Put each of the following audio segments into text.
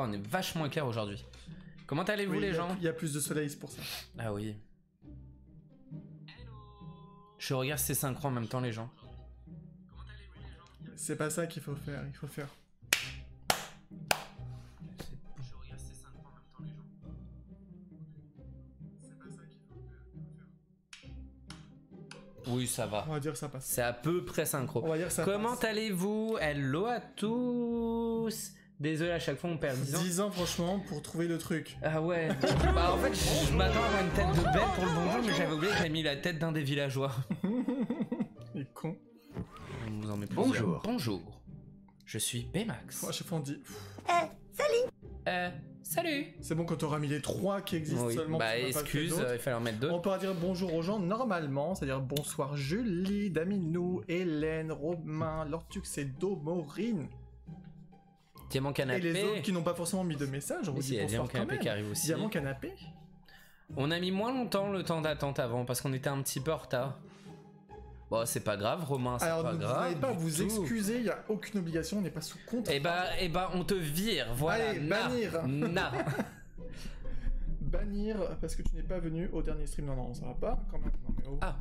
Oh, on est vachement éclair aujourd'hui. Comment allez-vous les gens? Il y a plus de soleil, c'est pour ça. Ah oui. Je regarde ces synchros en même temps les gens. C'est pas ça qu'il faut faire, il faut faire. Oui, ça va. On va dire que ça passe. C'est à peu près synchro. On va dire que ça Comment passe. allez-vous? Hello à tous. Désolé, à chaque fois on perd 10 ans. 10 ans franchement pour trouver le truc. Ah ouais. Bah en fait, je m'attends à avoir une tête de bête pour le bonjour, mais j'avais oublié que j'avais mis la tête d'un des villageois. Il est con. On vous en met plusieurs. Bonjour. Bonjour. Je suis Baymax. À chaque fois on dit. Salut. C'est bon quand t'auras mis les 3 qui existent Oui. seulement. Bah parce qu'on a pas fait excuse, d'autres. il fallait en mettre deux. On pourra dire bonjour aux gens normalement, c'est-à-dire bonsoir Julie, Daminou, Hélène, Romain, Lortuxedo, Maureen. Diamant Et canapé. les autres qui n'ont pas forcément mis de message, on vous Si, dit il y a Diamant bonsoir quand canapé même. qui arrive aussi. Diamant canapé. On a mis moins longtemps le temps d'attente avant parce qu'on était un petit peu en retard. Bon, c'est pas grave, Romain, c'est Alors pas vous grave. n'allez pas à du vous tout. excuser, il n'y a aucune obligation, on n'est pas sous contrat. Eh bah, on te vire, voilà. Allez, na, bannir. na. Bannir parce que tu n'es pas venu au dernier stream. Non, non, ça va pas quand même. Non, mais oh. Ah,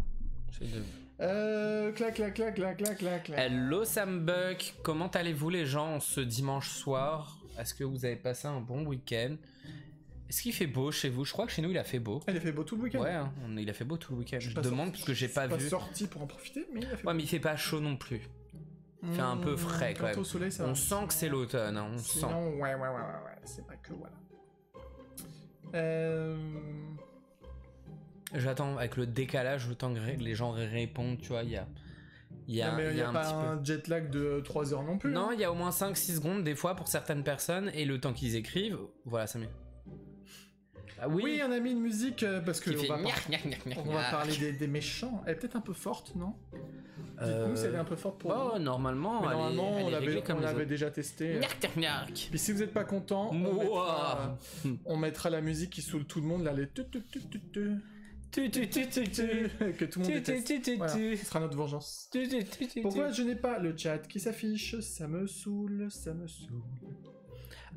j'ai de... Clac, clac, clac, clac, clac, clac, clac. Hello Sambuck, comment allez-vous les gens ce dimanche soir? Est-ce que vous avez passé un bon week-end? Est-ce qu'il fait beau chez vous? Je crois que chez nous il a fait beau. Elle a fait beau tout le week-end. Ouais, hein, il a fait beau tout le week-end. Je pas demande sorti- parce que j'ai je pas suis vu. sorti pour en profiter, mais il a fait Ouais, mais il fait pas chaud non plus. Il fait un peu frais quand Quant même. au soleil, ça va. On sent que c'est l'automne, hein, on sent. Sinon, ouais, c'est pas que voilà. J'attends avec le décalage, le temps que les gens répondent, tu vois, il y a Non, mais il y a un pas petit peu. un jet lag de 3 heures non plus. Non, hein. il y a au moins 5-6 secondes des fois pour certaines personnes et le temps qu'ils écrivent, voilà, ça met. Ah oui, Oui, on a mis une musique parce que qui fait on va, gnac, gnac, gnac, gnac, on va gnac. parler des méchants. Elle est peut-être un peu forte, non? Dites-nous si elle est un peu forte pour Oh, vous. normalement, Mais elle est- normalement, elle est réglée comme on les l'avait autres. déjà testé. Gnac, gnac, gnac. Puis si vous n'êtes pas content, Mouah. on mettra la musique qui saoule tout le monde, là, les tu. Tu, tu, tu, tu, tu. que tout le monde Tu, tu, déteste. tu, tu, Voilà, tu. ce sera notre vengeance. Tu, tu, tu, tu, Pourquoi tu. je n'ai pas le chat qui s'affiche? Ça me saoule, ça me saoule.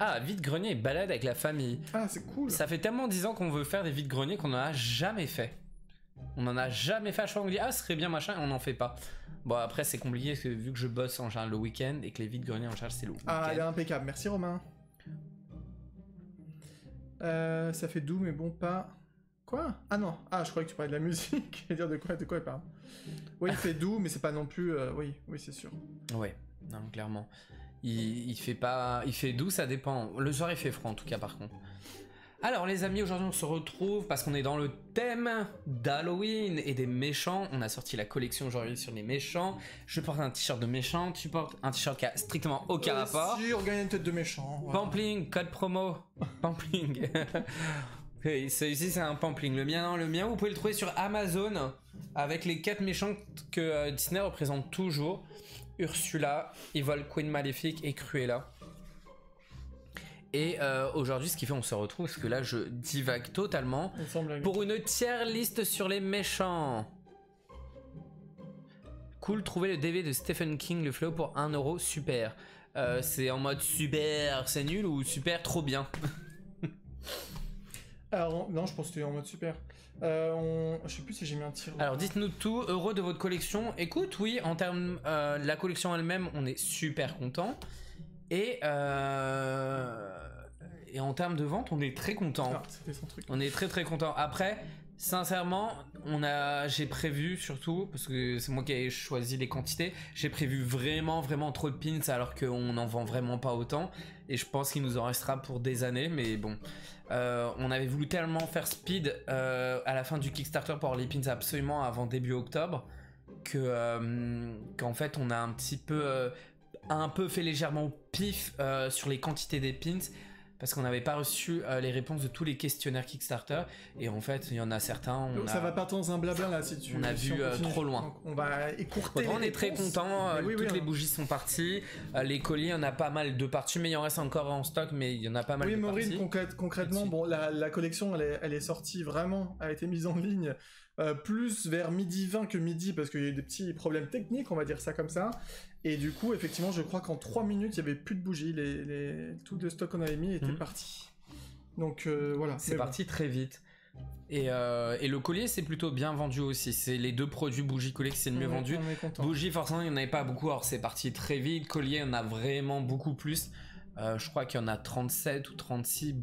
Ah, vide-grenier et balade avec la famille. Ah, c'est cool. Ça fait tellement 10 ans qu'on veut faire des vide-greniers qu'on n'en a jamais fait. On n'en a jamais fait. À chaque fois on dit ah ce serait bien machin et on n'en fait pas. Bon après c'est compliqué parce que vu que je bosse en général le week-end et que les vide-greniers en général c'est le week-end. Ah, elle est impeccable. Merci Romain. Ça fait doux, mais bon, pas. Quoi? Ah non. Ah, je croyais que tu parlais de la musique. Je vais dire de quoi il parle. Oui, il fait doux, mais c'est pas non plus. Oui, c'est sûr. Ouais, non clairement. Il fait pas, il fait doux, ça dépend. Le soir il fait froid en tout cas par contre. Alors les amis, aujourd'hui on se retrouve parce qu'on est dans le thème d'Halloween et des méchants. On a sorti la collection aujourd'hui sur les méchants. Je porte un t-shirt de méchant, tu portes un t-shirt qui a strictement aucun rapport. Si, on gagne une tête de méchant. Voilà. Pampling, code promo. Pampling. Oui, celui-ci c'est un pampling. Le mien, vous pouvez le trouver sur Amazon avec les 4 méchants que Disney représente toujours. Ursula, Evil Queen Maléfique et Cruella. Et aujourd'hui, ce qui fait on se retrouve, parce que là je divague totalement, Ensemble, pour une tier liste sur les méchants. Cool, trouver le DV de Stephen King, le flow pour 1€, super. C'est en mode super, c'est nul ou super, trop bien. Alors, non, je pense que c'était en mode super. Je sais plus si j'ai mis un tir. Alors dites-nous tout, heureux de votre collection. Écoute, oui, en termes de la collection elle-même, on est super content. Et en termes de vente, on est très content. Ah, c'était son truc. On est très très content. Après, sincèrement, j'ai prévu surtout, parce que c'est moi qui ai choisi les quantités, j'ai prévu vraiment trop de pins alors qu'on n'en vend vraiment pas autant. Et je pense qu'il nous en restera pour des années, mais bon. On avait voulu tellement faire speed à la fin du Kickstarter pour avoir les pins absolument avant début octobre qu'en fait on a un peu fait légèrement au pif sur les quantités des pins parce qu'on n'avait pas reçu les réponses de tous les questionnaires Kickstarter et en fait il y en a certains Ça va partir dans un blabla là si tu. on a si vu continue. trop loin. Donc, on va écourter. Pourtant, on les est très réponses. content, Mais oui, toutes oui, les hein. bougies sont parties, les colis, il y en a pas mal de parties, mais il en reste encore en stock, mais il y en a pas mal Oui, de Maureen, parties. concrètement, Là-dessus. bon, la collection, elle est sortie vraiment, a été mise en ligne plus vers midi 20 que midi, parce qu'il y a eu des petits problèmes techniques, on va dire ça comme ça. Et du coup, effectivement, je crois qu'en 3 minutes, il n'y avait plus de bougies. Tout le stock qu'on avait mis était parti. Donc voilà. C'est parti très vite. Et le collier, c'est plutôt bien vendu aussi. C'est les 2 produits bougie collier qui c'est le mieux vendu. On est content. Bougie, forcément, il n'y en avait pas beaucoup. Alors, c'est parti très vite. Collier, il y en a vraiment beaucoup plus. Je crois qu'il y en a 37 ou 36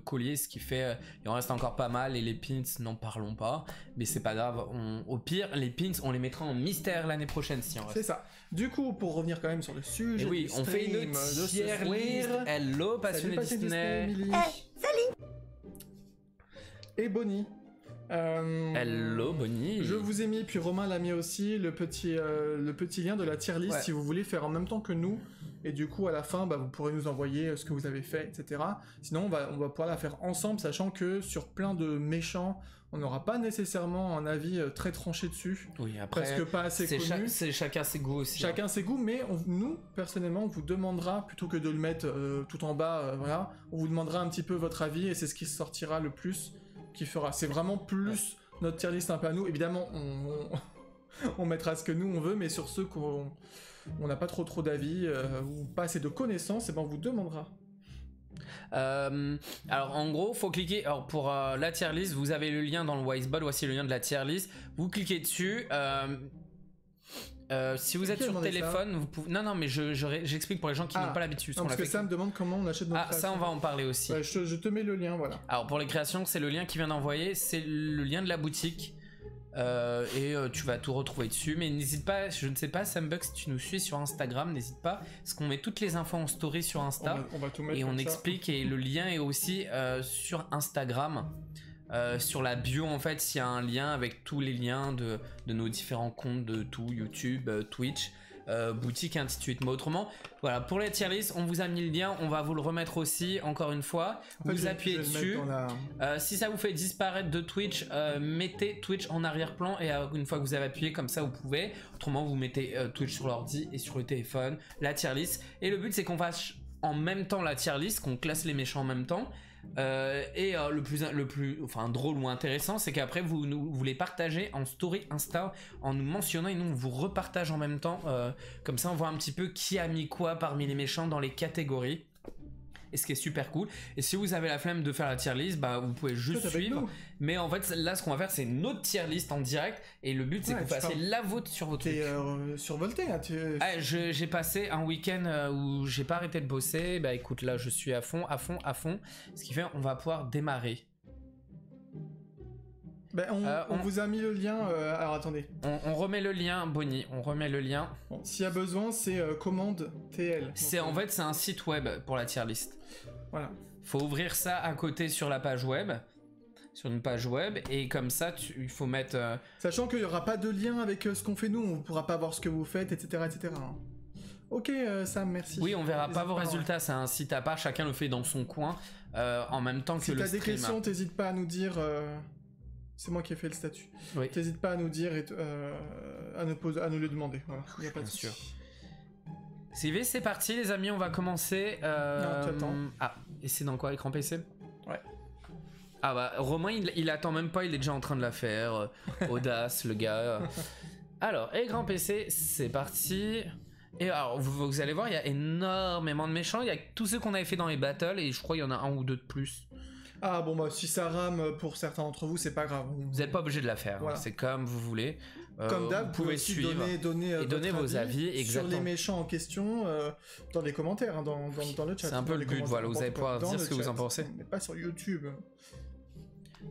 colliers, ce qui fait il en reste encore pas mal. Et les pins, n'en parlons pas, mais c'est pas grave. Au pire, les pins, on les mettra en mystère l'année prochaine si on reste. C'est ça. Du coup, pour revenir quand même sur le sujet, et oui, on fait une tier list. Hello, passionné Disney. Salut. Et Bonnie. Hello Bonnie. Je vous ai mis, puis Romain l'a mis aussi, le petit lien de la tier list si vous voulez faire en même temps que nous. Et du coup, à la fin, vous pourrez nous envoyer ce que vous avez fait, etc. Sinon, on va pouvoir la faire ensemble, sachant que sur plein de méchants, on n'aura pas nécessairement un avis très tranché dessus. Oui, après, parce que pas assez connu. C'est chacun ses goûts aussi. Chacun ses goûts, mais nous, personnellement, on vous demandera, plutôt que de le mettre tout en bas, voilà, on vous demandera un petit peu votre avis, et c'est ce qui sortira le plus, qui fera. C'est vraiment plus notre tier list un peu à nous. Évidemment, on mettra ce que nous on veut, mais sur ceux qu'on n'a pas trop d'avis ou pas assez de connaissances, et on vous demandera. Alors en gros, faut cliquer. Alors pour la tier list, vous avez le lien dans le Wisebot. Voici le lien de la tier list. Vous cliquez dessus. Si vous êtes sur téléphone, vous pouvez. Non, mais j'explique pour les gens qui n'ont pas l'habitude. Parce que ça me demande comment on achète notre ça, on va en parler aussi. Ouais, je te mets le lien, voilà. Alors pour les créations, c'est le lien qui vient d'envoyer. C'est le lien de la boutique. Tu vas tout retrouver dessus, mais n'hésite pas, je ne sais pas Sambuck, si tu nous suis sur Instagram, n'hésite pas, parce qu'on met toutes les infos en story sur Insta, on va tout mettre et on explique, et le lien est aussi sur Instagram, sur la bio en fait, il y a un lien avec tous les liens de nos différents comptes de tout, YouTube, Twitch, boutique, ainsi de suite. Mais autrement, voilà, pour les tier list, on vous a mis le lien, on va vous le remettre aussi, encore une fois. Vous appuyez dessus. Si ça vous fait disparaître de Twitch, mettez Twitch en arrière-plan, et une fois que vous avez appuyé, comme ça vous pouvez. Autrement, vous mettez Twitch sur l'ordi et sur le téléphone, la tier list. Et le but, c'est qu'on fasse en même temps la tier list, qu'on classe les méchants en même temps. Le plus drôle ou intéressant, c'est qu'après vous les partagez en story Insta en nous mentionnant, et nous on vous repartage en même temps, comme ça on voit un petit peu qui a mis quoi parmi les méchants dans les catégories, et ce qui est super cool. Et si vous avez la flemme de faire la tier list, vous pouvez juste suivre, mais en fait là ce qu'on va faire, c'est notre tier list en direct, et le but c'est que vous fassiez la vôtre sur vos trucs. T'es survolté là, j'ai passé un week-end où j'ai pas arrêté de bosser. Écoute, là je suis à fond, ce qui fait on va pouvoir démarrer. On vous a mis le lien, alors attendez. On remet le lien, Bonnie, on remet le lien. Bon, s'il y a besoin, c'est commande TL. En fait, c'est un site web pour la tier list. Voilà. Faut ouvrir ça à côté sur la page web, sur une page web, et comme ça, il faut mettre... Sachant qu'il n'y aura pas de lien avec ce qu'on fait nous, on ne pourra pas voir ce que vous faites, etc. Ok, Sam, merci. Oui, on verra pas vos résultats, c'est un site à part, chacun le fait dans son coin, en même temps que le stream. Si t'as des questions, t'hésites pas à nous dire... C'est moi qui ai fait le statut. Oui. T'hésites pas à nous dire et à nous le demander. Voilà, y a pas de souci. Sylvie, c'est parti les amis, on va commencer. Non, tu attends. Et c'est dans quoi, écran PC? Ouais. Romain, il attend même pas, il est déjà en train de la faire. Audace, le gars. Alors, écran PC, c'est parti. Et alors, vous allez voir, il y a énormément de méchants. Il y a tous ceux qu'on avait fait dans les battles, et je crois qu'il y en a un ou deux de plus. Ah bon, si ça rame pour certains d'entre vous, c'est pas grave. Vous n'êtes pas obligé de la faire, voilà. C'est comme vous voulez. Comme d'hab, vous pouvez suivre donner vos avis exactement. Sur les méchants en question dans les commentaires, dans le chat. C'est un peu le but, voilà, vous allez pouvoir dire ce que vous en pensez. Mais pas sur YouTube.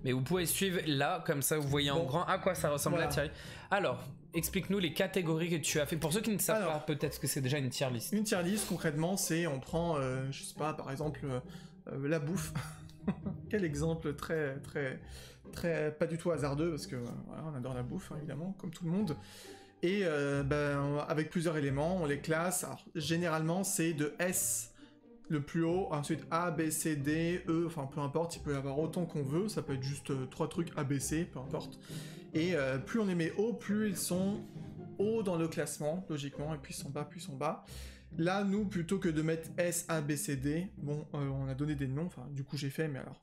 Mais vous pouvez suivre là, comme ça vous voyez en grand à quoi ça ressemble la tier list. Alors, explique-nous les catégories que tu as fait. Pour ceux qui ne savent pas, peut-être que c'est déjà une tier list. Une tier list, concrètement, c'est on prend, je sais pas, par exemple, la bouffe. Quel exemple très pas du tout hasardeux, parce que voilà, on adore la bouffe, hein, évidemment, comme tout le monde. Et avec plusieurs éléments, on les classe. Alors, généralement, c'est de S le plus haut, ensuite A, B, C, D, E, enfin peu importe, il peut y avoir autant qu'on veut, ça peut être juste 3 trucs A, B, C, peu importe. Et plus on les met haut, plus ils sont hauts dans le classement, logiquement, et puis ils sont bas, plus ils sont bas. Là, nous, plutôt que de mettre S, A, B, C, D, bon, on a donné des noms, enfin, du coup j'ai fait, mais alors,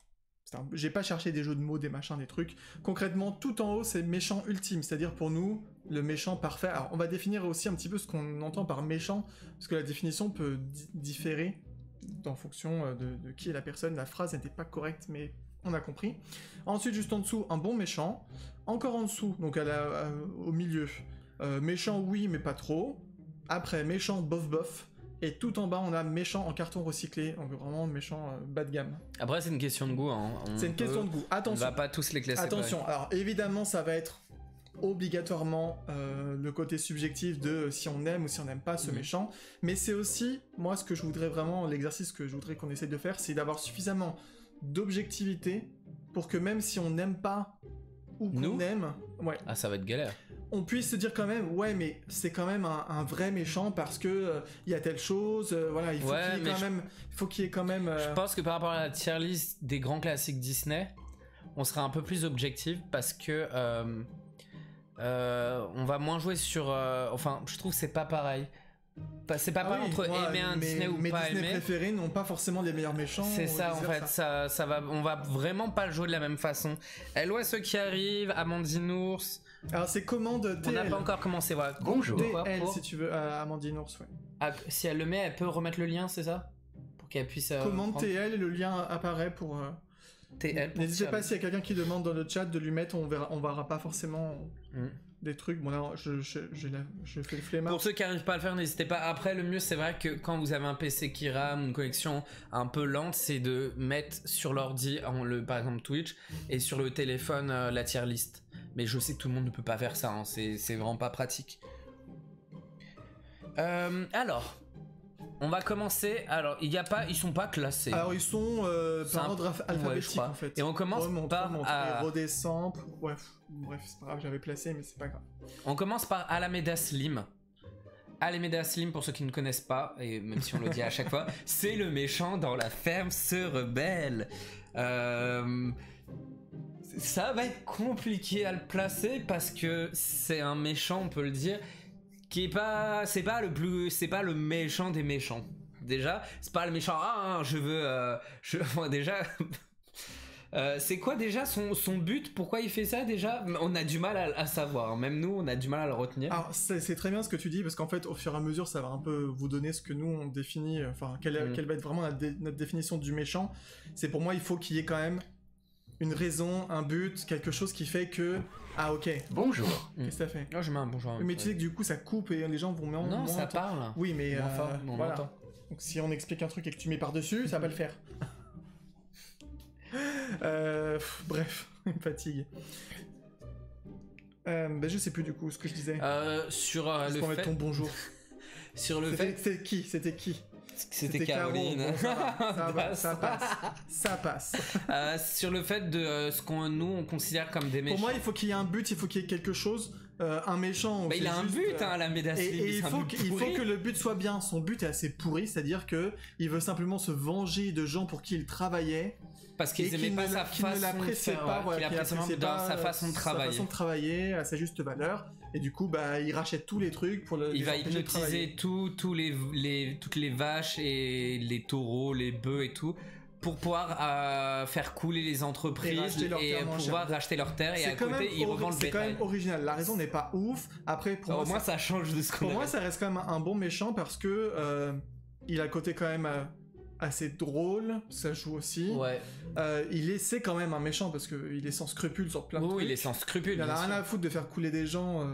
J'ai pas cherché des jeux de mots, des machins, des trucs. Concrètement, tout en haut, c'est méchant ultime. C'est-à-dire pour nous, le méchant parfait. Alors, on va définir aussi un petit peu ce qu'on entend par méchant, parce que la définition peut différer en fonction de qui est la personne. La phrase n'était pas correcte, mais on a compris. Ensuite, juste en dessous, un bon méchant. Encore en dessous, donc au milieu, méchant oui, mais pas trop. Après, méchant bof bof. Et tout en bas, on a méchant en carton recyclé, donc vraiment méchant bas de gamme. Après, c'est une question de goût. Hein. C'est une question de goût. Attention. On va pas tous les classer. Attention. Alors évidemment, ça va être obligatoirement le côté subjectif de si on aime ou si on n'aime pas ce méchant. Mais c'est aussi, moi, ce que je voudrais vraiment, l'exercice que je voudrais qu'on essaye de faire, c'est d'avoir suffisamment d'objectivité pour que même si on n'aime pas ou qu'on aime, ouais. Ah, ça va être galère. On puisse se dire quand même, ouais, mais c'est quand même un vrai méchant parce que y a telle chose, voilà, il faut qu'il y ait quand même. Je pense que par rapport à la tier list des grands classiques Disney, on sera un peu plus objectif parce que on va moins jouer sur. Enfin, je trouve que c'est pas pareil. C'est pas pareil entre aimer un Disney ou pas aimer. Mes Disney préférés n'ont pas forcément les meilleurs méchants. C'est ça en fait, ça va, on va vraiment pas le jouer de la même façon. Hello ceux qui arrivent, Amandine Ours. Alors c'est commande TL. On n'a pas encore commencé, voilà. Bonjour. TL si tu veux, Amandine Ours, ouais. Ah, si elle le met, elle peut remettre le lien, c'est ça? Pour qu'elle puisse. Commande TL et le lien apparaît pour. TL. N'hésitez pas s'il y a quelqu'un qui demande dans le chat de lui mettre, on verra pas forcément. Des trucs, bon là je fais le flemmard. Pour ceux qui n'arrivent pas à le faire, n'hésitez pas. Après le mieux c'est vrai que quand vous avez un PC qui rame, une connexion un peu lente, c'est de mettre sur l'ordi, par exemple Twitch, et sur le téléphone la tier list. Mais je sais que tout le monde ne peut pas faire ça, hein. C'est vraiment pas pratique. Alors, on va commencer. Alors, ils sont pas classés. Alors, ils sont par ordre alphabétique en fait. Et on commence par redescendre. Ouais, bref, c'est pas grave, j'avais placé, mais c'est pas grave. On commence par Alameda Slim. Alameda Slim, pour ceux qui ne connaissent pas, et même si on le dit à chaque fois, c'est le méchant dans La Ferme se rebelle. Ça va être compliqué à le placer parce que c'est un méchant, on peut le dire, qui est pas, c'est pas le méchant des méchants. Déjà, c'est pas le méchant. Déjà. C'est quoi déjà son but? Pourquoi il fait ça déjà? On a du mal à savoir. Même nous, on a du mal à le retenir. Alors, c'est très bien ce que tu dis, parce qu'en fait, au fur et à mesure, ça va un peu vous donner ce que nous, on définit, enfin, quelle va être vraiment notre définition du méchant. C'est pour moi, il faut qu'il y ait quand même une raison, un but, quelque chose qui fait que... Ah, ok. Bonjour. Qu'est-ce que ça fait? Oh, je mets un bonjour. Mais tu sais que du coup, ça coupe et les gens vont... Non, ça parle. Oui, mais... voilà. Donc si on explique un truc et que tu mets par-dessus, ça va le faire. Bref, une fatigue. Je sais plus du coup ce que je disais. Sur le fait... mettre ton bonjour. Sur le fait... C'était qui? C'était Caroline. Bon, ça passe. Sur le fait de ce on considère comme des méchants. Pour moi, il faut qu'il y ait un but, il faut qu'il y ait quelque chose. Un méchant. Il a un but, la Médaille. Et il faut que le but soit bien. Son but est assez pourri, c'est-à-dire que il veut simplement se venger de gens pour qui il travaillait. Parce qu'ils aimaient pas sa façon de faire, qu'il appréciait pas sa façon de travailler. Sa façon de travailler à sa juste valeur. Et du coup, il rachète tous les trucs pour le. Il va hypnotiser toutes les vaches et les taureaux, les bœufs et tout, pour pouvoir faire couler les entreprises et pouvoir racheter leurs terres. Et à côté, il revend le bétail. C'est quand même original. La raison n'est pas ouf. Après, pour moi, ça change de ce qu'on. Pour moi, ça reste quand même un bon méchant parce que il a le côté quand même assez drôle. Ça joue aussi. Ouais. C'est quand même un méchant parce que il est sans scrupules sur plein de trucs. Oui, il est sans scrupules. Il en a rien à foutre de faire couler des gens.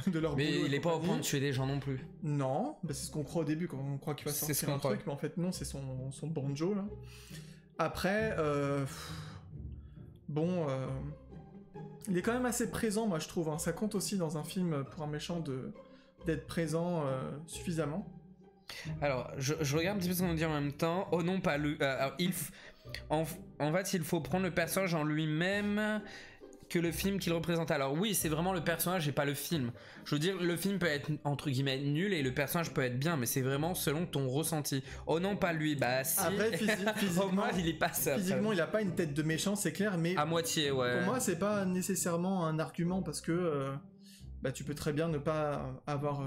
De leur mais il est pas au point de tuer des gens non plus. Non, c'est ce qu'on croit au début quand on croit qu'il va sortir un truc, mais en fait non, c'est son banjo là. Après, il est quand même assez présent, moi je trouve. Hein. Ça compte aussi dans un film pour un méchant d'être présent suffisamment. Alors, je regarde un petit peu ce qu'on dit en même temps. Oh non, pas le. En fait, il faut prendre le personnage en lui-même que le film qu'il représente. Alors oui, c'est vraiment le personnage et pas le film. Je veux dire, le film peut être entre guillemets nul et le personnage peut être bien, mais c'est vraiment selon ton ressenti. Oh non, pas lui. Bah si. Après, physiquement, il est pas ça. Physiquement, il a pas une tête de méchant, c'est clair, mais à moitié, ouais. Pour moi, c'est pas nécessairement un argument parce que tu peux très bien ne pas avoir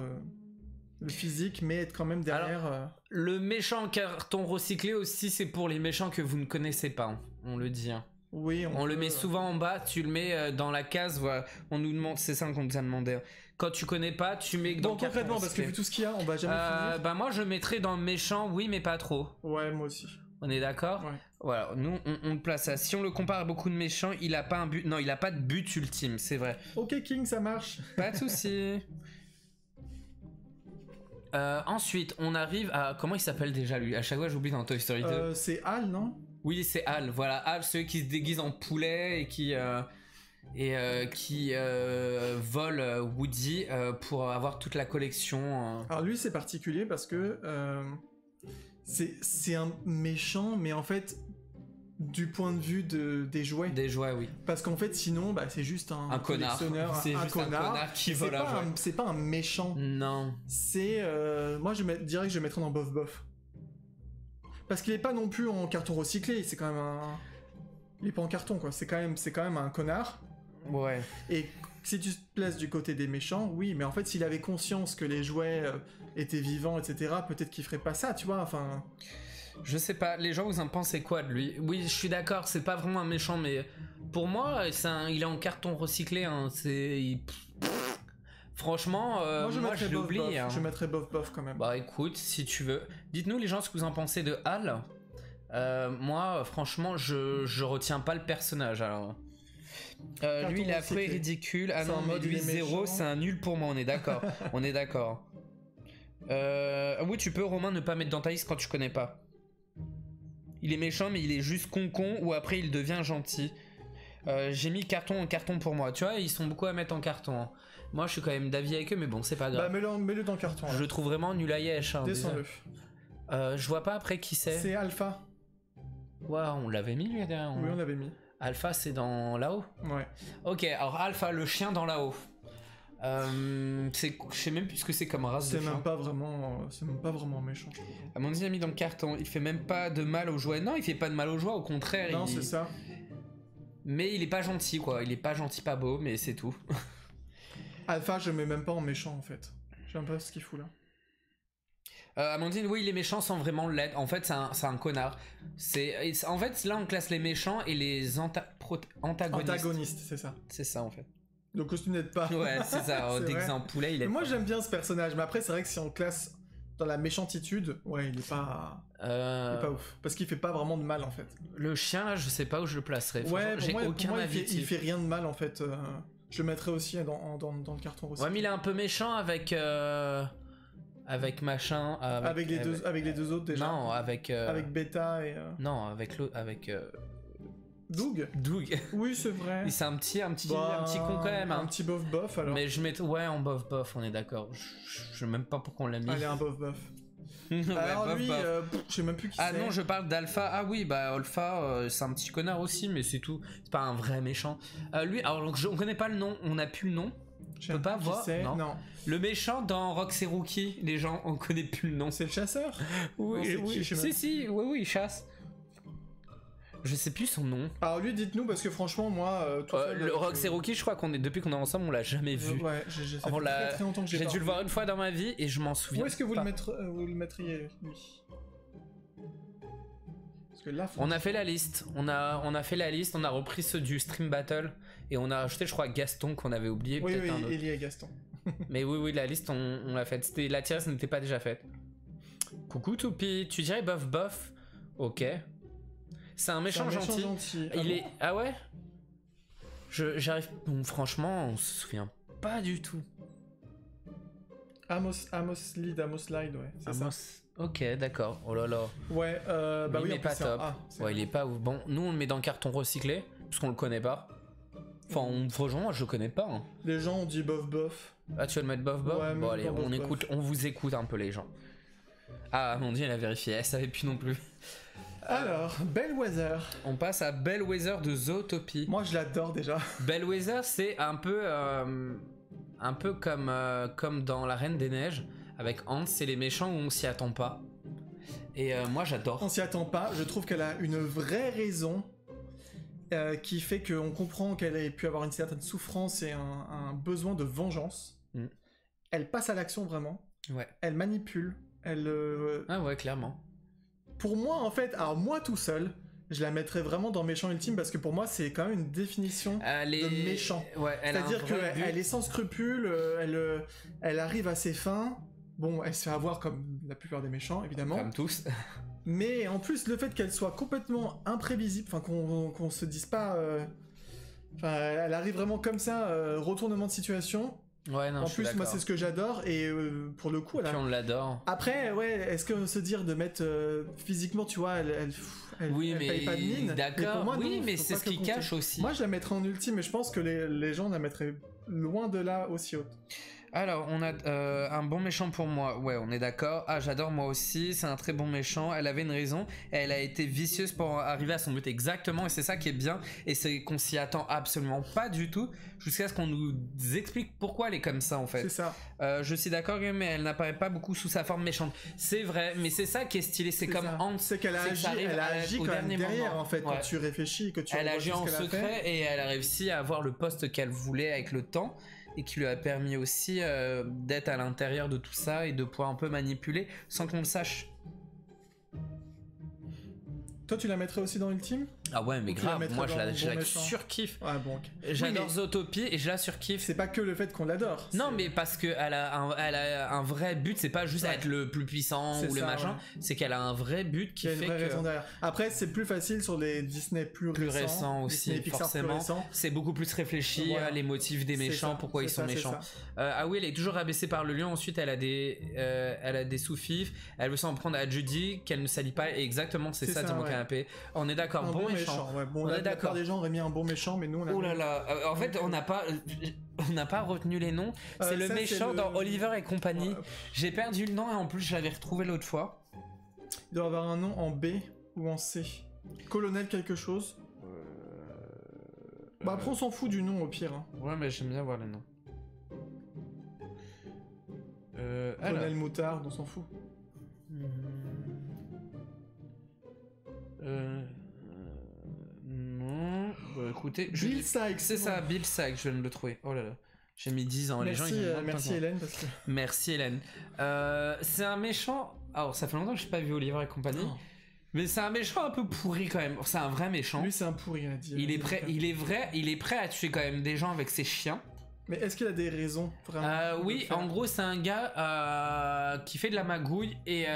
le physique, mais être quand même derrière. Alors, le méchant carton recyclé aussi, c'est pour les méchants que vous ne connaissez pas. Hein. On le dit. Hein. Oui, On le met souvent en bas, tu le mets dans la case, voilà. On nous demande, c'est ça qu'on nous a demandé. Quand tu connais pas, tu mets dans Bon, concrètement, parce que vu tout ce qu'il y a, on va jamais finir. Bah moi je mettrais dans le méchant, oui mais pas trop. Ouais, moi aussi. On est d'accord? Ouais. Voilà, nous on le place ça. Si on le compare à beaucoup de méchants, il a pas un but. Non, il a pas de but ultime, c'est vrai. Ok King, ça marche. Pas de souci. Ensuite, on arrive à. Comment il s'appelle déjà lui? À chaque fois j'oublie dans Toy Story 2. C'est Hal, non? Oui, c'est Hal. Voilà, Hal, celui qui se déguise en poulet et qui vole Woody pour avoir toute la collection. Alors lui c'est particulier parce que c'est un méchant, mais en fait du point de vue des jouets. Des jouets, oui. Parce qu'en fait sinon bah, c'est juste un connard. C'est juste un connard qui vole un jouet. C'est pas un méchant. Non. C'est moi dirais que je le mettrais dans Bof Bof. Parce qu'il est pas non plus en carton recyclé, c'est quand même un... Il est pas en carton quoi, c'est quand même un connard. Ouais. Et si tu te places du côté des méchants, oui, mais en fait s'il avait conscience que les jouets étaient vivants, etc., peut-être qu'il ferait pas ça, tu vois, enfin... Je sais pas, les gens vous en pensez quoi de lui? Oui, je suis d'accord, c'est pas vraiment un méchant, mais pour moi, il est en carton recyclé, hein, Franchement, moi je l'oublie. Hein. Je mettrais Bof Bof quand même. Bah écoute, si tu veux. Dites-nous les gens ce que vous en pensez de Hal. Moi, franchement, je retiens pas le personnage, alors... lui il est après ridicule. Ah non, mais lui zéro, c'est un nul pour moi, on est d'accord. On est d'accord. Oui, tu peux, Romain, ne pas mettre dans ta liste quand tu connais pas. Il est méchant, mais il est juste con ou après il devient gentil. J'ai mis carton en carton pour moi. Tu vois, ils sont beaucoup à mettre en carton. Hein. Moi, je suis quand même d'avis avec eux, mais bon, c'est pas grave. Bah, mets-le dans le carton. Je le trouve vraiment nul à yesh. Hein, descends-le. Je vois pas après qui c'est. C'est Alpha. Waouh, on l'avait mis lui derrière. Oui, on l'avait mis. Alpha, c'est dans là-haut. Ouais. Ok, alors Alpha, le chien dans là-haut. Je sais même plus ce que c'est comme race de chien. C'est même pas vraiment méchant. Amandine a mis dans le carton. Il fait même pas de mal aux jouets. Non, il fait pas de mal aux jouets, au contraire. Non, c'est ça. Mais il est pas gentil, quoi. Il est pas gentil, pas beau, mais c'est tout. Alpha, je mets même pas en méchant, en fait. J'aime pas ce qu'il fout là. Amandine, oui, les méchants sont vraiment laids. En fait, c'est un connard. En fait, là, on classe les méchants et les antagonistes. Antagonistes, c'est ça. C'est ça, en fait. Le costume n'aide pas. Ouais, c'est ça. Déguisé en poulet, il est. Moi, j'aime bien ce personnage, mais après, c'est vrai que si on classe dans la méchantitude, ouais, il est pas ouf. Parce qu'il fait pas vraiment de mal, en fait. Le chien, là, je sais pas où je le placerais. Ouais, j'ai aucun avis. Il fait rien de mal, en fait. Je le mettrais aussi dans le carton aussi. Ouais, mais il est un peu méchant avec machin. Avec les deux autres déjà. Non, avec Beta et. Non, avec l'autre, avec. Doug. Oui, c'est vrai. C'est un petit con quand même. Un petit bof alors. Mais je mets en bof, on est d'accord. Je sais même pas pourquoi on l'a mis. Allez, un bof. Ouais, alors lui, je sais même plus qui c'est. Ah non, je parle d'Alpha. Ah oui, bah Alpha, c'est un petit connard aussi, mais c'est tout. C'est pas un vrai méchant. Lui, alors on connaît pas le nom, on a plus le nom. Je peux pas voir. Non. Le méchant dans Rox & Rookie, les gens, on connaît plus le nom. C'est le chasseur. Oui, il chasse. Je sais plus son nom. Alors lui, dites-nous parce que franchement, moi, le Rox & Rookie, je crois depuis qu'on est ensemble, on l'a jamais vu. Ouais, ça fait très longtemps que j'ai dû le voir une fois dans ma vie et je m'en souviens. Où est-ce que vous le mettriez lui? Parce que là, on a fait la liste. On a fait la liste. On a repris ceux du Stream Battle et on a ajouté, je crois, Gaston qu'on avait oublié. Oui, peut-être un autre. Ellie et Gaston. Mais oui, la liste, on l'a faite. La tireuse n'était pas déjà faite. Coucou Toupi, tu dirais bof. Ok. C'est un méchant gentil. Il est. Ah ouais. J'arrive. Bon, franchement, on se souvient pas du tout. Amos Slide, ouais. C'est ça. Ok, d'accord. Oh là là. Ouais, bah oui, il est pas top. Ouais, il est pas ouf. Bon, nous on le met dans le carton recyclé parce qu'on le connaît pas. Enfin, franchement, moi je le connais pas. Hein. Les gens ont dit bof. Ah, tu vas le mettre bof? Ouais, bon, allez, on vous écoute un peu, les gens. Ah, mon dieu, elle a vérifié. Elle savait plus non plus. Alors, Bellwether. On passe à Bellwether de Zootopie. Moi, je l'adore déjà. Bellwether, c'est un peu comme dans La Reine des Neiges, avec Hans, c'est les méchants où on s'y attend pas. Et moi, j'adore. On s'y attend pas. Je trouve qu'elle a une vraie raison qui fait qu'on comprend qu'elle ait pu avoir une certaine souffrance et un besoin de vengeance. Elle passe à l'action vraiment. Ouais. Elle manipule. Ah ouais, clairement. Pour moi, en fait, alors moi tout seul, je la mettrais vraiment dans méchant ultime parce que pour moi c'est quand même une définition de méchant. Ouais, c'est-à-dire qu'elle est sans scrupules, elle arrive à ses fins. Bon, elle se fait avoir comme la plupart des méchants, évidemment. Comme tous. Mais en plus, le fait qu'elle soit complètement imprévisible, enfin qu'on se dise pas... Enfin, elle arrive vraiment comme ça, retournement de situation. Ouais, non, en plus, moi, c'est ce que j'adore, et pour le coup, puis on l'adore. Après, ouais, est-ce que se dire de mettre physiquement, tu vois, elle oui, mais paye pas de mine. D'accord, moi, oui, non, mais c'est ce qui cache aussi. Moi, je la mettrais en ultime, mais je pense que les gens la mettraient loin de là aussi haute. Alors, on a un bon méchant pour moi. Ouais, on est d'accord. Ah, j'adore moi aussi. C'est un très bon méchant. Elle avait une raison. Elle a été vicieuse pour arriver à son but exactement. Et c'est ça qui est bien. Et c'est qu'on s'y attend absolument pas du tout. Jusqu'à ce qu'on nous explique pourquoi elle est comme ça, en fait. C'est ça. Je suis d'accord, mais elle n'apparaît pas beaucoup sous sa forme méchante. C'est vrai, mais c'est ça qui est stylé. C'est comme Hans. C'est qu'elle a agi quand même derrière, moment. En fait. Ouais. Quand tu réfléchis, que tu elle a agi en secret et elle a réussi à avoir le poste qu'elle voulait avec le temps. Et qui lui a permis aussi d'être à l'intérieur de tout ça et de pouvoir un peu manipuler sans qu'on le sache. Toi, tu la mettrais aussi dans Ultime ? Ah ouais, mais grave, moi je la surkiffe. Ouais, bon. J'adore Zootopie et je la surkiffe. C'est pas que le fait qu'on l'adore. Non, mais parce qu'elle a un vrai but, c'est pas juste être le plus puissant ou le machin, c'est qu'elle a un vrai but qui fait que... Il y a une vraie raison derrière. Après, c'est plus facile sur les Disney plus récents aussi, Disney, forcément. C'est beaucoup plus réfléchi, voilà. Les motifs des méchants, pourquoi ils sont méchants. Ah oui, elle est toujours rabaissée par le lion, ensuite elle a des sous-fifs, elle veut s'en prendre à Judy, qu'elle ne salit pas, et exactement c'est ça, dans mon canapé. On est d'accord, bon méchant. Bon, la plupart des gens auraient mis un bon méchant, mais nous on a... Oh là là, en fait on n'a pas retenu les noms. C'est le méchant dans Oliver et compagnie. J'ai perdu le nom et en plus je l'avais retrouvé l'autre fois. Il doit avoir un nom en B ou en C. Colonel quelque chose. Bah après on s'en fout du nom au pire. Ouais, mais j'aime bien voir les noms. Colonel Moutarde, on s'en fout. Non. Bah, écoutez, Bill Sykes. C'est ça, Bill Sykes, je viens de le trouver. Oh là là. J'ai mis 10 ans. Merci, les gens, merci Hélène. Parce que... Merci Hélène. C'est un méchant. Alors, ça fait longtemps que j'ai pas vu Oliver et compagnie. Oh. Mais c'est un méchant un peu pourri quand même. C'est un vrai méchant. Lui, c'est un pourri, on a dit. Il est prêt à tuer quand même des gens avec ses chiens. Mais est-ce qu'il a des raisons vraiment oui, en gros, c'est un gars qui fait de la magouille et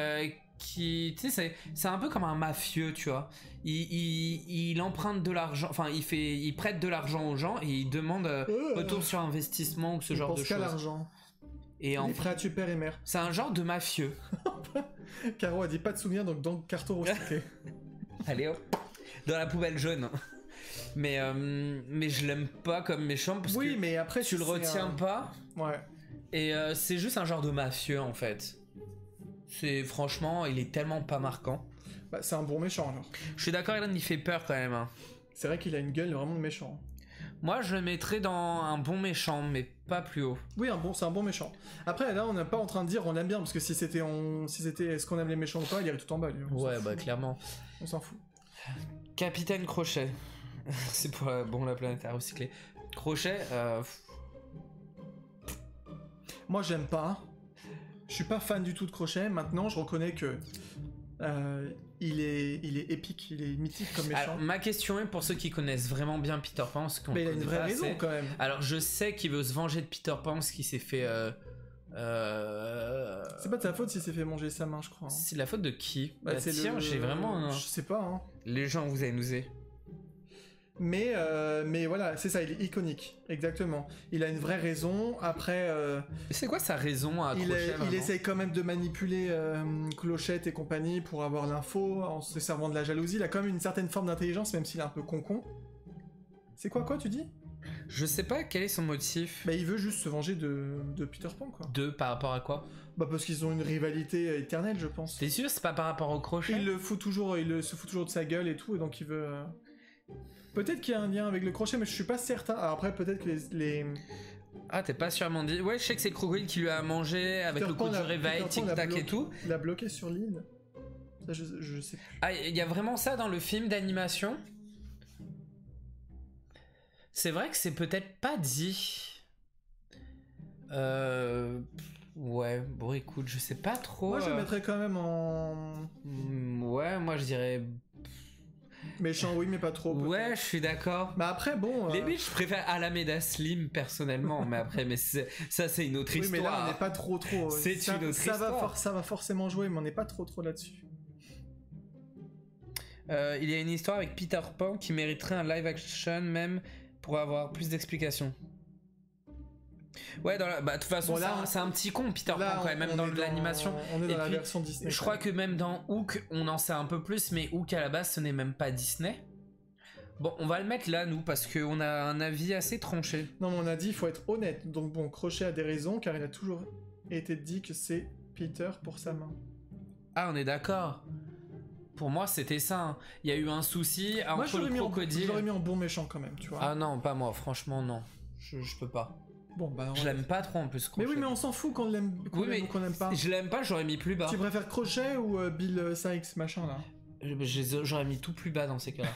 qui, tu sais, c'est un peu comme un mafieux, tu vois. Il emprunte de l'argent, enfin, il prête de l'argent aux gens et il demande retour sur investissement ou ce genre de choses. Il pense qu'à l'argent. Et il est prêt à tuer père et mère. C'est un genre de mafieux. Caro a dit pas de souvenirs, donc dans le carton recyclé. Allez hop, dans la poubelle jaune. Mais je l'aime pas comme méchant parce que mais après, tu le retiens pas. Ouais. Et c'est juste un genre de mafieux en fait. Franchement, il est tellement pas marquant. Bah, c'est un bon méchant alors. Je suis d'accord, Hélène, il fait peur quand même. C'est vrai qu'il a une gueule vraiment de méchant. Moi, je le mettrais dans un bon méchant, mais pas plus haut. Oui, c'est un bon méchant. Après, là, on n'est pas en train de dire on aime bien, parce que si c'était est-ce qu'on aime les méchants ou pas, il irait tout en bas. Lui. Ouais, bah clairement. On s'en fout. Capitaine Crochet. C'est pour la planète à recycler. Crochet, moi, j'aime pas. Je suis pas fan du tout de Crochet. Maintenant, je reconnais que il est épique, il est mythique comme méchant. Alors, ma question est pour ceux qui connaissent vraiment bien Peter Pan, mais il a une vraie raison quand même. Alors, je sais qu'il veut se venger de Peter Pan, parce qu'il s'est fait. C'est pas de sa faute s'il s'est fait manger sa main, je crois. C'est la faute de qui? Tiens, j'ai vraiment. Je sais pas. Les gens, vous allez nous aider. Mais voilà, c'est ça, il est iconique, exactement. Il a une vraie raison, après... c'est quoi sa raison à Crochet? Il essaye quand même de manipuler Clochette et compagnie pour avoir l'info, en se servant de la jalousie. Il a quand même une certaine forme d'intelligence, même s'il est un peu con-con. C'est quoi tu dis? Je sais pas quel est son motif. Bah il veut juste se venger de Peter Pan, quoi. Par rapport à quoi? Bah parce qu'ils ont une rivalité éternelle, je pense. T'es sûr c'est pas par rapport au Crochet? Il se fout toujours de sa gueule et tout, et donc il veut... Peut-être qu'il y a un lien avec le Crochet, mais je suis pas certain. Alors après, peut-être que les... Ah, t'es pas sûrement dit. Ouais, je sais que c'est le crocodile qui lui a mangé avec le coup du réveil, tic-tac et tout. Il l'a bloqué sur l'île. Ça, je sais plus. Ah, il y a vraiment ça dans le film d'animation? C'est vrai que c'est peut-être pas dit. Ouais, bon écoute, je sais pas trop. Moi je le mettrais quand même en... Ouais, moi je dirais... Méchant, oui, mais pas trop. Ouais, je suis d'accord. Mais après, bon. Limite, je préfère Alameda Slim personnellement, mais après, ça, c'est une autre histoire. Oui, mais là, on n'est pas trop. C'est une autre histoire. Ça va forcément jouer, mais on n'est pas trop là-dessus. Il y a une histoire avec Peter Pan qui mériterait un live action même pour avoir plus d'explications. Ouais, bah de toute façon, bon, c'est un petit con, Peter Pan, quand même dans l'animation. On est dans la version Disney. Je crois que même dans Hook, on en sait un peu plus, mais Hook à la base, ce n'est même pas Disney. Bon, on va le mettre là, nous, parce qu'on a un avis assez tranché. Non, mais on a dit, il faut être honnête. Donc bon, Crochet a des raisons, car il a toujours été dit que c'est Peter pour sa main. Ah, on est d'accord. Pour moi, c'était ça. Hein. Il y a eu un souci entre le crocodile. Je l'aurais mis en bon méchant quand même, tu vois. Ah non, pas moi, franchement, non. Je peux pas. Bon, bah, je l'aime pas trop en plus, Crochet. Mais oui, mais on s'en fout qu'on l'aime ou qu'on l'aime pas. Je l'aime pas, j'aurais mis plus bas. Tu préfères Crochet ou Bill Sykes, machin là? J'aurais mis tout plus bas dans ces cas-là.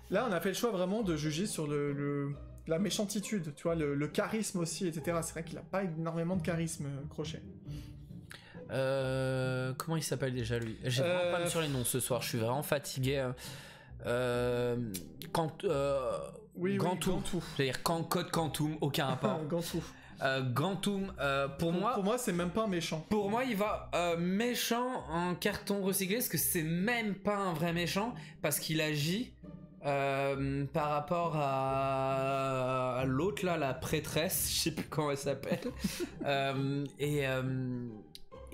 Là, on a fait le choix vraiment de juger sur la méchantitude, tu vois, le charisme aussi, etc. C'est vrai qu'il a pas énormément de charisme, Crochet. Comment il s'appelle déjà lui? J'ai vraiment pas sur les noms ce soir, je suis vraiment fatigué. Gantou. C'est-à-dire Code Quantum, aucun rapport. Gantou. Gantum, pour moi c'est même pas un méchant. Pour moi, il va méchant en carton recyclé, parce que c'est même pas un vrai méchant, parce qu'il agit par rapport à l'autre là, la prêtresse, je sais plus comment elle s'appelle,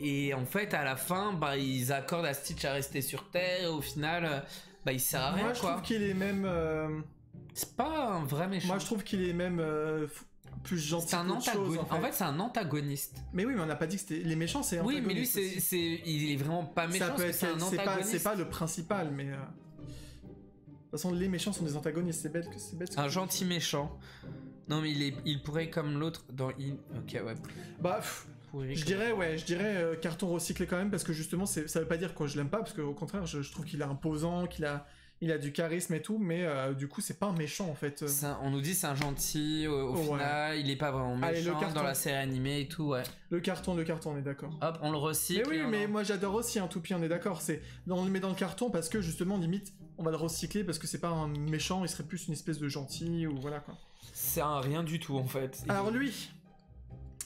et en fait, à la fin, bah, ils accordent à Stitch à rester sur Terre, et au final, bah, il sert à rien. Moi, je trouve qu'il est même. C'est pas un vrai méchant. Moi, je trouve qu'il est même plus gentil. C'est un antagoniste. En fait, c'est un antagoniste. Mais oui, mais on n'a pas dit que c'était les méchants, c'est oui, mais lui, il est vraiment pas méchant. C'est un antagoniste. C'est pas le principal, mais. De toute façon, les méchants sont des antagonistes. C'est bête. Un gentil méchant. Non, mais il pourrait comme l'autre dans. Ok, ouais. Bah. Je dirais carton recyclé quand même, parce que justement ça veut pas dire que je l'aime pas, parce qu'au contraire je trouve qu'il est imposant, qu'il a du charisme et tout, mais du coup c'est pas un méchant en fait. On nous dit c'est un gentil au final, il est pas vraiment méchant dans la série animée et tout, ouais. Le carton on est d'accord. Hop, on le recycle. Mais oui, mais moi j'adore aussi un Toupie, on est d'accord, on le met dans le carton parce que justement limite on va le recycler parce que c'est pas un méchant, il serait plus une espèce de gentil ou voilà quoi. C'est un rien du tout en fait.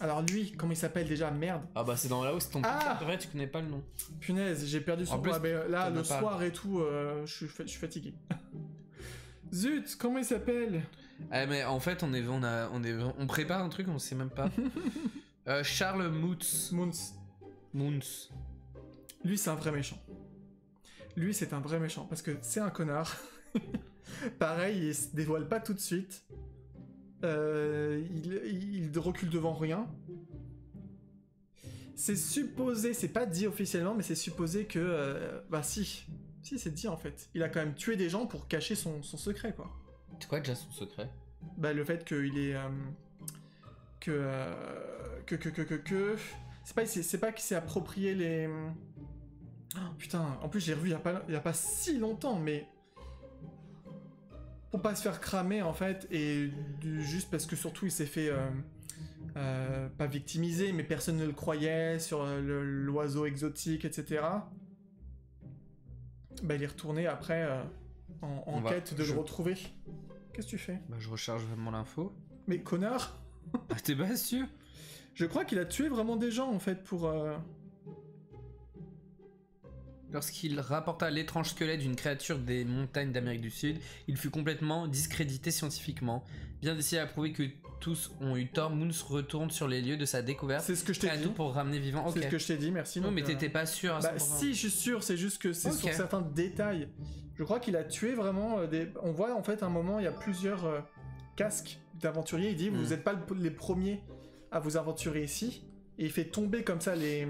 Alors lui, comment il s'appelle déjà? Merde. Ah bah c'est dans là-haut, c'est ton vrai, tu connais pas le nom. Punaise, j'ai perdu son nom. Là, le soir et tout, je suis fatigué. Zut, comment il s'appelle? Ah mais en fait, on prépare un truc, on sait même pas. Charles Moons. Lui, c'est un vrai méchant. Lui, c'est un vrai méchant, parce que c'est un connard. Pareil, il se dévoile pas tout de suite. Il recule devant rien. C'est supposé, c'est pas dit officiellement, mais c'est supposé que... bah si c'est dit en fait. Il a quand même tué des gens pour cacher son secret, quoi. C'est quoi déjà son secret? Bah le fait qu'il est... C'est pas qu'il s'est approprié les... Oh, putain, en plus j'ai revu il y a pas si longtemps, mais... Pour pas se faire cramer en fait, et juste parce que surtout il s'est fait pas victimiser, mais personne ne le croyait sur l'oiseau exotique, etc. Bah il est retourné après en quête de le retrouver. Qu'est-ce que tu fais? Bah je recharge vraiment l'info. Mais connard. Ah, t'es pas sûr? Je crois qu'il a tué vraiment des gens en fait pour... Lorsqu'il rapporta l'étrange squelette d'une créature des montagnes d'Amérique du Sud, il fut complètement discrédité scientifiquement. Bien décidé à prouver que tous ont eu tort, Moons retourne sur les lieux de sa découverte. C'est ce que je t'ai dit. Pour ramener vivant. C'est ce que je t'ai dit, merci. Non, mais t'étais pas sûr à 100%. Bah si, je suis sûr, c'est juste que c'est sur certains détails. Je crois qu'il a tué vraiment On voit en fait à un moment, il y a plusieurs casques d'aventuriers. Il dit, vous n'êtes pas les premiers à vous aventurer ici. Et il fait tomber comme ça les...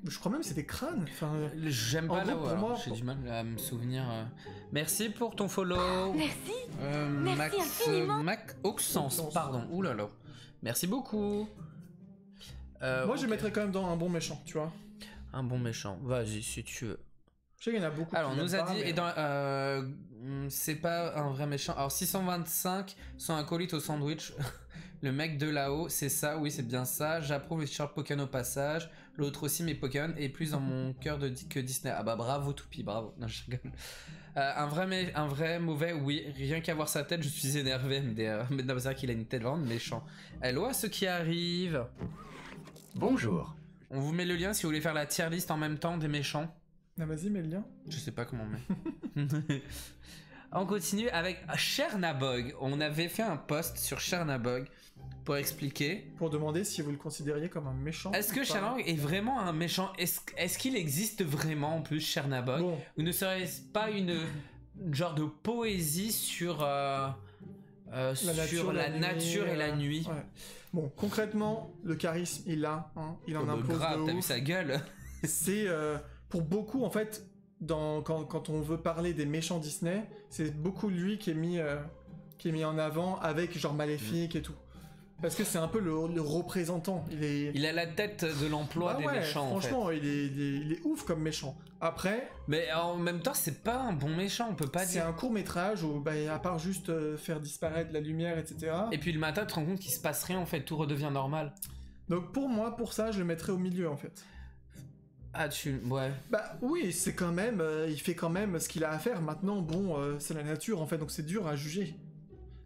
Je crois même que c'est des crânes. Enfin, j'aime pas là-haut, j'ai du mal à me souvenir. Merci pour ton follow. Merci. Merci infiniment. Oxens, pardon. Ouh là là. Merci beaucoup. Moi, je mettrais quand même dans un bon méchant, tu vois. Un bon méchant. Vas-y, si tu veux. Je sais qu'il y en a beaucoup. Alors, on nous a dit, et dans, c'est pas un vrai méchant. Alors, 625 sont acolytes au sandwich. Le mec de là-haut, c'est ça, oui, c'est bien ça. J'approuve les Sharp Pokémon au passage. L'autre aussi, mais Pokémon est plus dans mon cœur que Disney. Ah bah bravo Toupie, bravo. Non, je rigole. Un vrai mauvais, oui. Rien qu'à voir sa tête, je suis énervé. MDR. Mais non, c'est vrai qu'il a une tête vraiment de méchant. Hello à ceux qui arrivent. Bonjour. On vous met le lien si vous voulez faire la tier list en même temps des méchants. Ah, vas-y, mets le lien. Je sais pas comment on met. On continue avec Chernabog. On avait fait un post sur Chernabog pour expliquer. Pour demander si vous le considériez comme un méchant. Est-ce que Chernabog est vraiment un méchant? Est-ce qu'il existe vraiment en plus Chernabog? Bon. Ou ne serait-ce pas une genre de poésie sur la nature et la nuit? Ouais. Bon, concrètement, le charisme, il l'a. Hein, il en impose grave, de t'as ouf. vu sa gueule? C'est pour beaucoup en fait quand on veut parler des méchants Disney, c'est beaucoup lui qui est mis en avant avec genre Maléfique et tout, parce que c'est un peu le représentant. Il a la tête de l'emploi des méchants. Franchement, en fait. il est ouf comme méchant. Après, mais en même temps, c'est pas un bon méchant, on peut pas c'est dire. un court métrage où à part juste faire disparaître la lumière, etc. Et puis le matin, tu te rends compte qu'il se passe rien en fait, tout redevient normal. Donc pour ça, je le mettrais au milieu en fait. Ah ouais. Bah oui, c'est quand même, il fait quand même ce qu'il a à faire. Maintenant, bon, c'est la nature en fait, donc c'est dur à juger.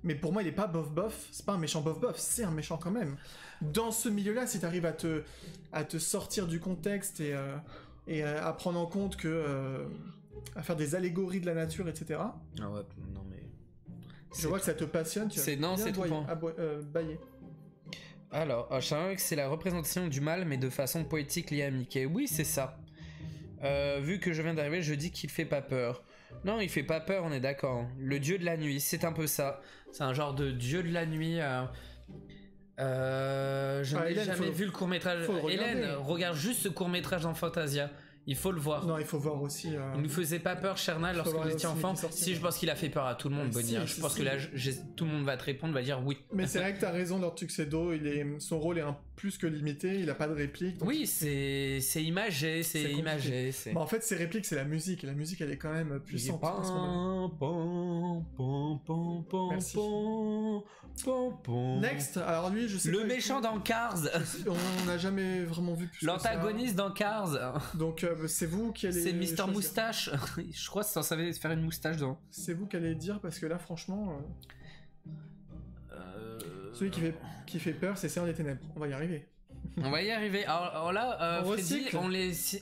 Mais pour moi, il est pas bof, c'est pas un méchant bof, c'est un méchant quand même. Dans ce milieu-là, si t'arrives à te sortir du contexte et à prendre en compte à faire des allégories de la nature, etc. Ah ouais, non mais. Je vois que ça te passionne, tu vas c'est tout bon. bailler. Alors, Chernabog, c'est la représentation du mal, mais de façon poétique liée à Mickey. Oui, c'est ça. Vu que je viens d'arriver, je dis qu'il fait pas peur. Non, il fait pas peur, on est d'accord. Le dieu de la nuit, c'est un peu ça. C'est un genre de dieu de la nuit. Je n'ai jamais vu le court-métrage. Hélène, regarde juste ce court-métrage dans Fantasia. Il faut le voir. Non, il faut voir aussi. Il nous faisait pas peur, Chernal, lorsque vous étiez enfant. Si, je pense qu'il a fait peur à tout le monde, Bonnie. Je pense que là, tout le monde va te répondre, va dire oui. Mais c'est vrai que t'as raison, Lord Tuxedo, son rôle est plus que limité, il a pas de réplique. Oui, c'est imagé, c'est imagé. Bah, en fait, ses répliques, c'est la musique, et la musique, elle est quand même puissante. Merci. Next, alors lui, je sais pas. Le méchant dans Cars. On n'a jamais vraiment vu plus. L'antagoniste dans Cars. Donc, c'est vous qui allez. C'est Mister Moustache. Je crois que ça savait faire une moustache dedans. C'est vous qui allez dire, parce que là, franchement. Celui qui fait peur, c'est Seigneur des Ténèbres. On va y arriver. On va y arriver. Alors là, Freddy,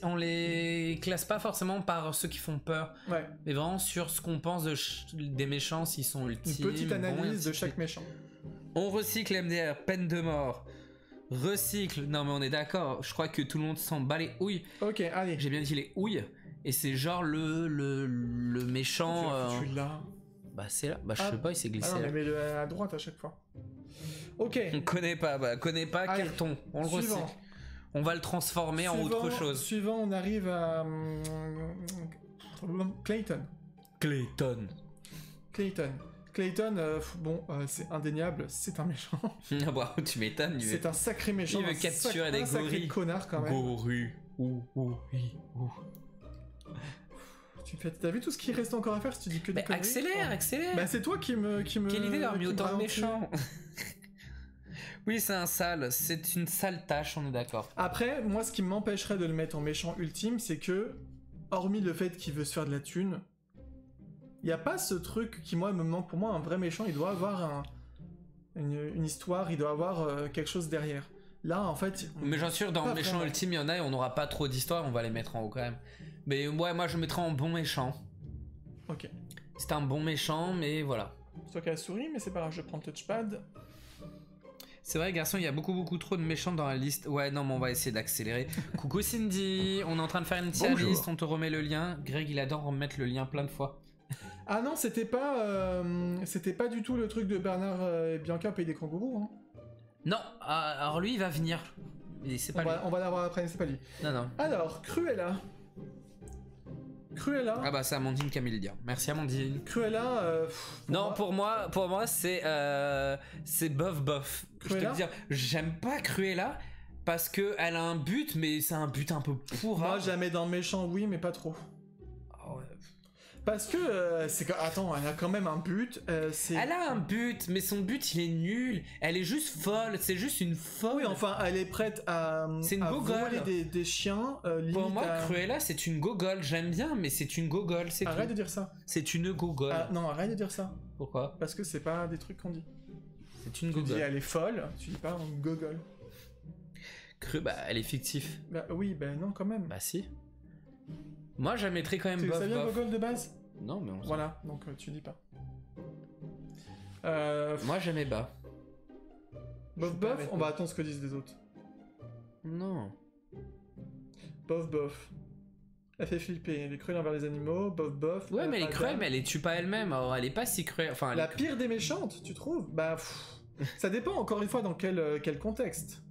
on les classe pas forcément par ceux qui font peur, mais vraiment sur ce qu'on pense des méchants, s'ils sont ultimes. Une petite analyse de chaque méchant. On recycle MDR, peine de mort. Recycle. Non mais on est d'accord. Je crois que tout le monde s'en bat les houilles. Ok, allez. J'ai bien dit les houilles. Et c'est genre le méchant. Tu là. Bah c'est là. Bah je sais pas, il s'est glissé. Ah non, mais mets-le à droite à chaque fois. Ok. On connaît pas, allez, carton. On le recycle. On va le transformer en autre chose. Suivant, on arrive à Clayton. Clayton, c'est indéniable, c'est un méchant. Ah bah, tu m'étonnes. C'est un sacré méchant. Il veut capturer des gorilles. Un sacré connard quand même. Gorilles. T'as vu tout ce qui reste encore à faire si tu dis que des conneries? Accélère. Bah c'est toi qui me. Quelle idée d'avoir mis autant de méchants. Oui, c'est une sale tâche, on est d'accord. Après, moi, ce qui m'empêcherait de le mettre en méchant ultime, c'est que, hormis le fait qu'il veut se faire de la thune, il n'y a pas ce truc qui, moi, me manque. Pour moi, un vrai méchant, il doit avoir une histoire, il doit avoir quelque chose derrière. Là, en fait... Mais j'en suis sûr, dans méchant ultime, il y en a et on n'aura pas trop d'histoire, on va les mettre en haut quand même. Mais ouais, moi, je mettrais en bon méchant. Ok. C'est un bon méchant, mais voilà. C'est toi qui as la souris, mais c'est pas grave, je prends le touchpad. C'est vrai, garçon, il y a beaucoup trop de méchants dans la liste. Ouais, non, mais on va essayer d'accélérer. Coucou Cindy, on est en train de faire une tier list, on te remet le lien. Greg, il adore remettre le lien plein de fois. Ah non, c'était pas du tout le truc de Bernard et Bianca Pays des Kangourous. Hein. Non, alors lui, il va venir. C'est pas lui. On va l'avoir après, c'est pas lui. Non. Alors, Cruella. Ah bah c'est Amandine qui a mis le lien. Merci Amandine. Cruella. Pour moi c'est bof. Je te dire, j'aime pas Cruella parce que elle a un but, mais c'est un but un peu pourra. Moi, jamais dans le méchant, oui, mais pas trop. Oh, ouais. Parce que attends, elle a quand même un but. Elle a un but, mais son but il est nul. Elle est juste folle, c'est juste une folle. Oui, enfin, elle est prête à voler des chiens. Pour moi, Cruella, c'est une gogole. J'aime bien, mais c'est une gogole. Arrête de dire ça. C'est une gogole. Ah, non, arrête de dire ça. Pourquoi? Parce que c'est pas des trucs qu'on dit. C'est une tu gogole. dis elle est folle, tu dis pas une gogole. Bah, elle est fictive. Bah oui, bah non, quand même. Bah si. Moi, je la mettrais quand même bof. Ça vient gogole de base? Non, mais on sait. Voilà, donc tu dis pas. Moi, j'aimais bas. Bof, on va attendre ce que disent les autres. Non. Bof. Elle fait flipper, elle est cruelle envers les animaux, bof. Ouais, mais elle est cruelle, mais elle les tue pas elle-même. Alors, elle est pas si cruelle. Enfin, la pire des méchantes, tu trouves? Bah, ça dépend encore une fois dans quel contexte.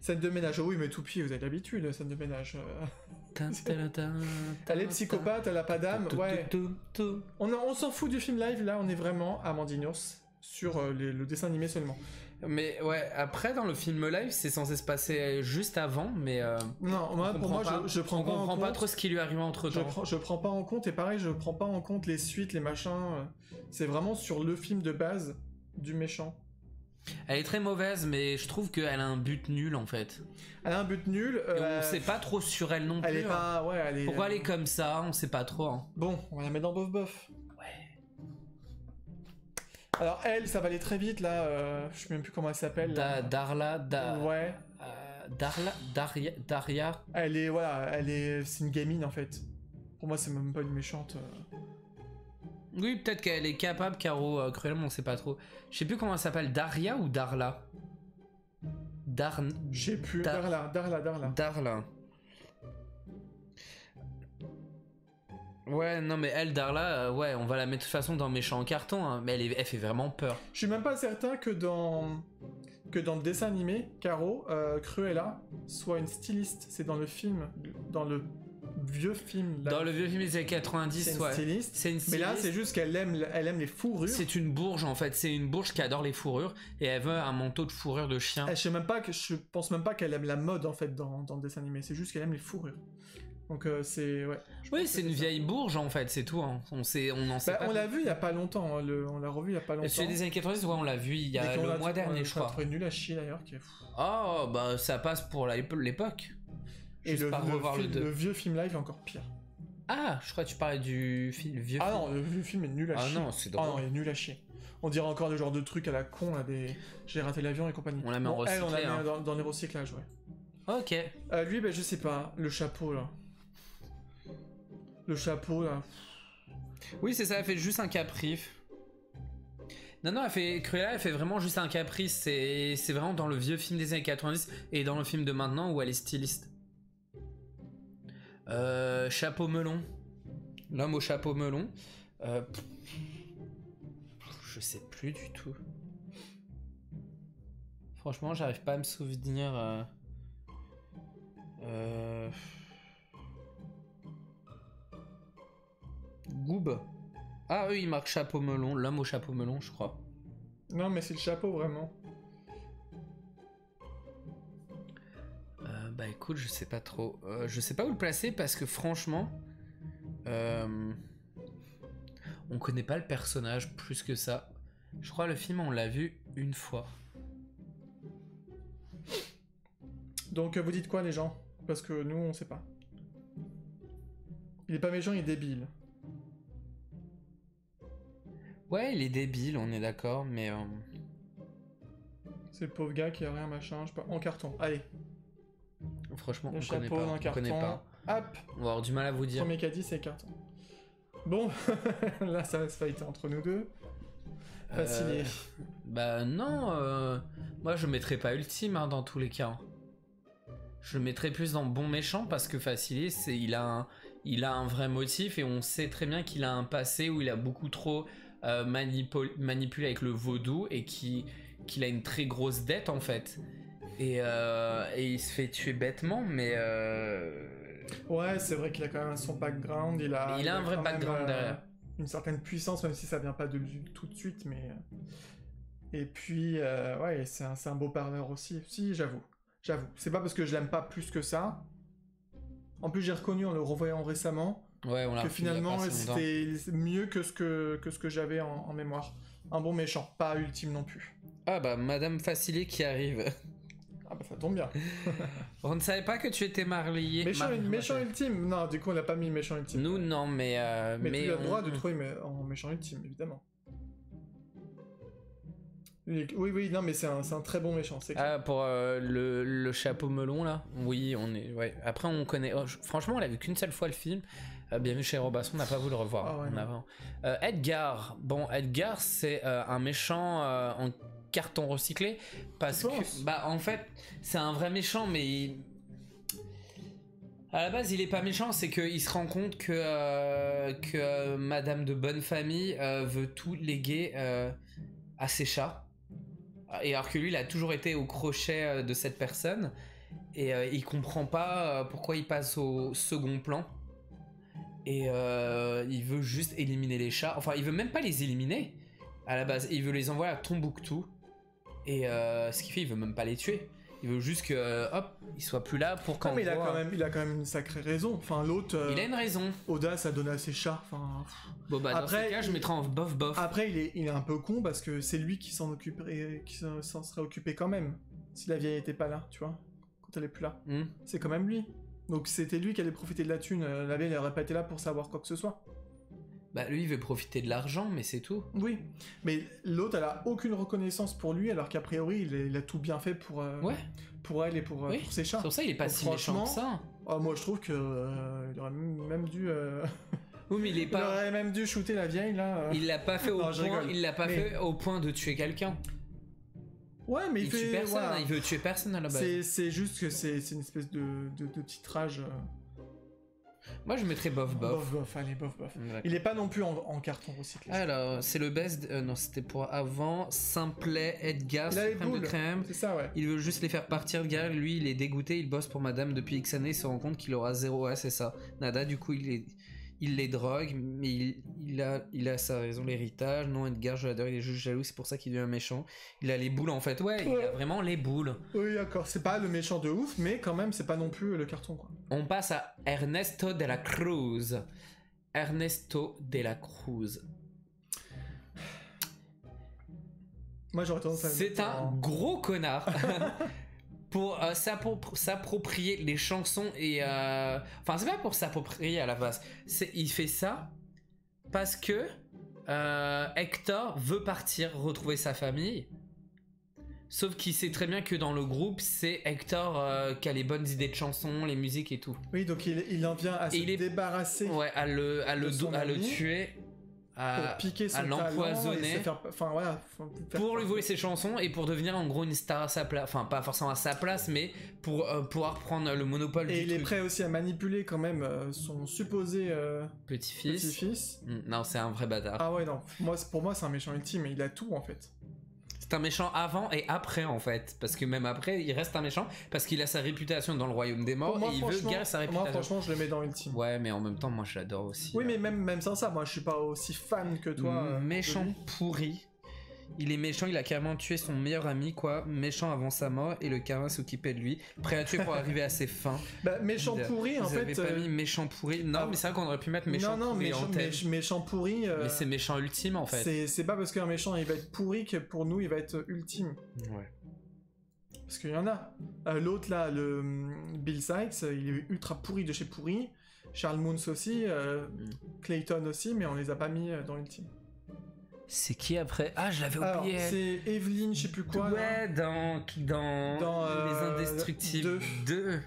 Scène de ménage, oui, mais tout pied, vous avez l'habitude, scène de ménage. Elle est psychopathe, elle a pas d'âme, ouais. On s'en fout du film live, là, on est vraiment à Mandinos sur le dessin animé seulement. Mais ouais, après dans le film live, c'est censé se passer juste avant, mais non, pour moi, je prends pas en compte. On comprend pas trop ce qui lui arrive entre temps. Je prends pas en compte, et pareil, je prends pas en compte les suites, les machins. C'est vraiment sur le film de base du méchant. Elle est très mauvaise, mais je trouve qu'elle a un but nul en fait. Elle a un but nul. Et on sait pas trop sur elle non plus. Elle est pas, ouais, elle est. Pourquoi elle est comme ça? On sait pas trop. Hein. Bon, on va la mettre dans bof. Ouais. Alors elle, ça va aller très vite là. Je sais même plus comment elle s'appelle. Ouais. Daria. Elle est, voilà, c'est une gamine en fait. Pour moi, c'est même pas une méchante. Oui, peut-être qu'elle est capable, Caro, cruellement, on sait pas trop. Je sais plus comment elle s'appelle, Daria ou Darla? Je sais plus, Darla. Ouais, non, mais elle, Darla, ouais, on va la mettre de toute façon dans méchant en carton, hein, mais elle fait vraiment peur. Je suis même pas certain que dans le dessin animé, Caro, Cruella soit une styliste. C'est dans le film, dans le vieux film. Dans le vieux film des années 90, c'est une styliste. C'est une styliste. Mais là, c'est juste qu'elle aime les fourrures. C'est une bourge, en fait. C'est une bourge qui adore les fourrures et elle veut un manteau de fourrure de chien. Je pense même pas qu'elle aime la mode, en fait, dans le dessin animé. C'est juste qu'elle aime les fourrures. Donc c'est... Ouais. Oui, c'est une vieille bourge, en fait, c'est tout. Hein. On en sait pas. On l'a vu il y a pas longtemps. On l'a revu il y a pas longtemps. Celui des années 90, ouais, on l'a vu il y a le mois dernier, je crois. C'est nul à chier, d'ailleurs. Oh, bah ça passe pour l'époque. Et le vieux film live est encore pire. Ah, je crois que tu parlais du vieux film. Ah non, le vieux film est nul à chier. Ah non, c'est drôle. Ah non, il est nul à chier. On dirait encore le genre de trucs à la con, là, j'ai raté l'avion et compagnie. On la met en recyclé. On la met dans les recyclages, ouais. Ok. Lui, je sais pas, le chapeau, là. Oui, c'est ça, elle fait juste un caprice. Non, Cruella, elle fait vraiment juste un caprice. C'est vraiment dans le vieux film des années 90 et dans le film de maintenant où elle est styliste. Chapeau melon. L'homme au chapeau melon. Je sais plus du tout. Franchement, j'arrive pas à me souvenir. Goob. Ah, eux, ils marquent chapeau melon. L'homme au chapeau melon, je crois. Non, mais c'est le chapeau, vraiment. Bah écoute, je sais pas trop. Je sais pas où le placer parce que franchement, on connaît pas le personnage plus que ça. Je crois le film on l'a vu une fois. Donc vous dites quoi les gens? Parce que nous on sait pas. Il est pas méchant, il est débile. Ouais, il est débile, on est d'accord, mais... C'est le pauvre gars qui a rien machin, je sais pas, en carton. Allez. Franchement, le on connaît chapeau pas. d'un carton. Pas. Hop. On va avoir du mal à vous dire. Le premier qu'a dit, c'est carton. Bon, là ça va se fighter entre nous deux. Facile. Bah non, moi je mettrais pas ultime hein, dans tous les cas. Je le mettrais plus dans bon méchant parce que Facile, il a un vrai motif et on sait très bien qu'il a un passé où il a beaucoup trop manipulé avec le vaudou et qu'il a une très grosse dette en fait. Et il se fait tuer bêtement, mais... Ouais, c'est vrai qu'il a quand même son background, il a un vrai background derrière. Une certaine puissance, même si ça vient pas de lui tout de suite, mais... Et puis, ouais, c'est un beau parleur aussi. Si, j'avoue. C'est pas parce que je l'aime pas plus que ça. En plus, j'ai reconnu en le revoyant récemment Ouais, on l'a que revu il y a finalement pas si longtemps. c'était mieux que ce que j'avais en mémoire. Un bon méchant, pas ultime non plus. Ah bah, Madame Facilier qui arrive. Ah bah ça tombe bien. On ne savait pas que tu étais marié. Méchant ultime. Non, du coup on n'a pas mis méchant ultime. Nous, non, mais... Mais tu as le droit on- de trouver en méchant ultime, évidemment. Oui, non, mais c'est un très bon méchant, c'est clair. Ah, pour le chapeau melon, là. Oui, on est... Ouais. Après, on connaît... franchement, on l'a vu qu'une seule fois, le film. Bienvenue chez Robasson, on n'a pas voulu le revoir. Ah ouais, en non. avant. Edgar. Bon, Edgar, c'est un méchant en carton recyclé. Parce Tu que... penses Bah, en fait, c'est un vrai méchant, mais... À la base, il est pas méchant, c'est qu'il se rend compte que Madame de bonne famille veut tout léguer à ses chats. Et alors que lui, il a toujours été au crochet de cette personne. Et il comprend pas pourquoi il passe au second plan. Et il veut juste éliminer les chats. Enfin, il veut même pas les éliminer à la base. Il veut les envoyer à Tombouctou. Et ce qu'il fait, il veut même pas les tuer. Il veut juste que, hop, il soit plus là pour qu'on Non, mais il a voit- quand même une sacrée raison. Enfin, l'autre, Il a une raison. Audace a donné à ses chats. Enfin, Bon bah dans Après, ce cas, je mettrai en bof. après, il est un peu con parce que c'est lui qui s'en occuperait, s'en serait occupé quand même. Si la vieille était pas là, tu vois. Quand elle est plus là. Hmm. C'est quand même lui. Donc c'était lui qui allait profiter de la thune. La vieille, elle aurait pas été là pour savoir quoi que ce soit. Bah lui, il veut profiter de l'argent, mais c'est tout. Oui. Mais l'autre, elle a aucune reconnaissance pour lui alors qu'a priori, il a tout bien fait Ouais, pour elle et pour Oui. ses c'est chats. pour ça il est pas Donc, si méchant que ça. Ah, moi, je trouve que il aurait même dû. Oui, mais il est Il pas... aurait même dû shooter la vieille là. Il l'a pas fait au Non, je point, rigole. il l'a pas Mais- fait au point de tuer quelqu'un. Ouais, mais Il tue fait. personne, voilà. hein, il veut tuer personne à la base. C'est juste que c'est une espèce de petite rage. Moi je mettrais bof. Allez, bof. D'accord. Il est pas non plus en carton recyclé. Alors, c'est le best... non, c'était pour avant. Simplet, Edgar, Il a les suprême de boules. crème. C'est ça, ouais. Il veut juste les faire partir de gare. Lui, il est dégoûté. Il bosse pour madame depuis X années. Il se rend compte qu'il aura zéro. Ouais, c'est ça. Nada, du coup, il les drogue. Mais il a sa raison, l'héritage. Non, Edgar, je l'adore. Il est juste jaloux. C'est pour ça qu'il devient méchant. Il a les boules, en fait. Ouais, il a vraiment les boules. Oui, d'accord. C'est pas le méchant de ouf, mais quand même, c'est pas non plus le carton, quoi. On passe à Ernesto de la Cruz. Ernesto de la Cruz. Moi, j'aurais tendance à le C'est mettre un en- gros connard. Pour s'approprier les chansons et enfin c'est pas pour s'approprier à la base, il fait ça parce que Hector veut partir retrouver sa famille, sauf qu'il sait très bien que dans le groupe c'est Hector qui a les bonnes idées de chansons, les musiques et tout. Oui, donc il en vient à se il est- débarrasser Ouais, à le son ami. tuer, pour piquer son à l'empoisonner. talent et se faire... Enfin, voilà. pour lui voler ses chansons et pour devenir en gros une star à sa place, enfin pas forcément à sa place, mais pour pouvoir prendre le monopole Et du il est truc. prêt aussi à manipuler quand même son supposé Petit-fils. petit-fils. Non, c'est un vrai bâtard. Ah ouais, non. Pour moi, c'est un méchant ultime et il a tout, en fait. C'est un méchant avant et après en fait, parce que même après il reste un méchant parce qu'il a sa réputation dans le royaume des morts Pour moi, et il veut franchement- garder sa Moi, réputation. franchement, je le mets dans ultime. Ouais, mais en même temps moi je l'adore aussi. Oui, mais même sans ça, moi, je suis pas aussi fan que toi. de méchant lui. pourri. Il est méchant, il a carrément tué son meilleur ami, quoi. Méchant avant sa mort, et le karma s'occupait de lui. Prêt à tuer pour arriver à ses fins. Bah, méchant pourri, en Vous avez fait. pas mis méchant pourri. Non, ah, mais c'est vrai qu'on aurait pu mettre méchant non, pourri en tête. méchant pourri. Mais c'est méchant ultime en fait. C'est pas parce qu'un méchant il va être pourri que pour nous il va être ultime. Ouais. Parce qu'il y en a. L'autre là, le Bill Sykes, il est ultra pourri de chez pourri. Charles Moons aussi, Clayton aussi, mais on les a pas mis dans Ultime. C'est qui après? Ah, je l'avais Alors, oublié. c'est Evelyn, je sais plus quoi. là. Ouais, dans Les Indestructibles 2.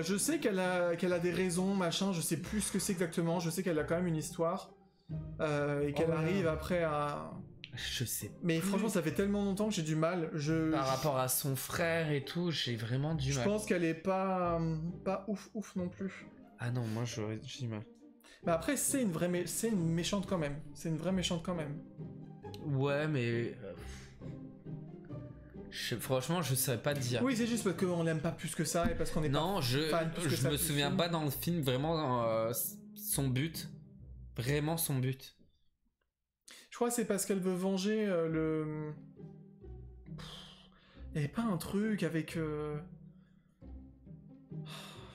Je sais qu'elle a des raisons, machin, je sais plus ce que c'est exactement, je sais qu'elle a quand même une histoire. Et qu'elle Oh, arrive après à... Je sais. Mais plus. franchement, ça fait tellement longtemps que j'ai du mal. Par rapport à son frère et tout, j'ai vraiment du Je mal. pense qu'elle est pas ouf non plus. Ah non, moi j'ai du mal. Mais après, c'est une méchante quand même. C'est une vraie méchante quand même. Ouais, mais. Franchement, je saurais pas te dire. Oui, c'est juste parce qu'on l'aime pas plus que ça et parce qu'on est Non, je fan plus que ça me du souviens film. pas dans le film vraiment son but. Vraiment son but. Je crois que c'est parce qu'elle veut venger le... Il y avait pas un truc avec...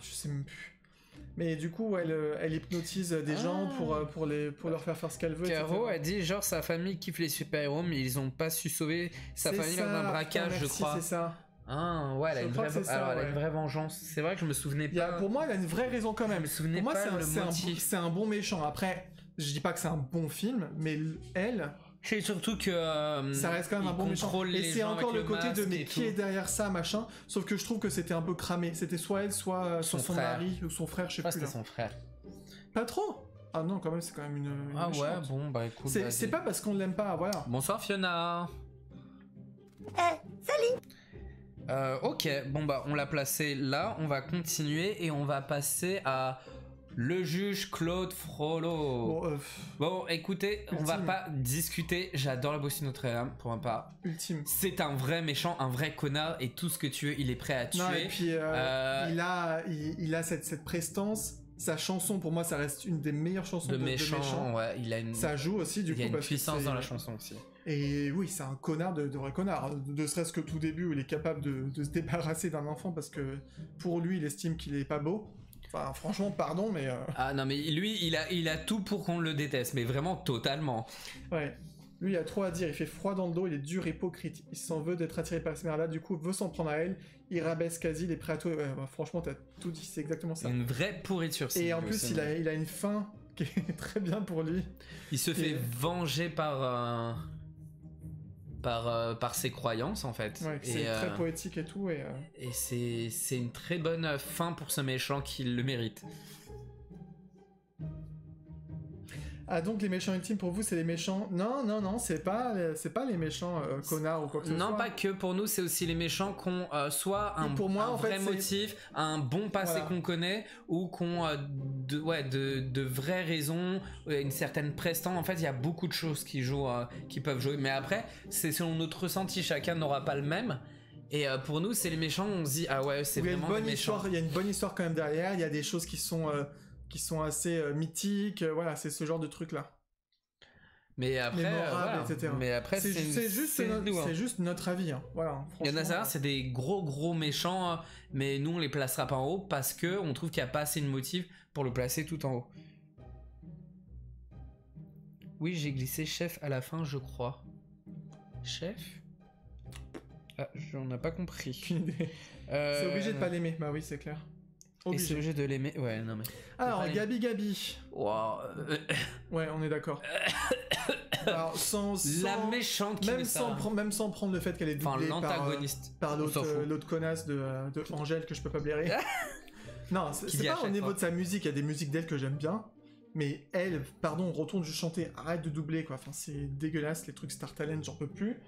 Je sais même plus. Mais du coup, elle hypnotise des gens pour leur faire ce qu'elle veut. Caro etc. a dit genre sa famille kiffe les super-héros, mais ils ont pas su sauver sa famille lors d'un braquage, putain, je crois. C'est ça. Ah, ouais, elle a Je une crois vraie, que c'est ça, alors, elle a ouais. une vraie vengeance. C'est vrai que je me souvenais pas. Pour moi, elle a une vraie raison quand même. Je me souvenais Pour moi, pas le motif. c'est un bon méchant. Après, je dis pas que c'est un bon film, mais elle, C'est surtout que ça reste quand même un bon méchant. Et c'est encore le côté de mais qui est derrière ça, machin. Sauf que je trouve que c'était un peu cramé. C'était soit elle, soit son frère. mari ou son frère, je sais pas plus. c'était Là. son frère. Pas trop. Ah non, quand même, c'est quand même une Ah ouais, méchante. bon bah écoute. C'est vas-y. pas parce qu'on l'aime pas, voilà. Bonsoir Fiona. Ok, bon bah on l'a placé là, on va continuer et on va passer à le juge Claude Frollo. Bon, écoutez, on va Ultime. pas discuter, j'adore la Bossy Notre-Dame, pour un pas. Ultime. C'est un vrai méchant, un vrai connard et tout ce que tu veux, il est prêt à tuer. Non, et puis il a cette prestance. Sa chanson, pour moi, ça reste une des meilleures chansons de méchant, ouais, il a une, Ça joue aussi, du il coup. y a une parce que puissance c'est- dans la chanson aussi. Et oui, c'est un connard de vrai connard. Ne serait-ce que tout début où il est capable de se débarrasser d'un enfant parce que pour lui, il estime qu'il est pas beau. Enfin, franchement, pardon, mais Ah non mais lui, il a tout pour qu'on le déteste, mais vraiment totalement. ouais. Lui, il a trop à dire. Il fait froid dans le dos, il est dur, hypocrite. Il s'en veut d'être attiré par ce mère-là, du coup, veut s'en prendre à elle. Il rabaisse quasi, il est prêt à tout. Ouais, bah, franchement, t'as tout dit, c'est exactement ça. Une vraie pourriture. Et en plus, il a une fin qui est très bien pour lui. Il se fait venger par ses croyances en fait. Ouais, c'est très poétique et tout. Et c'est une très bonne fin pour ce méchant qui le mérite. Ah, donc les méchants ultimes pour vous, c'est les méchants. Non, c'est pas les méchants connards ou quoi que ce soit. Non, pas que pour nous, c'est aussi les méchants qui ont soit un, pour moi, un en vrai fait, c'est- motif, un bon passé Voilà. qu'on connaît, ou qui ont de vraies raisons, une certaine prestance. En fait, il y a beaucoup de choses qui jouent, qui peuvent jouer. Mais après, c'est selon notre ressenti, chacun n'aura pas le même. Et pour nous, c'est les méchants, on se dit, ah ouais, c'est Il y a une vraiment bonne des méchants. histoire, il y a une bonne histoire quand même derrière. Il y a des choses qui sont assez mythiques. Voilà, c'est ce genre de truc là. Mais après, Mémorables, voilà. etc. Mais après, C'est juste nous, hein. c'est juste notre avis. Hein. Voilà. Il y en a franchement, certains, c'est des gros méchants, mais nous on les placera pas en haut parce que on trouve qu'il n'y a pas assez de motifs pour le placer tout en haut. Oui, j'ai glissé chef à la fin, je crois. Chef? Ah, j'en ai pas compris. aucune idée. C'est obligé de pas l'aimer. Bah oui, c'est clair. Et c'est Obligé. obligé de l'aimer. Ouais, non mais. Alors, Ouais. Gabi. Wow. Ouais, on est d'accord. Alors, sans La méchante qui même met sans, ça. même sans prendre le fait qu'elle est Enfin, doublée l'antagoniste. par On s'en fout. l'autre connasse de Angèle que je peux pas blairer. Non, Qui c'est dit à pas au chaque niveau fois. de sa musique, il y a des musiques d'elle que j'aime bien, mais elle, pardon, retourne juste chanter, arrête de doubler quoi, enfin c'est dégueulasse, les trucs Star Talent, j'en peux plus.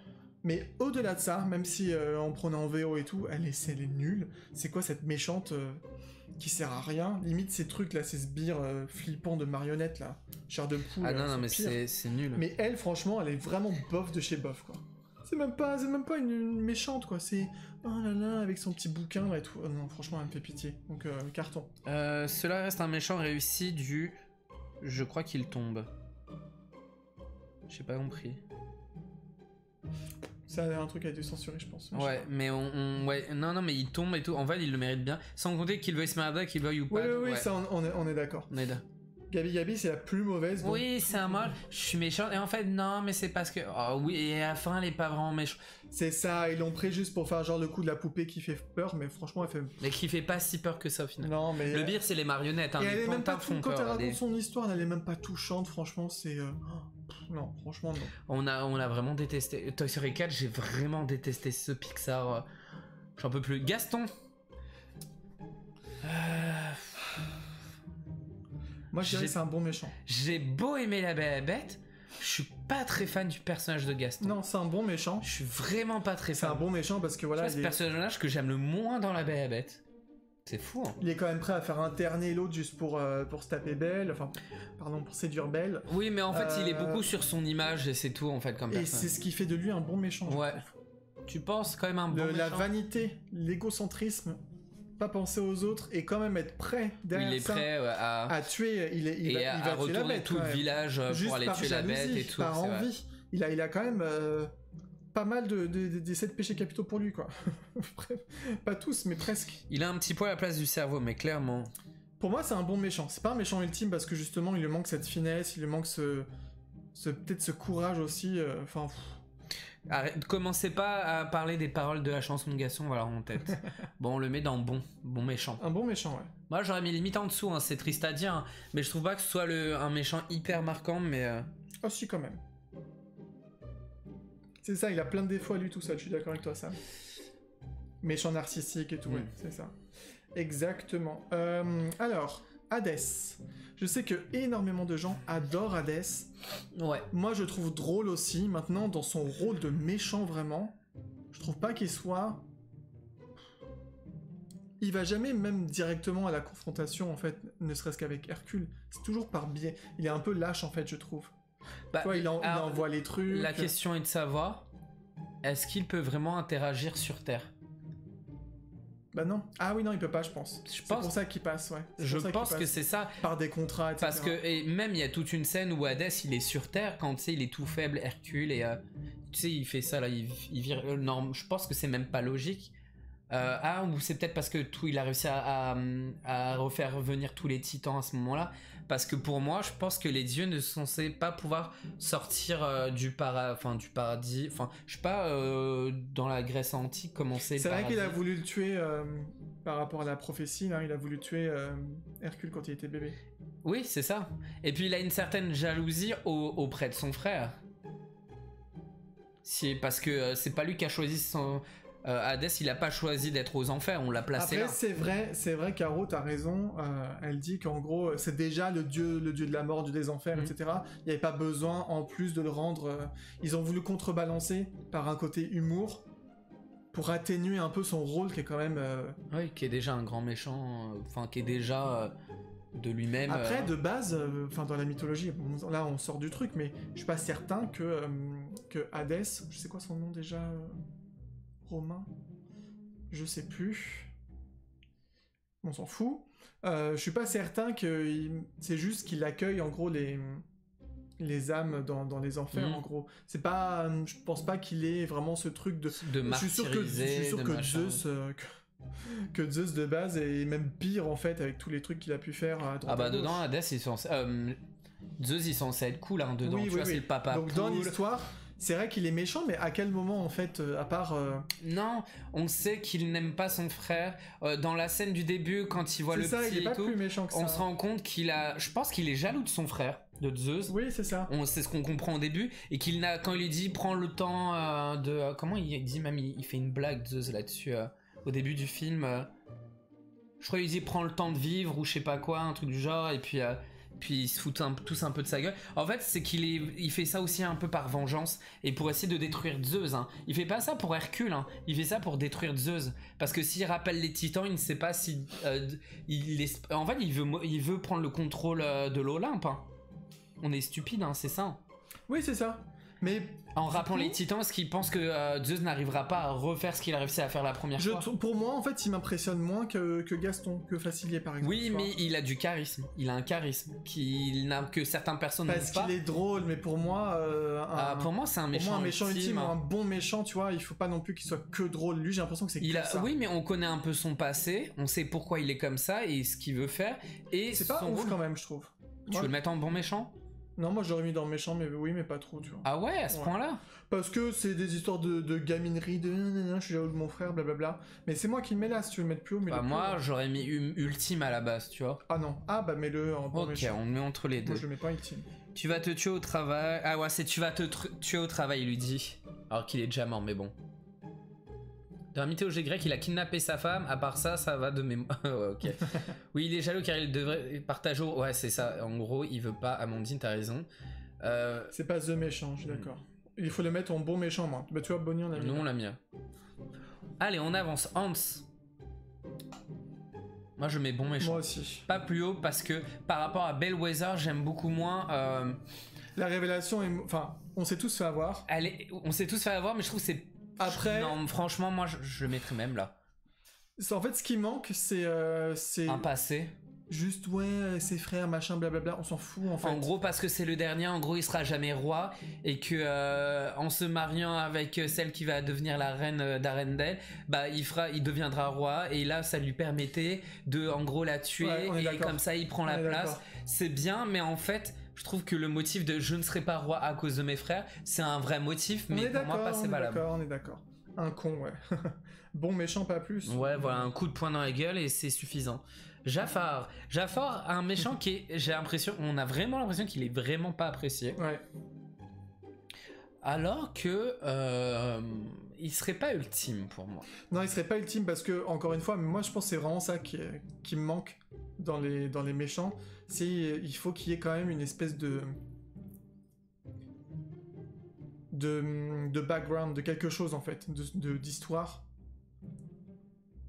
Mais au-delà de ça, même si on prenait en VO et tout, elle est nulle. C'est quoi cette méchante qui sert à rien? Limite ces trucs là, ces sbires flippants de marionnettes là, chair de poule. Ah non, mais pire. c'est nul. Mais elle, franchement, elle est vraiment bof de chez bof, quoi. C'est même pas une méchante, quoi. C'est oh là là, avec son petit bouquin là et tout. Oh non, franchement, elle me fait pitié. Donc, carton. Cela reste un méchant réussi du. Je crois qu'il tombe. J'ai pas compris. C'est un truc qui a été censuré, je pense. Ouais, mais ouais, non, mais il tombe et tout. En fait, il le mérite bien. Sans compter qu'il veuille se merder, qu'il veuille ou pas. Oui, ouais. ça, on est d'accord. On est là. Gabi, c'est la plus mauvaise. donc- Oui, c'est un mal. Je suis méchant. Et en fait, non, mais c'est parce que. Oh oui, et à la fin, elle est pas vraiment méchante. C'est ça, ils l'ont pris juste pour faire genre le coup de la poupée qui fait peur, mais franchement, elle fait. Mais qui fait pas si peur que ça au final. Non, mais. Le pire, c'est les marionnettes. Hein. Et Les elle est même pantins pas font quand elle peur. raconte son histoire, elle est même pas touchante, franchement, c'est. Non, franchement, non. On a vraiment détesté. Toy Story 4, j'ai vraiment détesté ce Pixar. J'en peux plus. Gaston. Moi, je dirais J'ai- que c'est un bon méchant. J'ai beau aimer la Belle et la Bête, je suis pas très fan du personnage de Gaston. Non, c'est un bon méchant. Je suis vraiment pas très C'est fan. un bon méchant parce que voilà, C'est le personnage que j'aime le moins dans la Belle et la Bête. C'est fou, hein. il est quand même prêt à faire interner l'autre juste pour se taper Belle, enfin, pardon, pour séduire Belle. Oui, mais en fait, il est Euh, beaucoup sur son image et c'est tout, en fait, comme Et personnage. c'est ce qui fait de lui un bon méchant. je Ouais. trouve. Tu penses quand même un bon La méchant. vanité, l'égocentrisme, pas penser aux autres et quand même être prêt derrière Il est ça prêt ouais, à tuer. Il et va à tuer la retourner bête. tout quand le même. village Juste pour aller par tuer la bête jalousie, et tout. par c'est vrai. envie. Il a quand même pas mal des 7 péchés capitaux pour lui, quoi. Bref, pas tous, mais presque. Il a un petit poil à la place du cerveau, mais clairement. Pour moi, c'est un bon méchant. C'est pas un méchant ultime parce que justement, il lui manque cette finesse, il lui manque peut-être ce courage aussi. Enfin. Arrête, commencez pas à parler des paroles de la chanson de Gaston, voilà, en tête. Bon, on le met dans bon méchant. Un bon méchant, ouais. Moi, j'aurais mis limite en dessous, hein, c'est triste à dire, hein, mais je trouve pas que ce soit un méchant hyper marquant, mais... Oh si, quand même. C'est ça, il a plein de défauts à lui tout seul, je suis d'accord avec toi, Sam. Méchant narcissique et tout, ouais, c'est ça. Exactement. Alors, Hades. Je sais que énormément de gens adorent Hades. Ouais. Moi, je trouve drôle aussi. Maintenant, dans son rôle de méchant, vraiment, je trouve pas qu'il soit... Il va jamais même directement à la confrontation, en fait, ne serait-ce qu'avec Hercule. C'est toujours par biais. Il est un peu lâche, en fait, je trouve. Bah, il envoie les trucs. La question est de savoir, est-ce qu'il peut vraiment interagir sur Terre? Bah non. Ah oui, non, il peut pas, je pense. C'est pour ça qu'il passe, ouais. Je pense que c'est ça. Par des contrats, etc. Parce que, et même, il y a toute une scène où Hadès, il est sur Terre, quand, tu sais, il est tout faible, Hercule, et, tu sais, il fait ça, là, il vire... non, je pense que c'est même pas logique. Ou c'est peut-être parce que il a réussi à refaire revenir tous les titans à ce moment-là. Parce que pour moi, je pense que les dieux ne sont censés pas pouvoir sortir du paradis. Enfin, je sais pas, dans la Grèce antique, comment c'est. C'est vrai qu'il a voulu le tuer par rapport à la prophétie, là, il a voulu tuer Hercule quand il était bébé. Oui, c'est ça. Et puis il a une certaine jalousie auprès de son frère. Parce que c'est pas lui qui a choisi son... Hadès, il a pas choisi d'être aux enfers, on l'a placé là. Après, c'est vrai, Caro, t'as raison. Elle dit qu'en gros, c'est déjà le dieu de la mort, du des enfers, etc. Il n'y avait pas besoin, en plus, de le rendre. Ils ont voulu contrebalancer par un côté humour pour atténuer un peu son rôle, qui est quand même. Oui, qui est déjà un grand méchant. Enfin, qui est déjà de lui-même. Après, de base, dans la mythologie, là, on sort du truc, mais je suis pas certain que Hadès, je sais quoi son nom déjà. Romain, je sais plus, on s'en fout. Je suis pas certain que c'est juste qu'il accueille en gros les âmes dans les enfers, en gros. C'est pas, je pense pas qu'il ait vraiment ce truc de martyriser. Je suis sûr que Zeus de base est même pire en fait avec tous les trucs qu'il a pu faire à droite. Ah bah dedans Hadès ils sont Zeus il est censé être cool hein, dedans. Oui, tu vois, c'est le papa. Donc dans l'histoire. C'est vrai qu'il est méchant, mais à quel moment, en fait, à part... Non, on sait qu'il n'aime pas son frère. Dans la scène du début, quand il voit le petit il est pas plus méchant que ça. On se rend compte qu'il a... Je pense qu'il est jaloux de son frère, de Zeus. Oui, c'est ça. C'est ce qu'on comprend au début. Et qu'il n'a... Quand il lui dit, prends le temps de... Comment il dit, même, il fait une blague, Zeus, là-dessus, au début du film. Je crois qu'il dit, prends le temps de vivre, ou je sais pas quoi, un truc du genre, et puis ils se foutent tous un peu de sa gueule. En fait, c'est il fait ça aussi un peu par vengeance et pour essayer de détruire Zeus. Hein. Il fait pas ça pour Hercule, hein. Il fait ça pour détruire Zeus. Parce que s'il rappelle les titans, il ne sait pas si... En fait, il veut prendre le contrôle de l'Olympe. Hein. On est stupide, hein, c'est ça. Oui, c'est ça. Mais en rappelant les titans, est-ce qu'il pense que Zeus n'arrivera pas à refaire ce qu'il a réussi à faire la première fois? Pour moi, en fait, il m'impressionne moins que Gaston, que Facilier, par exemple. Oui, mais il a du charisme. Il a un charisme que certaines personnes n'ont pas. Parce qu'il est drôle, mais pour moi... pour moi, c'est un méchant, ultime. Un bon méchant, tu vois, il faut pas non plus qu'il soit que drôle. Lui, j'ai l'impression que c'est que ça. Oui, mais on connaît un peu son passé, on sait pourquoi il est comme ça et ce qu'il veut faire. Et c'est pas ouf quand même, je trouve. Tu veux le mettre en bon méchant? Non, moi j'aurais mis dans méchant, mais oui, mais pas trop, tu vois. Ah ouais, à ce point-là? Parce que c'est des histoires de gaminerie, je suis jaloux de mon frère, blablabla. Mais c'est moi qui le mets là, si tu veux le mettre plus haut. Mais moi, j'aurais mis ultime à la base, tu vois. Ah non, bah mets-le en bon méchant. Ok, on le met entre les deux. Moi je le mets pas ultime. Tu vas te tuer au travail. Ah ouais, c'est tu vas te tuer au travail, il lui dit. Alors qu'il est déjà mort, mais bon. Dans la mythologie grecque, il a kidnappé sa femme. À part ça, ça va de mémoire. Ouais, ok. Oui, il est jaloux car il devrait partager. Ouais, c'est ça. En gros, il veut pas. Amandine, t'as raison. C'est pas The méchant, je suis d'accord. Il faut le mettre en bon méchant, moi. Bah, tu vois, Bonnie, on l'a mis. Nous, on l'a mis. Allez, on avance. Hans. Moi, je mets bon méchant. Moi aussi. Pas plus haut parce que par rapport à Bellwether, j'aime beaucoup moins. La révélation est. Enfin, on s'est tous fait avoir. On s'est tous fait avoir, mais je trouve que c'est. Après... Non, franchement, moi, je le mettrais même là. En fait, ce qui manque, c'est... Un passé. juste ouais, ses frères, machin, blablabla, on s'en fout en fait. En gros, parce que c'est le dernier, en gros, il sera jamais roi et que en se mariant avec celle qui va devenir la reine d'Arendelle, bah il deviendra roi et là, ça lui permettait de, en gros, la tuer et comme ça, il prend la place. C'est bien, mais en fait, je trouve que le motif de je ne serai pas roi à cause de mes frères, c'est un vrai motif, mais pour moi, pas c'est valable. On est d'accord. Un con, ouais. Bon méchant, pas plus. Ouais, voilà, un coup de poing dans la gueule et c'est suffisant. Jafar, un méchant qui est, j'ai l'impression, on a vraiment l'impression qu'il est vraiment pas apprécié. Ouais. Alors que il serait pas ultime pour moi. Non, il serait pas ultime parce que, encore une fois, moi je pense que c'est vraiment ça qui me manque dans les méchants. C'est il faut qu'il y ait quand même une espèce de background, de quelque chose en fait, d'histoire.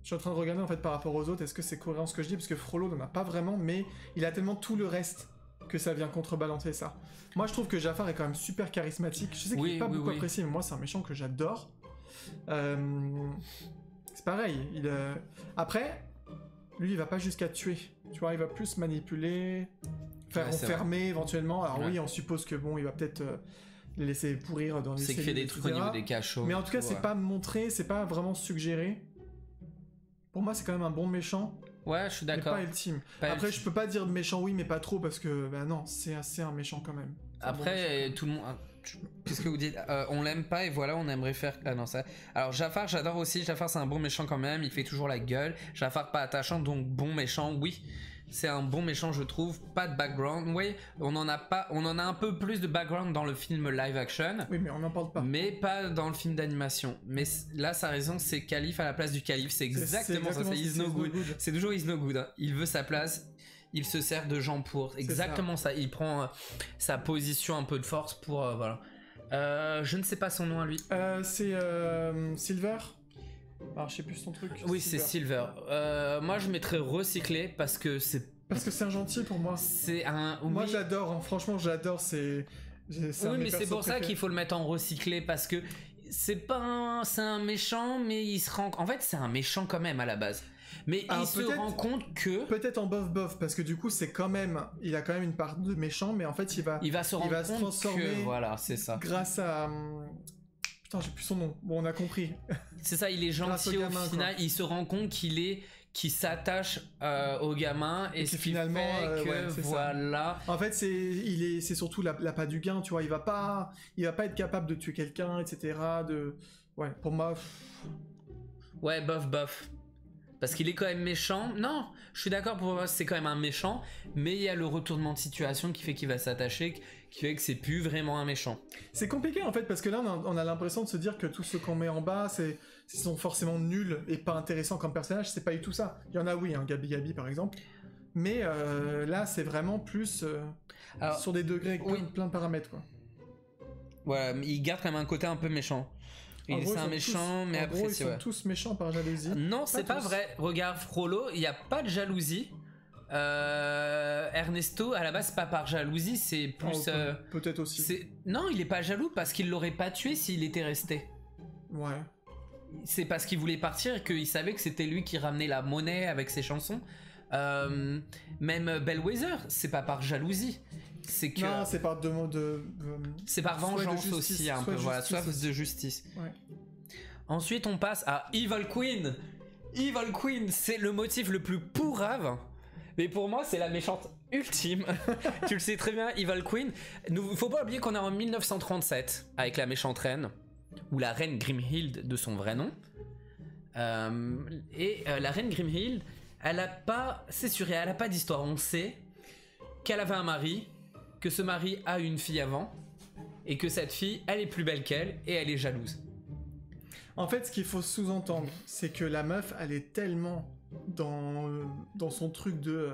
Je suis en train de regarder en fait par rapport aux autres, est-ce que c'est cohérent ce que je dis, parce que Frollo n'en a pas vraiment, mais il a tellement tout le reste que ça vient contrebalancer ça. Moi je trouve que Jafar est quand même super charismatique, je sais qu'il n'est pas beaucoup apprécié, mais moi c'est un méchant que j'adore. C'est pareil, après, lui il va pas jusqu'à tuer, tu vois, il va plus manipuler, faire enfermer éventuellement, alors oui on suppose que bon il va peut-être... les laisser pourrir dans les cellules, c'est qu'il fait des trucs au niveau des cachots. Mais en tout cas, c'est pas montré, c'est pas vraiment suggéré. Pour moi, c'est quand même un bon méchant. Ouais, je suis d'accord. Mais pas ultime. Après, je peux pas dire méchant oui, mais pas trop, parce que, bah non, c'est assez un méchant quand même. Après, tout le monde... Qu'est-ce que vous dites? On l'aime pas et voilà, on aimerait faire... Ah non, ça... Alors, Jafar, j'adore aussi. Jafar, c'est un bon méchant quand même. Il fait toujours la gueule. Jafar, pas attachant, donc bon méchant, oui. C'est un bon méchant, je trouve. Pas de background. Oui, on en a un peu plus de background dans le film live action. Oui, mais on n'en parle pas. Mais pas dans le film d'animation. Mais là, sa raison, c'est Calife à la place du Calife. C'est exactement ça. C'est He's no good. C'est toujours He's no good. Hein. Il veut sa place. Il se sert de gens pour. Exactement ça. Il prend sa position un peu de force pour. Voilà. Je ne sais pas son nom à lui. C'est Silver. Alors, je sais plus son truc. Oui, c'est Silver. Moi, je mettrais recyclé parce que c'est. Parce que c'est un gentil pour moi. C'est un. Oui. Moi, j'adore. Hein. Franchement, j'adore. Oui, mais c'est pour ça qu'il faut le mettre en recyclé parce que c'est un méchant, mais il se rend. En fait, c'est un méchant quand même à la base. Mais il se rend compte que. Peut-être en bof, parce que du coup, c'est quand même. Il a quand même une part de méchant, mais en fait, il va se transformer. Que, voilà, c'est ça. Grâce à. Putain, j'ai plus son nom. Bon, on a compris. C'est ça, il est gentil au final. Il se rend compte qu'il s'attache au gamin et ce finalement fait que voilà. Ça. En fait, c'est surtout l'appât du gain, tu vois. Il va pas être capable de tuer quelqu'un, etc. Ouais, pour moi. Ouais, bof. Parce qu'il est quand même méchant. Non, je suis d'accord, pour moi c'est quand même un méchant, mais il y a le retournement de situation qui fait qu'il va s'attacher, qui fait que c'est plus vraiment un méchant. C'est compliqué en fait, parce que là on a l'impression de se dire que tous ceux qu'on met en bas, ils sont forcément nuls et pas intéressants comme personnages, c'est pas du tout ça. Il y en a oui, hein, Gabi par exemple, mais là c'est vraiment plus alors, sur des degrés avec plein de paramètres quoi. Voilà, il garde quand même un côté un peu méchant. C'est un méchant, mais après ils sont tous méchants par jalousie. Non, c'est pas vrai. Regarde Frollo, il n'y a pas de jalousie. Ernesto, à la base, c'est pas par jalousie, c'est plus. Peut-être aussi. Non, il est pas jaloux parce qu'il l'aurait pas tué s'il était resté. Ouais. C'est parce qu'il voulait partir et qu'il savait que c'était lui qui ramenait la monnaie avec ses chansons. Même Bellwether, c'est pas par jalousie. C'est que. Non, c'est par c'est par vengeance aussi, un peu. Voilà, soif de justice. Ouais. Ensuite, on passe à Evil Queen. Evil Queen, c'est le motif le plus pourrave. Mais pour moi, c'est la méchante ultime. Tu le sais très bien, Evil Queen. Faut pas oublier qu'on est en 1937 avec la méchante reine, ou la reine Grimhild de son vrai nom. La reine Grimhild, elle a pas. C'est sûr, elle a pas d'histoire. On sait qu'elle avait un mari, que ce mari a une fille avant, et que cette fille, elle est plus belle qu'elle, et elle est jalouse. En fait, ce qu'il faut sous-entendre, c'est que la meuf, elle est tellement dans son truc de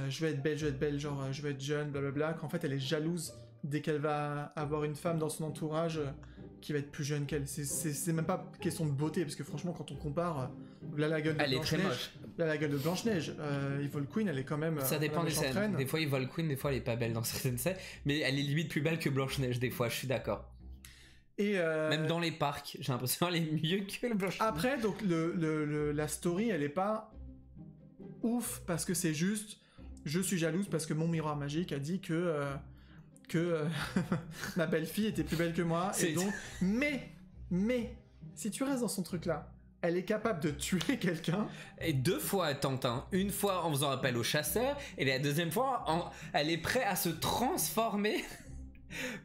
je vais être belle, genre je vais être jeune, blablabla, qu'en fait elle est jalouse dès qu'elle va avoir une femme dans son entourage qui va être plus jeune qu'elle. C'est même pas question de beauté, parce que franchement, quand on compare, là la gueule de Blanche-Neige, la gueule de Blanche-Neige, Evil Queen, elle est quand même. Ça dépend des scènes. Des fois, Evil Queen, des fois, elle est pas belle dans certaines scènes, mais elle est limite plus belle que Blanche-Neige, des fois, je suis d'accord. Et même dans les parcs, j'ai l'impression qu'elle est mieux que le Blanche-Neige. Après, donc la story, elle est pas ouf, parce que c'est juste je suis jalouse parce que mon miroir magique a dit que ma belle-fille était plus belle que moi. Et donc, mais, si tu restes dans son truc là, elle est capable de tuer quelqu'un. Et 2 fois elle tente, hein. Une fois en faisant appel au chasseur, et la deuxième fois, elle est prête à se transformer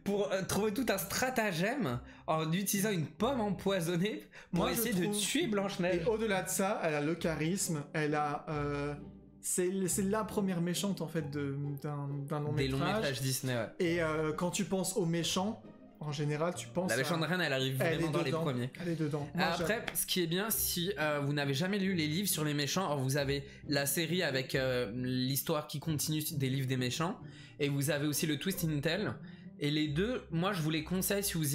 pour trouver tout un stratagème en utilisant une pomme empoisonnée pour essayer de tuer Blanche-Neige. Et au-delà de ça, elle a le charisme, elle a... c'est la première méchante en fait d'un long métrage. Des longs métrages Disney, ouais. Et quand tu penses aux méchants, en général, tu penses La méchante reine, elle arrive vraiment dans les premiers. Elle est dedans. Moi, après, ce qui est bien, si vous n'avez jamais lu les livres sur les méchants, alors vous avez la série avec l'histoire qui continue des livres des méchants, et vous avez aussi le Twist in Tale. Et les deux, moi je vous les conseille si vous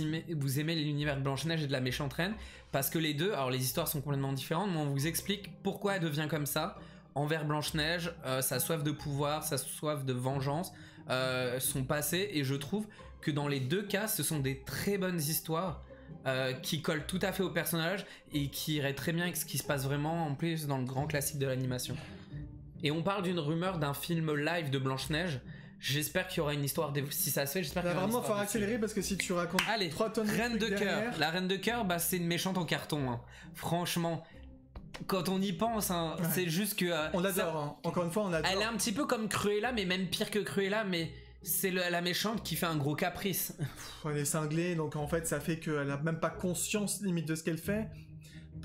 aimez l'univers de Blanche-Neige et de la méchante reine, parce que les deux, alors les histoires sont complètement différentes, mais on vous explique pourquoi elle devient comme ça envers Blanche-Neige, sa soif de pouvoir, sa soif de vengeance, son passé, et je trouve que dans les deux cas, ce sont des très bonnes histoires qui collent tout à fait au personnage et qui iraient très bien avec ce qui se passe vraiment en plus dans le grand classique de l'animation. Et on parle d'une rumeur d'un film live de Blanche-Neige. J'espère qu'il y aura une histoire, si ça se fait, j'espère qu'il y aura vraiment falloir accélérer parce que si tu racontes 3 tonnes Reine de cœur. La Reine de cœur, bah, c'est une méchante en carton, hein. Franchement, quand on y pense, hein, ouais. C'est juste que... on l'adore, hein. Encore une fois, on adore. Elle est un petit peu comme Cruella, mais même pire que Cruella, mais c'est la méchante qui fait un gros caprice. Elle est cinglée, donc en fait, ça fait qu'elle a même pas conscience limite de ce qu'elle fait.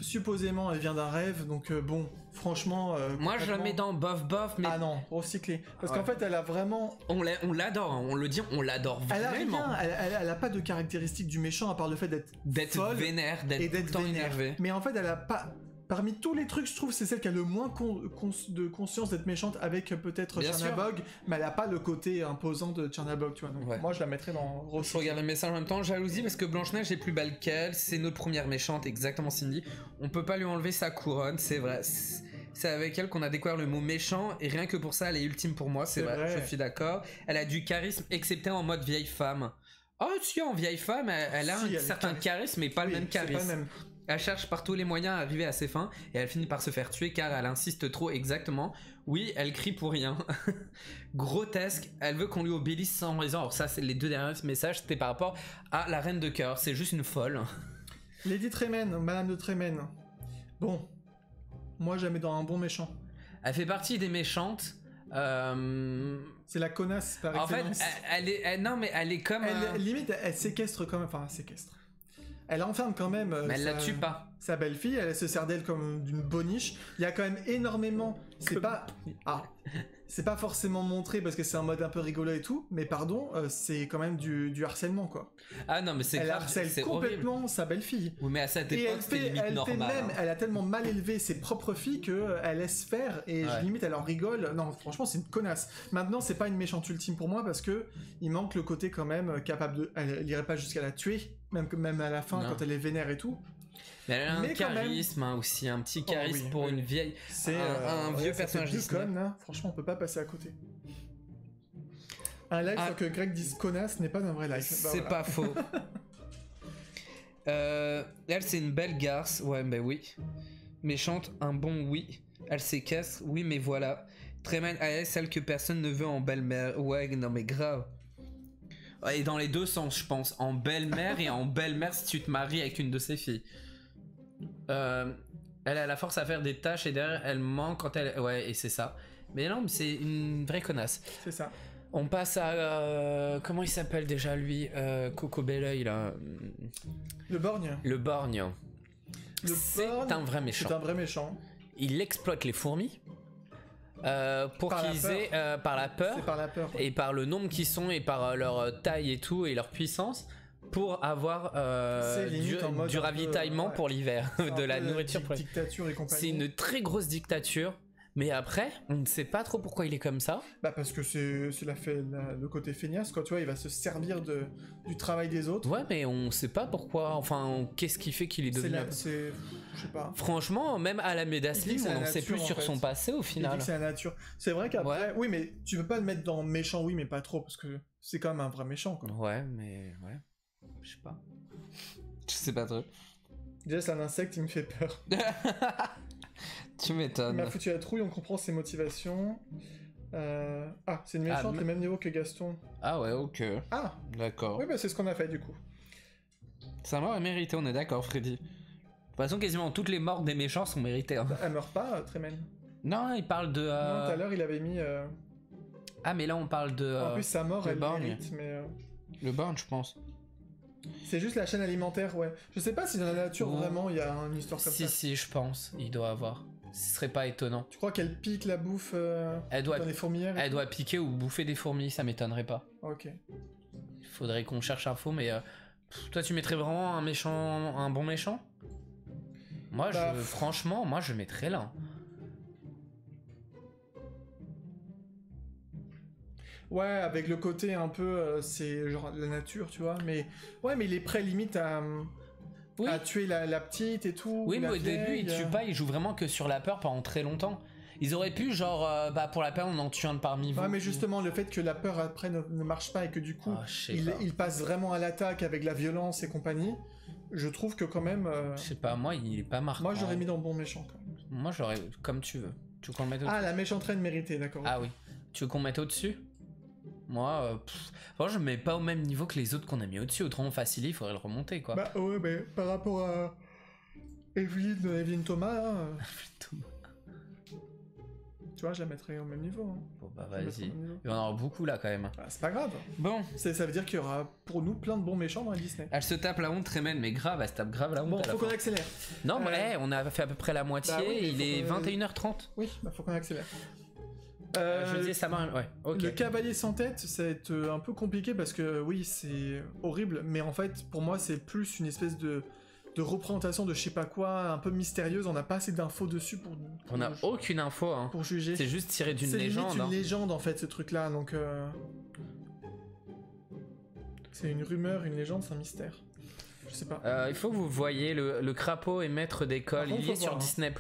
Supposément, elle vient d'un rêve, donc bon, franchement... moi, je la mets dans bof, mais... Ah non, recyclé. Parce qu'en fait, elle a vraiment... On l'adore, hein, on le dit, on l'adore vraiment. Elle a pas de caractéristiques du méchant, à part le fait d'être folle vénère, d'être tout le temps énervée. Mais en fait, elle a pas... Parmi tous les trucs, je trouve c'est celle qui a le moins de conscience d'être méchante, avec peut-être Chernabog, mais elle a pas le côté imposant de Chernabog, tu vois. Donc moi, je la mettrais dans... Je regarde le message en même temps. Jalousie parce que Blanche-Neige est plus belle qu'elle. C'est notre première méchante, exactement, Cindy. On peut pas lui enlever sa couronne, c'est vrai. C'est avec elle qu'on a découvert le mot méchant, et rien que pour ça, elle est ultime pour moi, c'est vrai, je suis d'accord. Elle a du charisme, excepté en mode vieille femme. Oh, si, en vieille femme, elle a un certain charisme, mais pas le même charisme. Pas le même. Elle cherche par tous les moyens à arriver à ses fins, et elle finit par se faire tuer car elle insiste trop, exactement. Oui, elle crie pour rien. Grotesque, elle veut qu'on lui obéisse sans raison. Alors ça, c'est les 2 derniers messages, c'était par rapport à la Reine de cœur, c'est juste une folle. Lady Tremaine, Madame de Tremaine. Bon, moi je la mets dans un bon méchant. Elle fait partie des méchantes. C'est la connasse par excellence. En fait, non mais elle est comme... Limite, elle séquestre quand même, enfin séquestre. Elle enferme quand même... mais elle la tue pas. Sa belle-fille, elle se sert d'elle comme d'une boniche. Il y a quand même énormément... C'est pas forcément montré parce que c'est un mode un peu rigolo et tout, mais pardon, c'est quand même du harcèlement, quoi. Ah non, mais c'est grave, harcèle complètement horrible. Sa belle-fille. Oui, mais à cette époque, c'était limite normal. Elle a tellement mal élevé ses propres filles qu'elle laisse faire, et limite elle en rigole. Non, franchement, c'est une connasse. Maintenant, c'est pas une méchante ultime pour moi parce que il manque le côté quand même capable de... Elle irait pas jusqu'à la tuer, même à la fin, quand elle est vénère et tout. Mais elle a un charisme même... aussi, un petit charisme pour une vieille... C'est un vieux personnage Disney. Franchement, on peut pas passer à côté. Un live sur que Greg dise connasse n'est pas un vrai live. C'est pas faux. Elle, c'est une belle garce. Ouais, bah oui. Méchante, un bon oui. Elle s'écasse, oui, mais voilà. Tremaine, elle est celle que personne ne veut en belle-mère. Ouais, non, mais grave. Et dans les deux sens, je pense. En belle-mère et en belle-mère si tu te maries avec une de ses filles. Elle a la force à faire des tâches et derrière elle ment quand elle... Ouais, et c'est ça. Mais non, mais c'est une vraie connasse. C'est ça. On passe à... comment il s'appelle déjà lui Coco Belleuil là. Le borgne. Le borgne. C'est un vrai méchant. C'est un vrai méchant. Il exploite les fourmis. Pour qu'ils aient par la peur. C'est par la peur. Et par le nombre qu'ils sont et par leur taille et tout et leur puissance. Pour avoir du ravitaillement pour l'hiver, de la nourriture pour dictature et compagnie. C'est une très grosse dictature, mais après, on ne sait pas trop pourquoi il est comme ça. Bah parce que c'est le côté feignasse, quoi, tu vois, il va se servir du travail des autres. Ouais, mais on sait pas pourquoi, enfin, qu'est-ce qui fait qu'il est devenu... je sais pas. Franchement, même à la Médaslim, on n'en sait plus sur son passé au final. Il dit que c'est la nature. C'est vrai qu'après, oui, mais tu peux pas le mettre dans méchant, oui, mais pas trop, parce que c'est quand même un vrai méchant, quoi. Ouais, mais... ouais. Je sais pas. Je sais pas trop. Déjà, c'est un insecte, il me fait peur. Tu m'étonnes. Il m'a foutu la trouille, on comprend ses motivations. Ah, c'est une méchante, le même niveau que Gaston. Ah ouais, ok. Ah, D'accord. oui, bah c'est ce qu'on a fait du coup. Sa mort est méritée, on est d'accord, Freddy. De toute façon, quasiment toutes les morts des méchants sont méritées. Hein. Elle meurt pas, Tremen. Non, il parle de... Non, tout à l'heure, il avait mis... Ah, mais là, on parle de... En plus, sa mort, le elle borgne. mérite, mais... Le burn, je pense. C'est juste la chaîne alimentaire, ouais. Je sais pas si dans la nature, Oh. vraiment, il y a une histoire comme Si, ça. si, je pense. Il doit avoir. Ce serait pas étonnant. Tu crois qu'elle pique la bouffe Elle doit, dans les fourmilières et elle tout doit piquer ou bouffer des fourmis, ça m'étonnerait pas. Ok. Il faudrait qu'on cherche info, mais... toi, tu mettrais vraiment un méchant... Un bon méchant? Moi, Bah, franchement, moi, je mettrais là. Ouais, avec le côté un peu, c'est genre la nature, tu vois, mais... Ouais, mais il est prêt limite à Oui, tuer la petite et tout. oui, mais la au début, il vieille, tue pas, il joue vraiment que sur la peur pendant très longtemps. Ils auraient pu, genre, bah, pour la peur, on en tue un de parmi vous. Ouais, mais justement, le fait que la peur après ne marche pas et que du coup, Ah, je sais pas. il passe vraiment à l'attaque avec la violence et compagnie, je trouve que quand même... Je sais pas, moi, il est pas marquant. Moi, j'aurais mis dans le bon méchant, quand même. Moi, j'aurais... Comme tu veux. Tu veux qu'on le mette au-dessus? Ah, la méchante reine méritée, d'accord. Ah oui. Tu veux qu'on le mette au-dessus? Moi, je me mets pas au même niveau que les autres qu'on a mis au-dessus. Autrement, facile, il faudrait le remonter, quoi. Bah ouais, mais par rapport à Evelyn Thomas, là, tu vois, je la mettrais au même niveau. Hein. Bon, bah, Je la mettrais vas-y. au même niveau. Il y en aura beaucoup, là, quand même. Ah, c'est pas grave. Bon. Ça veut dire qu'il y aura pour nous plein de bons méchants dans les Disney. Elle se tape la honte, Tremen, mais grave, elle se tape grave la honte Bon, à la faut fin. qu'on accélère. Non, mais on a fait à peu près la moitié, Bah oui, mais il est faut qu'on- 21h30. Oui, bah faut qu'on accélère. Je disais, ça marche, ouais, ok. Le cavalier sans tête, ça va être un peu compliqué parce que oui, c'est horrible, mais en fait, pour moi, c'est plus une espèce de représentation de je sais pas quoi, un peu mystérieuse. On n'a pas assez d'infos dessus pour On n'a aucune info, hein. pour juger. C'est juste tiré d'une C'est limite légende. une hein. légende en fait, ce truc-là, donc c'est une rumeur, une légende, c'est un mystère. Je sais pas. Il faut que vous voyez le crapaud est maître d'école, Par contre, il est faut sur voir, hein. Disney+.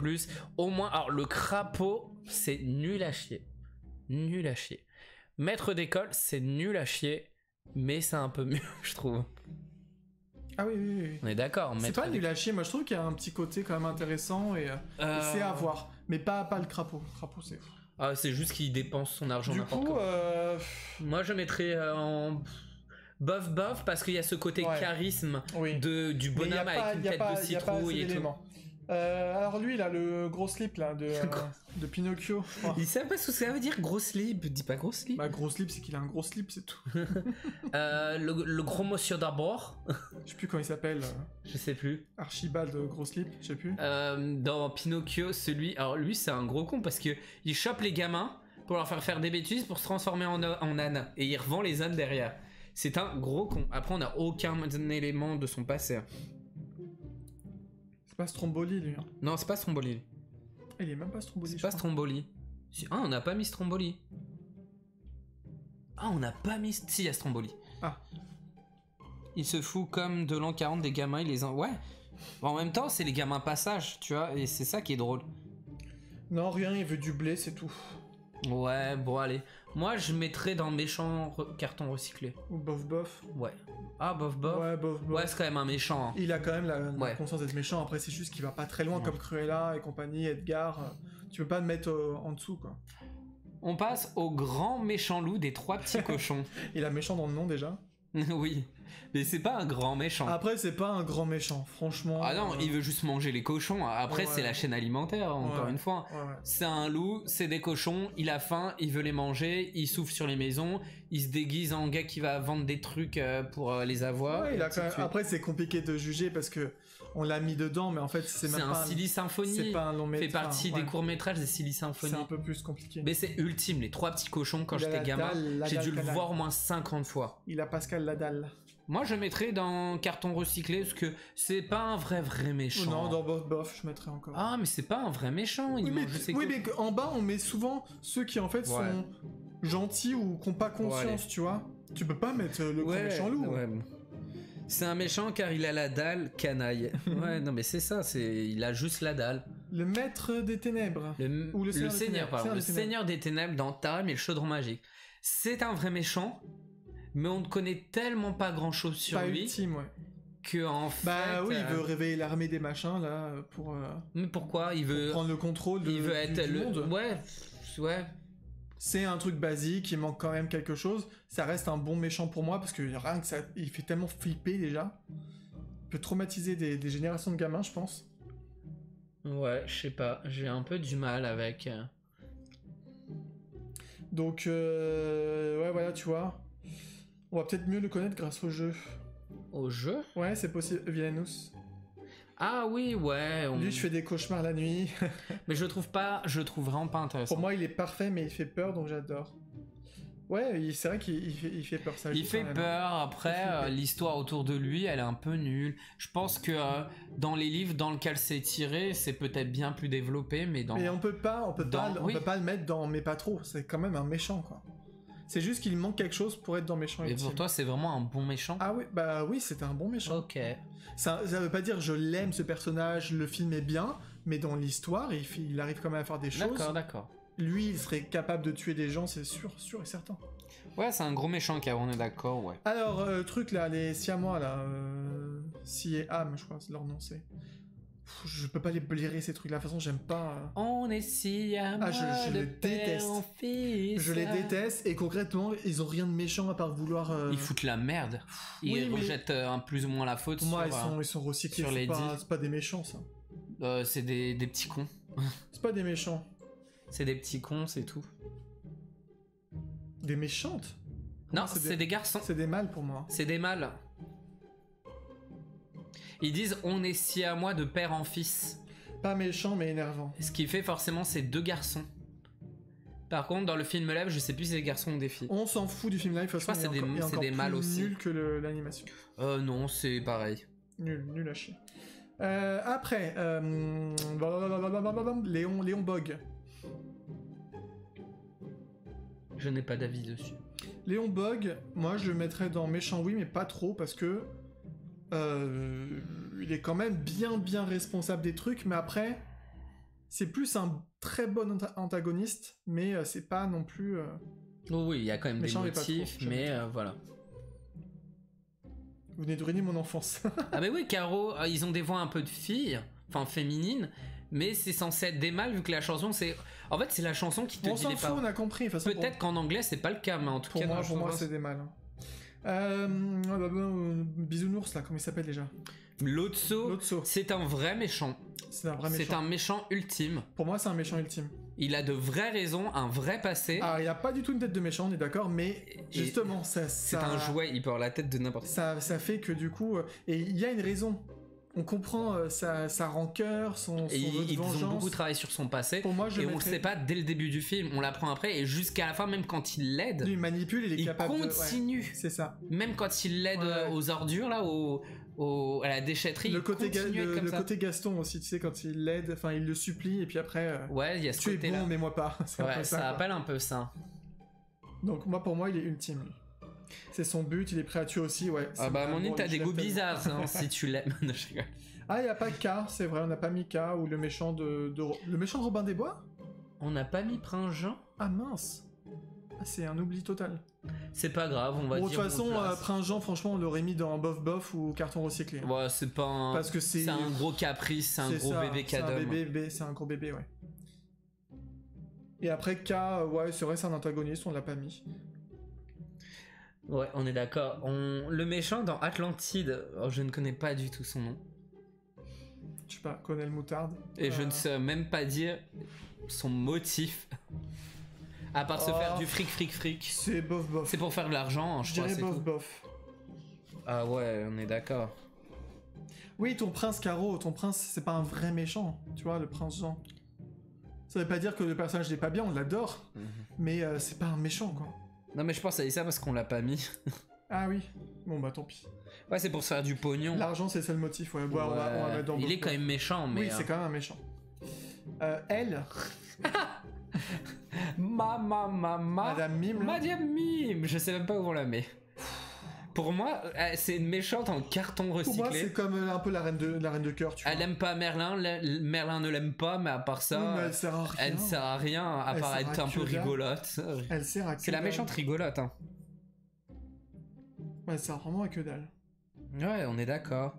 Au moins, alors le crapaud, c'est nul à chier. Nul à chier. Maître d'école, c'est nul à chier, mais c'est un peu mieux, je trouve. Ah oui, oui, oui. On est d'accord. C'est maître pas nul d'école. à chier, moi je trouve qu'il y a un petit côté quand même intéressant et c'est à voir. Mais pas le crapaud. Le crapaud c'est... Ah, c'est juste qu'il dépense son argent Du n'importe coup, comment. Moi, je mettrais en bof parce qu'il y a ce côté Ouais. charisme oui. du Mais y a bonhomme pas- avec une y a tête pas- de y a pas assez citrouille et tout. d'éléments. Alors lui, il a le gros slip là de Pinocchio, je crois. Il sait pas ce que ça veut dire gros slip, dis pas gros slip. Bah gros slip, c'est qu'il a un gros slip, c'est tout. Le gros monsieur d'abord, Je sais plus comment il s'appelle. je sais plus. Archibald gros slip, je sais plus. Dans Pinocchio, alors lui c'est un gros con parce que il chope les gamins pour leur faire des bêtises pour se transformer en âne et il revend les ânes derrière. C'est un gros con. Après on n'a aucun élément de son passé. C'est pas Stromboli lui. Hein. Non c'est pas Stromboli. Il est même pas Stromboli. C'est je pas crois. Stromboli. Ah on n'a pas mis Stromboli. Ah on n'a pas mis... Si il y a Stromboli. Ah. Il se fout comme de l'an 40 des gamins, il les ouais. En même temps c'est les gamins passage, tu vois, et c'est ça qui est drôle. Non, rien, il veut du blé, c'est tout. Ouais, bon allez. Moi je mettrais dans méchant carton recyclé. Ou bof bof. Ouais. Ah bof bof. Ouais, bof bof. Ouais, c'est quand même un méchant. Hein. Il a quand même la Ouais. conscience d'être méchant. Après, c'est juste qu'il va pas très loin Ouais. comme Cruella et compagnie, Edgar. Tu peux pas le mettre en dessous, quoi. On passe au grand méchant loup des trois petits cochons. Il a méchant dans le nom déjà. Oui, mais c'est pas un grand méchant. Après, c'est pas un grand méchant, franchement. Ah non, il veut juste manger les cochons. Après, Ouais. c'est la chaîne alimentaire, encore Ouais. une fois. Ouais, ouais. C'est un loup, c'est des cochons, il a faim, il veut les manger, il souffle sur les maisons, il se déguise en gars qui va vendre des trucs pour les avoir. Ouais, et il a ainsi quand de même- suite. Après, c'est compliqué de juger parce que on l'a mis dedans, mais en fait, c'est C'est même un pas Silly Symphony. c'est pas un long Fait métrage. partie des courts-métrages des Silly Symphony. C'est un peu plus compliqué. Mais c'est ultime, les trois petits cochons, quand Il a j'étais la gamin, dalle, la j'ai dalle dû le canale. voir au moins 50 fois. Il a Pascal Ladal. Moi, je mettrais dans carton recyclé parce que c'est pas un vrai méchant. Non, dans bof bof, je mettrais encore. Ah, mais c'est pas un vrai méchant. Il oui, mais, mange ses oui, cochons. mais en bas, on met souvent ceux qui en fait Ouais. sont gentils ou qui n'ont pas conscience, tu vois. Tu peux pas mettre le grand méchant loup. ouais. C'est un méchant car il a la dalle canaille. Ouais, non, mais c'est ça. Il a juste la dalle. Le maître des ténèbres. Ou le Seigneur des Seigneur, Ténèbres. pardon. Le Seigneur des Ténèbres. Seigneur des Ténèbres dans Taram et le chaudron magique. C'est un vrai méchant, mais on ne connaît tellement pas grand chose sur Pas lui ultime, ouais. que en fait. Bah oui, il veut réveiller l'armée des machins là pour Mais pourquoi il veut prendre le contrôle il veut être du le monde. ouais. C'est un truc basique, il manque quand même quelque chose. Ça reste un bon méchant pour moi parce que rien que ça, il fait tellement flipper déjà. Il peut traumatiser des générations de gamins, je pense. Ouais, je sais pas, j'ai un peu du mal avec. Donc, ouais, voilà, tu vois. On va peut-être mieux le connaître grâce au jeu. Au jeu? Ouais, c'est possible. Villainous. Ah oui, ouais. Lui, je fais des cauchemars la nuit. Mais je le trouve vraiment pas intéressant. Pour moi, il est parfait, mais il fait peur, donc j'adore. Ouais, c'est vrai qu'il fait peur, ça. Il fait peur, après, l'histoire autour de lui, elle est un peu nulle. Je pense que dans les livres dans lesquels c'est tiré, c'est peut-être bien plus développé, mais dans... Mais on peut pas le mettre dans mais pas trop, c'est quand même un méchant, quoi. C'est juste qu'il manque quelque chose pour être dans méchant Et ultime. pour toi, c'est vraiment un bon méchant? Ah oui, bah oui, c'était un bon méchant. Ok. Ça veut pas dire je l'aime ce personnage, le film est bien, mais dans l'histoire, il arrive quand même à faire des choses. D'accord. Lui, il serait capable de tuer des gens, c'est sûr et certain. Ouais, c'est un gros méchant, car on est d'accord, ouais. Alors, truc là, les Siamois là, Si et Am, je crois, c'est leur nom, c'est... Je peux pas les blairer ces trucs là, de toute façon j'aime pas... On est si à moi je les déteste. Je les déteste, et concrètement, ils ont rien de méchant à part vouloir... Ils foutent la merde. Ils rejettent plus ou moins la faute pour moi, sur... ils sont recyclés, sur les c'est pas des méchants ça. C'est des petits cons. C'est pas des méchants. C'est des petits cons, c'est tout. Des méchantes? Non, c'est des garçons. C'est des mâles pour moi. C'est des mâles. Ils disent on est si à moi de père en fils. Pas méchant mais énervant. Ce qui fait forcément c'est deux garçons. Par contre dans le film live je sais plus si c'est des garçons ou des filles. On s'en fout du film live, de toute façon c'est des mâles aussi. Nul que l'animation. Non c'est pareil. Nul à chier. Après, Léon Bog. Je n'ai pas d'avis dessus. Léon Bog, moi je le mettrais dans méchant oui mais pas trop parce que il est quand même bien responsable des trucs, mais après c'est plus un très bon antagoniste, mais c'est pas non plus Oh oui, il y a quand même méchant, des motifs, mais voilà. Vous venez de ruiner mon enfance. Ah mais oui, Caro, ils ont des voix un peu de filles, enfin féminines, mais c'est censé être des mâles vu que la chanson c'est... En fait c'est la chanson qui te dit les paroles. On a compris. Peut-être qu'en anglais c'est pas le cas, mais en tout cas... Pour moi c'est des mâles. Bisounours là, comment il s'appelle déjà? Lotso, c'est un vrai méchant. C'est un vrai méchant. C'est un méchant ultime. Pour moi, c'est un méchant ultime. Il a de vraies raisons, un vrai passé. Ah, il a pas du tout une tête de méchant, on est d'accord, mais justement, c'est un jouet, il peut avoir la tête de n'importe qui. Ça fait que du coup, et il y a une raison. On comprend sa rancœur, son ils vengeance. ont beaucoup travaillé sur son passé. Pour moi, on le sait pas dès le début du film. On l'apprend après et jusqu'à la fin, même quand il l'aide, il manipule, il est capable continue. Ouais, c'est ça. Même quand il l'aide aux ordures là, à la déchetterie. Le côté Gaston aussi, tu sais, quand il l'aide, enfin il le supplie et puis après. Ouais, il y a ce côté là. Tu es bon, mais moi pas. Ouais, ça rappelle un peu ça. Donc pour moi, il est ultime. C'est son but, il est prêt à tuer aussi, ouais. Ah bah mon t'as des goûts bizarres hein, si tu l'aimes. Ah, il n'y a pas K, c'est vrai, on n'a pas mis K, ou le méchant le méchant de Robin des Bois. On n'a pas mis Prince Jean. Ah mince. Ah, c'est un oubli total. C'est pas grave, on va dire. De toute façon, Prince Jean, franchement, on l'aurait mis dans Bof Bof ou Carton Recyclé. Ouais, c'est pas un... Parce que c'est un gros caprice, c'est un gros bébé cadom. C'est un gros bébé, ouais. Et après, K, ouais, c'est vrai, c'est un antagoniste, on l'a pas mis. Ouais, on est d'accord. Le méchant dans Atlantide, je ne connais pas du tout son nom. Je sais pas, Colonel Moutarde. Et je ne sais même pas dire son motif. À part se faire du fric. C'est bof. C'est pour faire de l'argent, hein, je crois. dirais bof. Ah ouais, on est d'accord. Oui, ton prince Caro, c'est pas un vrai méchant, tu vois, le prince Jean. Ça veut pas dire que le personnage n'est pas bien, on l'adore, mais c'est pas un méchant, quoi. Non mais je pense à ça parce qu'on l'a pas mis. Ah oui, bon bah tant pis. Ouais, c'est pour se faire du pognon. L'argent c'est le seul motif, ouais. Bon, on va mettre dans il est quand même méchant, mais... Oui, c'est quand même un méchant. Elle... Madame Mime. Madame Mime, je sais même pas où on la met. Pour moi, c'est une méchante en carton recyclé. Pour moi, c'est comme un peu la reine de cœur, tu vois. Elle aime pas Merlin, Merlin ne l'aime pas, mais à part ça, oui, mais elle sert à rien. Elle sert à rien, à part être un peu rigolote. Elle sert à que c'est la méchante rigolote, hein. Ouais, elle sert vraiment à que dalle. Ouais, on est d'accord.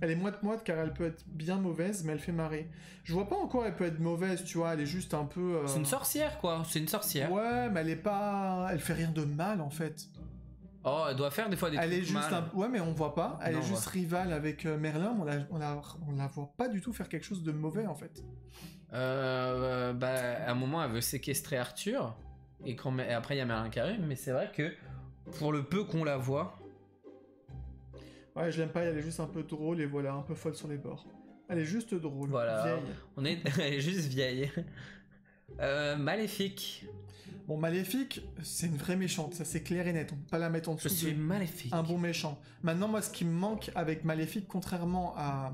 Elle est moite-moite car elle peut être bien mauvaise, mais elle fait marrer. Je vois pas en quoi elle peut être mauvaise, tu vois, elle est juste un peu... C'est une sorcière, quoi. C'est une sorcière. Ouais, mais elle est pas... Elle fait rien de mal, en fait. Oh, elle doit faire des fois des Elle trucs est juste mal. Ouais, mais on voit pas. Elle Non, est juste rivale avec Merlin, on la voit pas du tout faire quelque chose de mauvais, en fait. Bah, à un moment, elle veut séquestrer Arthur. Et après, il y a Merlin qui arrive. Mais c'est vrai que, pour le peu qu'on la voit... Ouais, je l'aime pas, elle est juste un peu drôle et voilà, un peu folle sur les bords. Elle est juste drôle, Voilà. vieille. Elle est juste vieille. Maléfique. Bon, Maléfique, c'est une vraie méchante, ça c'est clair et net, on peut pas la mettre en dessous Je suis maléfique. un bon méchant. Maintenant, moi, ce qui me manque avec Maléfique, contrairement à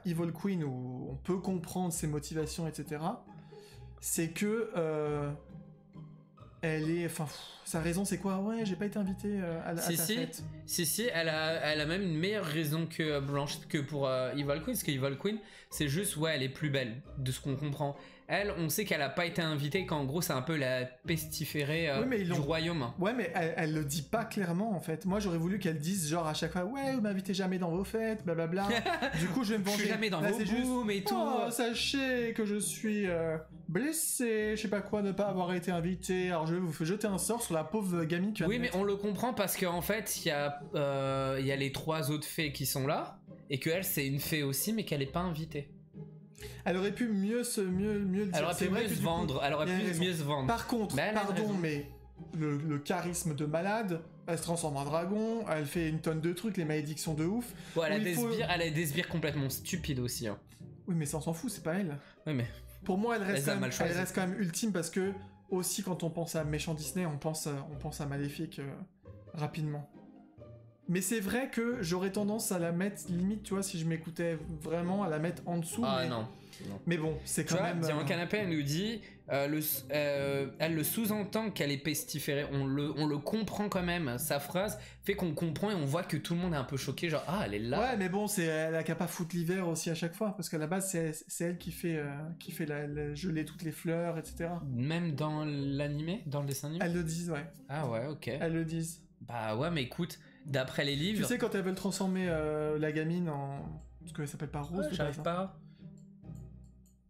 Evil Queen, où on peut comprendre ses motivations, etc., c'est que elle est... Enfin, sa raison, c'est quoi? Ouais, j'ai pas été invité à ta fête. Si, elle a même une meilleure raison que Blanche, que pour Evil Queen, parce que Evil Queen, c'est juste, ouais, elle est plus belle, de ce qu'on comprend. Elle, on sait qu'elle a pas été invitée, qu'en gros, c'est un peu la pestiférée du royaume. Ouais, mais elle le dit pas clairement, en fait. Moi, j'aurais voulu qu'elle dise, genre, à chaque fois, ouais, vous m'invitez jamais dans vos fêtes, blablabla. Du coup, je vais me venger. Je suis jamais dans Là, vos booms et tout. Oh, sachez que je suis blessé, je sais pas quoi, ne pas avoir été invité. Alors, je vais vous jeter un sort sur la pauvre gamine qui va Oui, mais on le comprend parce qu'en fait, il y a les 3 autres fées qui sont là, et qu'elle, c'est une fée aussi, mais qu'elle est pas invitée. Elle aurait pu mieux le dire. Elle aurait pu mieux se vendre. Elle aurait pu mieux se vendre. Par contre, mais le charisme de malade, elle se transforme en dragon, elle fait une tonne de trucs, les malédictions de ouf. Bon, elle a des sbires complètement stupides aussi. Hein. Oui, mais ça on s'en fout, c'est pas elle. Oui, mais... Pour moi, elle reste quand même ultime parce que, aussi, quand on pense à méchant Disney, on pense à Maléfique rapidement. Mais c'est vrai que j'aurais tendance à la mettre, limite, tu vois, si je m'écoutais vraiment, à la mettre en dessous. Ah mais... non. Mais bon, c'est quand même... Diamant Canapé, elle nous dit, elle le sous-entend qu'elle est pestiférée, on le comprend quand même, sa phrase fait qu'on comprend et on voit que tout le monde est un peu choqué, genre, ah, elle est là. Ouais, mais bon, elle a qu'à pas foutre l'hiver aussi à chaque fois, parce qu'à la base, c'est elle qui fait geler toutes les fleurs, etc. Même dans l'animé, dans le dessin animé. Elles le disent, ouais. Ah ouais, ok. Elles le disent. Bah ouais, mais écoute, d'après les livres... Tu sais, quand elles veulent transformer la gamine en... Parce qu'elle s'appelle pas Rose, j'arrive pas.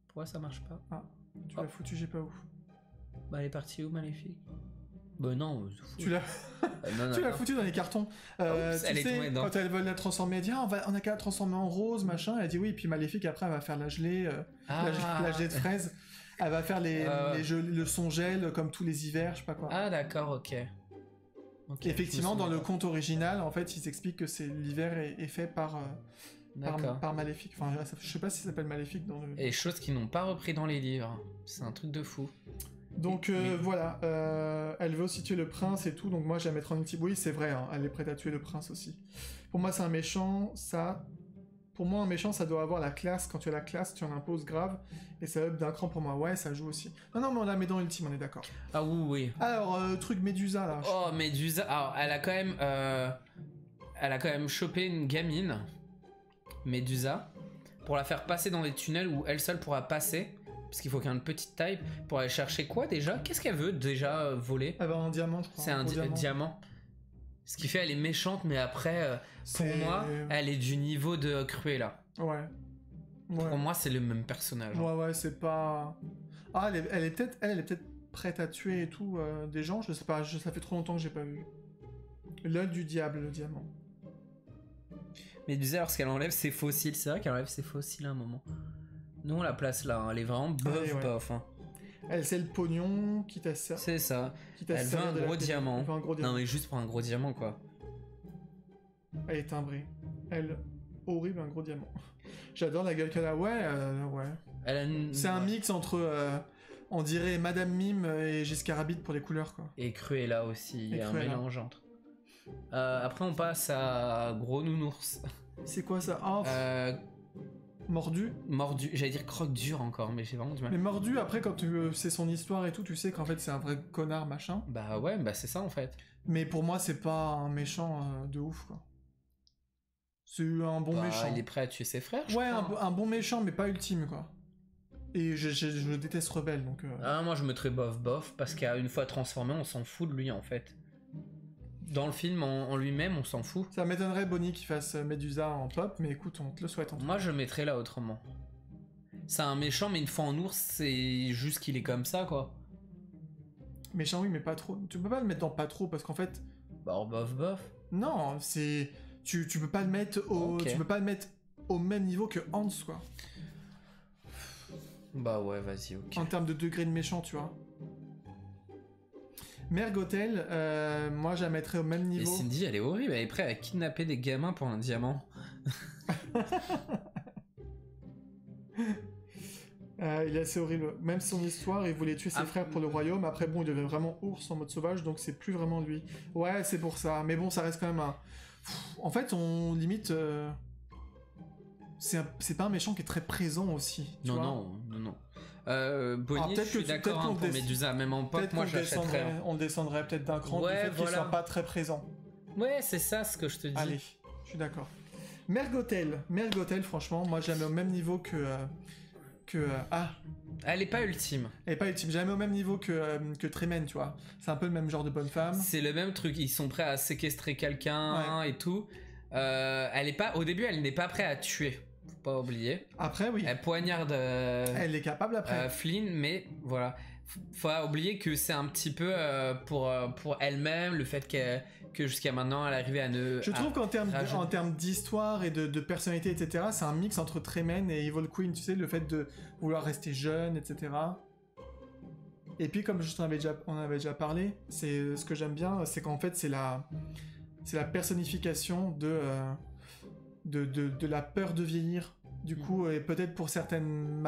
Pourquoi ça marche pas? Ah, tu l'as foutu, j'ai pas où. Bah elle est partie où, Maléfique? Bah non, tu l'as tu l'as foutu dans les cartons. Elle est tombée dedans. Quand elles veulent la transformer, elle dit on a qu'à la transformer en rose, machin. Elle dit oui, et puis Maléfique après elle va faire la gelée, la gelée de fraise. Elle va faire le son gel comme tous les hivers, je sais pas quoi. Ah d'accord, ok. Effectivement, dans le conte original, en fait, ils expliquent que c'est l'hiver est fait par Maléfique. Enfin, je sais pas si ça s'appelle Maléfique dans le... Et choses qu'ils n'ont pas repris dans les livres. C'est un truc de fou. Donc voilà, elle veut aussi tuer le prince et tout, donc moi je vais la mettre en ultime. Oui, c'est vrai, hein, elle est prête à tuer le prince aussi. Pour moi, c'est un méchant, ça... Pour moi, un méchant, ça doit avoir la classe. Quand tu as la classe, tu en imposes grave. Et ça up d'un cran pour moi. Ouais, ça joue aussi. Non, mais on la met dans ultime, on est d'accord. Ah oui. Alors, truc Médusa, là. Oh, Médusa. Alors, elle a quand même chopé une gamine, Médusa, pour la faire passer dans les tunnels où elle seule pourra passer. Parce qu'il faut qu'elle ait une petite taille pour aller chercher quoi déjà? Qu'est-ce qu'elle veut déjà voler? Elle va un diamant, je crois. C'est un diamant. Ce qui fait elle est méchante, mais après, pour moi, elle est du niveau de Cruella. Ouais. Pour moi, c'est le même personnage. Ouais, c'est pas... Ah, elle est peut-être prête à tuer et tout des gens, je sais pas, ça fait trop longtemps que j'ai pas vu. L'œil du diable, le diamant. Médusa, lorsqu'elle enlève ses fossiles, c'est vrai qu'elle enlève ses fossiles à un moment. Nous, on la place là, hein. Elle est vraiment bof. Hein. Elle, c'est le pognon qui t'a servi. C'est ça. Elle veut un gros diamant. Non, mais juste pour un gros diamant, quoi. Elle est timbrée. Elle, horrible, un gros diamant. J'adore la gueule qu'elle a. Ouais. C'est un mix entre, on dirait Madame Mime et Giscard Rabid pour les couleurs, quoi. Et Cruella aussi, il y a un mélange entre. Après, on passe à Gros Nounours. C'est quoi ça? Mordu, j'allais dire croque-dur encore, mais j'ai vraiment du mal. Mais mordu, après, quand tu sais son histoire et tout, tu sais qu'en fait c'est un vrai connard, machin. Bah ouais, bah c'est ça en fait. Mais pour moi, c'est pas un méchant de ouf, quoi. C'est un bon méchant. Il est prêt à tuer ses frères, ouais, un bon méchant, mais pas ultime, quoi. Et je déteste Rebelle, donc... Ah, moi je mettrais bof, parce qu'une fois transformé, on s'en fout de lui, en fait. dans le film en lui-même, on s'en fout. Ça m'étonnerait Bonnie qui fasse Medusa en pop, mais écoute, on te le souhaite en tout cas. Moi, je mettrais là autrement. C'est un méchant, mais une fois en ours, c'est juste qu'il est comme ça, quoi. Méchant, oui, mais pas trop. Tu peux pas le mettre dans pas trop, parce qu'en fait... Bah, bof. Non, c'est... Tu peux pas le mettre au... Ok. Tu peux pas le mettre au même niveau que Hans, quoi. Bah ouais, vas-y, ok. En termes de degré de méchant, tu vois. Mère Gothel, moi, je la mettrais au même Et niveau. Cindy, elle est horrible, elle est prête à kidnapper des gamins pour un diamant. Il est assez horrible. Même son histoire, il voulait tuer ses frères pour le royaume. Après, bon, il devient vraiment ours en mode sauvage, donc c'est plus vraiment lui. Ouais, c'est pour ça. Mais bon, ça reste quand même un... En fait, on limite... C'est pas un méchant qui est très présent aussi. Tu vois. Non. Bonnie, peut-être je suis que d'accord qu'on pour le Medusa, même en pop, peut-être moi qu'on je l'achèterais. on le descendrait peut-être d'un cran Ouais, du fait qu'il voilà. soit pas très présent. Ouais, c'est ça ce que je te dis. Allez, je suis d'accord. Mère Gothel, franchement, moi je la mets au même niveau que... Elle est pas ultime. elle est pas ultime, je la mets au même niveau que Tremen, tu vois. C'est un peu le même genre de bonne femme. C'est le même truc, ils sont prêts à séquestrer quelqu'un et tout. Elle est pas, au début, elle n'est pas prête à tuer. Faut pas oublier. Après, oui. Elle poignarde Elle est capable après. Flynn, mais voilà. Faut pas oublier que c'est un petit peu pour elle-même, le fait que jusqu'à maintenant elle arrivait à ne... Je trouve qu'en termes d'histoire et de personnalité, etc., c'est un mix entre Tremen et Evil Queen, tu sais, le fait de vouloir rester jeune, etc. Et puis, comme on avait déjà parlé, c'est ce que j'aime bien, c'est qu'en fait, c'est la personnification de la peur de vieillir. Du coup, et peut-être pour certaines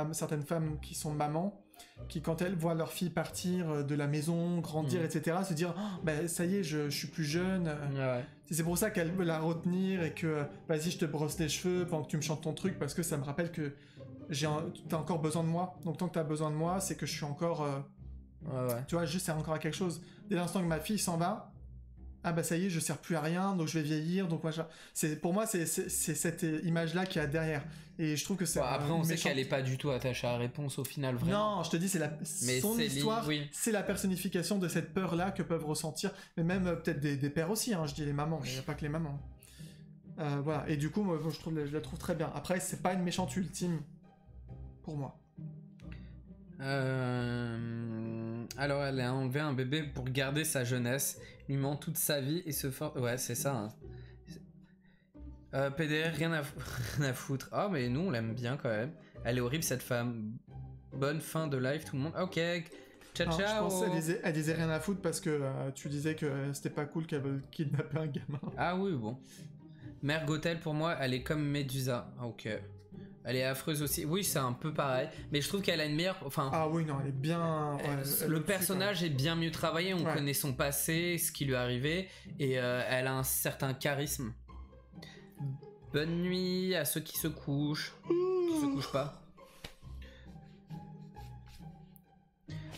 femmes qui sont mamans, qui quand elles voient leur fille partir de la maison, grandir, etc., se dire oh, bah, ça y est, je suis plus jeune. Ouais. C'est pour ça qu'elle veut la retenir et que vas-y, je te brosse les cheveux pendant que tu me chantes ton truc, parce que ça me rappelle que t'as encore besoin de moi. Donc tant que t'as besoin de moi, c'est que je suis encore... Ouais. Tu vois, je sers encore à quelque chose. Dès l'instant que ma fille s'en va, ah bah ça y est, je sers plus à rien, donc je vais vieillir, donc moi, pour moi, c'est cette image-là qu'il y a derrière. Et je trouve que c'est... Après, on sait qu'elle est pas du tout attachée à la réponse au final, vraiment. Non, je te dis, son histoire, c'est la personnification de cette peur-là que peuvent ressentir, mais même peut-être des pères aussi, hein, je dis les mamans, mais il n'y a pas que les mamans. Voilà, et du coup, moi, je la trouve très bien. Après, c'est pas une méchante ultime, pour moi. Alors, elle a enlevé un bébé pour garder sa jeunesse, lui ment toute sa vie et se force... Ouais, c'est ça, hein. PDR, rien à foutre. Ah, mais nous, on l'aime bien quand même. Elle est horrible, cette femme. Bonne fin de live, tout le monde. Ok, ciao, ciao. Je pense qu'elle disait rien à foutre parce que tu disais que c'était pas cool qu'elle veuille kidnapper un gamin. Ah oui, bon. Mère Gothel, pour moi, elle est comme Medusa. Ok. Elle est affreuse aussi. Oui, c'est un peu pareil. Mais je trouve qu'elle a une meilleure... Enfin, ah oui, non, elle est bien... le personnage est bien mieux travaillé. On connaît son passé, ce qui lui est arrivé. Et elle a un certain charisme. Bonne nuit à ceux qui se couchent. Qui se couchent pas.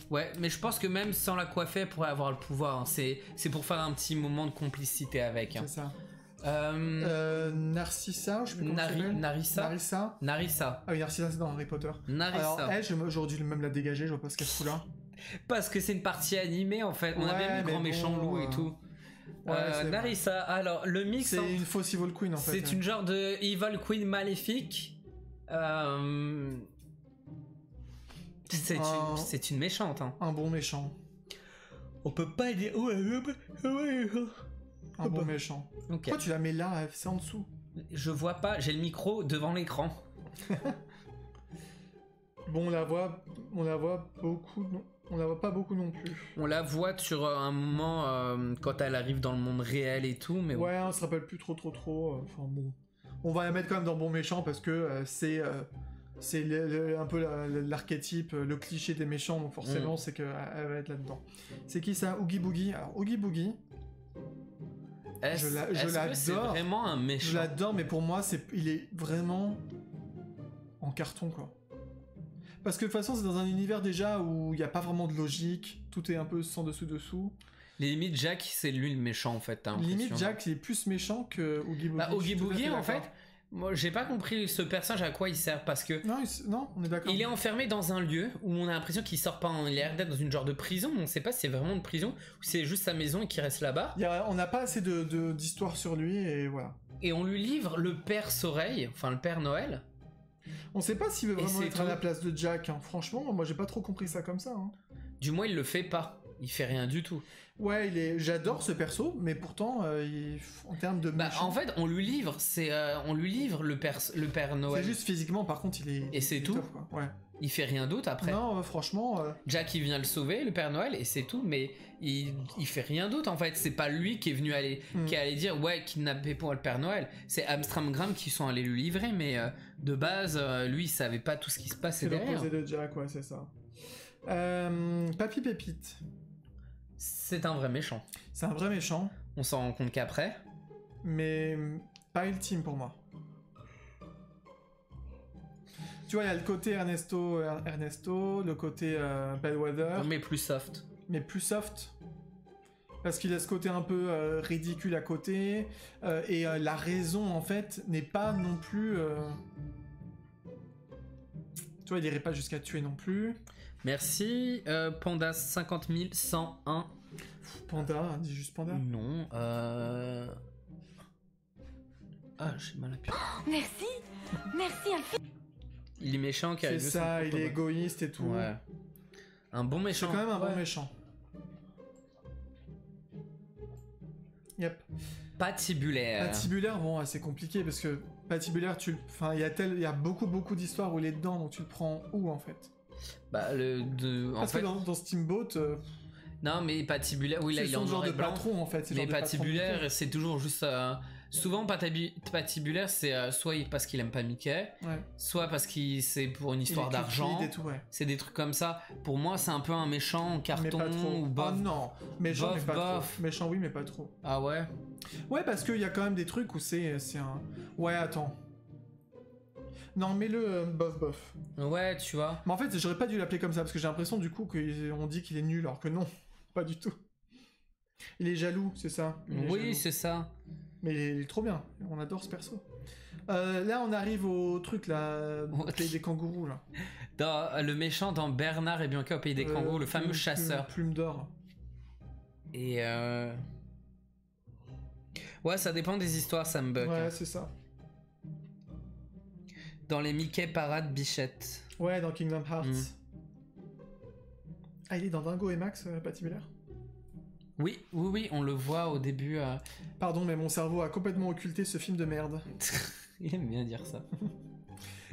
Ouais, mais je pense que même sans la coiffer, elle pourrait avoir le pouvoir. Hein. C'est pour faire un petit moment de complicité avec. Hein. C'est ça. Narcissa, je sais plus comment Narissa. Ah oui, Narcissa, c'est dans Harry Potter. Narissa. Alors, elle, j'aurais dû même la dégager, je vois pas ce qu'elle fout là. Parce que c'est une partie animée en fait. On a bien vu Grand Méchant Loup et tout. Narissa, alors le mix. C'est une fausse Evil Queen en fait. C'est une genre de Evil Queen maléfique. C'est une méchante. Hein. Un bon méchant. On peut pas dire. Un bon méchant. Okay. Pourquoi tu la mets là? C'est en dessous. Je vois pas, j'ai le micro devant l'écran. Bon, on la voit beaucoup. On la voit pas beaucoup non plus. On la voit sur un moment quand elle arrive dans le monde réel et tout, mais ouais, on se rappelle plus trop. Enfin bon, on va la mettre quand même dans bon méchant parce que c'est un peu l'archétype, le cliché des méchants, donc forcément c'est qu'elle va être là-dedans. C'est qui ça? Oogie Boogie. Alors Oogie Boogie. Je l'adore. C'est vraiment un méchant. Je l'adore, mais pour moi il est vraiment en carton quoi. Parce que de toute façon, c'est dans un univers déjà où il n'y a pas vraiment de logique, tout est un peu sans dessous. Limite, Jack, c'est lui le méchant en fait, t'as l'impression. Limite, Jack, il est plus méchant que Oogie Boogie. Oogie Boogie, en fait, Moi, j'ai pas compris ce personnage à quoi il sert parce que Non, non, on est d'accord. il est enfermé dans un lieu où on a l'impression qu'il sort pas. Il a l'air d'être dans une genre de prison, mais on sait pas si c'est vraiment une prison ou si c'est juste sa maison et qu'il reste là-bas. On n'a pas assez d'histoire sur lui et voilà. Et on lui livre le Père Soleil, enfin le Père Noël. On sait pas s'il veut Et vraiment c'est être à tout. la place de Jack. Hein. Franchement, moi j'ai pas trop compris ça comme ça. Hein. Du moins, il le fait pas. Il fait rien du tout. Ouais, j'adore ce perso, mais pourtant, en termes de Bah, méchant, en fait, on lui livre, on lui livre le Père Noël. c'est juste physiquement, par contre, il est. Et c'est il est tout. top, quoi. Ouais. Il fait rien d'autre après. Non, franchement, Jack il vient le sauver, le Père Noël, et c'est tout, mais il fait rien d'autre en fait. C'est pas lui qui est venu qui est allé dire ouais, kidnapper pour le Père Noël. C'est Amstramgram qui sont allés lui livrer, mais de base, lui il savait pas tout ce qui se passait c'est derrière. l'opposé de Jack, ouais, c'est ça. Papy Pépite, C'est un vrai méchant. c'est un vrai méchant, On s'en rend compte qu'après. mais pas ultime pour moi. Tu vois, il y a le côté Ernesto, le côté Bellwether, Mais plus soft. mais plus soft. Parce qu'il a ce côté un peu ridicule à côté, et la raison, en fait, n'est pas non plus... Tu vois, il irait pas jusqu'à tuer non plus. Merci, Panda 50 101. Panda, dis juste Panda. Non, Ah, j'ai mal appuyé. Merci. Merci infiniment. Il est méchant qui a C'est élevé ça, son il propre- est égoïste et tout. Ouais. Un bon C'est méchant. quand même un bon Ouais. méchant. Yep. Patibulaire. Patibulaire, bon, c'est compliqué parce que Patibulaire, enfin, il y a beaucoup d'histoires où il est dedans, donc tu le prends où en fait Bah, en Parce fait. que dans Steamboat, Non, mais patibulaire, oui, là c'est il est en son genre noir de et blanc. patron en fait. c'est Mais le genre de patron patibulaire, Mickey. c'est toujours juste. Souvent, patibulaire, c'est soit parce qu'il aime pas Mickey, Ouais. soit parce qu'il c'est pour une Il histoire est d'argent. cupide et tout, ouais. C'est des trucs comme ça. Pour moi, c'est un peu un méchant en Mais carton pas trop. ou bof. Oh non, méchant Bof, mais pas bof. trop. Méchant oui, mais pas trop. Ah ouais. Ouais, parce qu'il y a quand même des trucs où c'est un. Ouais, attends. Non, mets-le bof. Ouais, tu vois. Mais en fait, j'aurais pas dû l'appeler comme ça parce que j'ai l'impression du coup qu'on dit qu'il est nul alors que non, pas du tout. Il est jaloux, c'est ça. Il est Oui, jaloux. c'est ça. Mais il est trop bien. On adore ce perso. Là, on arrive au truc là, au pays des kangourous là. Dans le méchant dans Bernard et Bianca au pays des kangourous, le fameux chasseur. Plume d'or. Et ouais, ça dépend des histoires, ça me bug. Ouais, c'est ça. Dans les Mickey Parade Bichette. Ouais, dans Kingdom Hearts. Mm. Ah, il est dans Dingo et Max, Patibulaire. Oui, on le voit au début. Pardon, mais mon cerveau a complètement occulté ce film de merde. Il aime bien dire ça.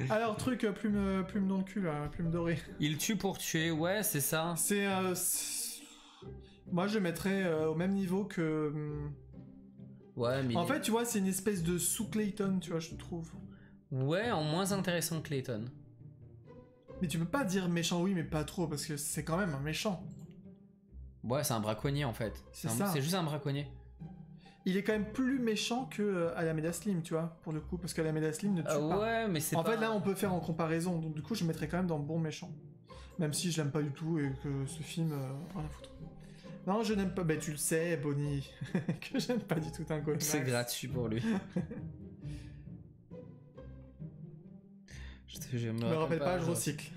Alors, truc, plume dans le cul, là, plume dorée. Il tue pour tuer, ouais, c'est ça. C'est... Moi, je mettrais au même niveau que... Ouais, mais En fait, tu vois, c'est une espèce de sous-Clayton, tu vois, je trouve. ouais, en moins intéressant que Clayton. Mais tu peux pas dire méchant, oui, mais pas trop, parce que c'est quand même un méchant. Ouais, c'est un braconnier en fait. C'est ça. C'est juste un braconnier. Il est quand même plus méchant que Alameda Slim, tu vois, pour le coup, parce qu'Alameda Slim ne tue pas. Ouais, mais c'est En pas... fait, là, on peut faire en comparaison, donc du coup, je mettrais quand même dans bon méchant. Même si je l'aime pas du tout et que ce film, rien à foutre. Non, je n'aime pas, bah tu le sais, Bonnie, que j'aime pas du tout Dingo et Max. C'est gratuit pour lui. Je Me rappelle pas, je recycle.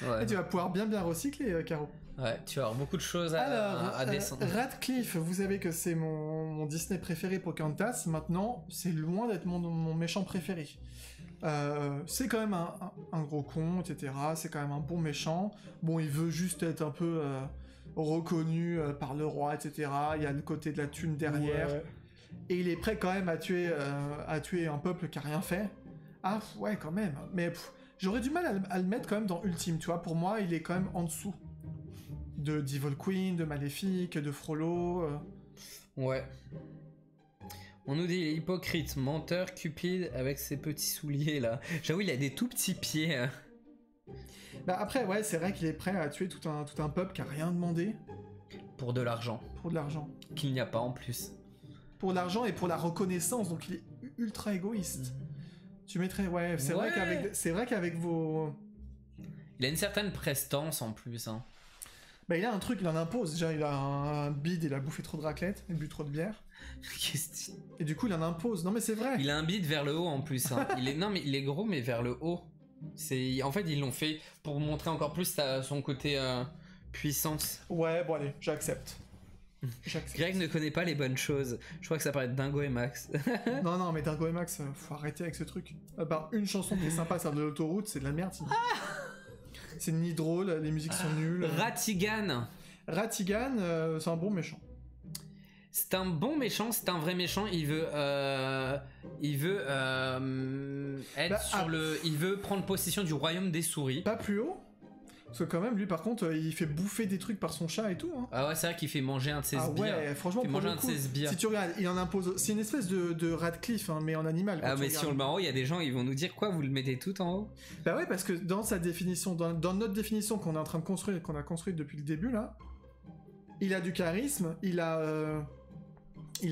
Ouais. Et tu vas pouvoir bien recycler, Caro. Ouais, tu vas avoir beaucoup de choses à descendre. Radcliffe, vous savez que c'est mon Disney préféré Pocahontas. Maintenant, c'est loin d'être mon méchant préféré. C'est quand même un gros con, etc. C'est quand même un bon méchant. Bon, il veut juste être un peu reconnu par le roi, etc. Il y a le côté de la thune derrière. Ouais. Et il est prêt quand même à tuer un peuple qui a rien fait. Ah, ouais, quand même. Mais j'aurais du mal à le mettre quand même dans Ultime, tu vois. Pour moi, il est quand même en dessous de Devil Queen, de Maléfique, de Frollo. Ouais. On nous dit il est hypocrite, menteur, cupide avec ses petits souliers là. J'avoue, il a des tout petits pieds. Hein. Bah après, ouais, c'est vrai qu'il est prêt à tuer tout un peuple qui a rien demandé Pour de l'argent. pour de l'argent. Qu'il n'y a pas en plus. Pour de l'argent et pour la reconnaissance, donc il est ultra égoïste. Tu mettrais, ouais, c'est Ouais. vrai qu'avec vos... Il a une certaine prestance en plus. Hein. Bah il a un truc, il en impose. Déjà il a un bide, il a bouffé trop de raclette, il a bu trop de bière. Et du coup il en impose. Non mais c'est vrai. Il a un bide vers le haut en plus. Hein. Non mais il est gros mais vers le haut. En fait ils l'ont fait pour montrer encore plus son côté puissance. Ouais bon allez, j'accepte. Greg ne connaît pas les bonnes choses. Je crois que ça paraît être Dingo et Max. non mais Dingo et Max, faut arrêter avec ce truc. À part une chanson qui est sympa, celle de l'autoroute, c'est de la merde. C'est ni drôle, les musiques sont nulles. Ratigan, c'est un bon méchant. C'est un bon méchant, c'est un vrai méchant. Il veut il veut prendre possession du royaume des souris. Pas plus haut. Parce que quand même, lui, par contre, il fait bouffer des trucs par son chat et tout. Hein. Ah ouais, c'est vrai qu'il fait manger un de ses sbires. Ouais, franchement, pour le coup, si tu regardes, il en impose. C'est une espèce de Radcliffe, hein, mais en animal. Ah mais si on le met en haut, il y a des gens, ils vont nous dire quoi, vous le mettez tout en haut? Bah ouais, parce que dans sa définition, dans notre définition qu'on est en train de construire, qu'on a construite depuis le début là, il a du charisme, il a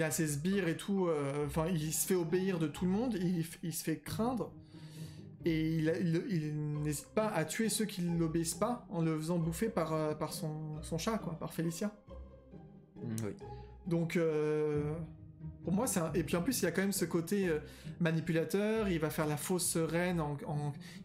ses sbires et tout. Enfin, il se fait obéir de tout le monde, il se fait craindre. Et il n'hésite pas à tuer ceux qui ne l'obéissent pas en le faisant bouffer par son chat, quoi, par Félicia. Oui. Donc, pour moi, c'est un... Et puis en plus, il y a quand même ce côté manipulateur, il va faire la fausse reine,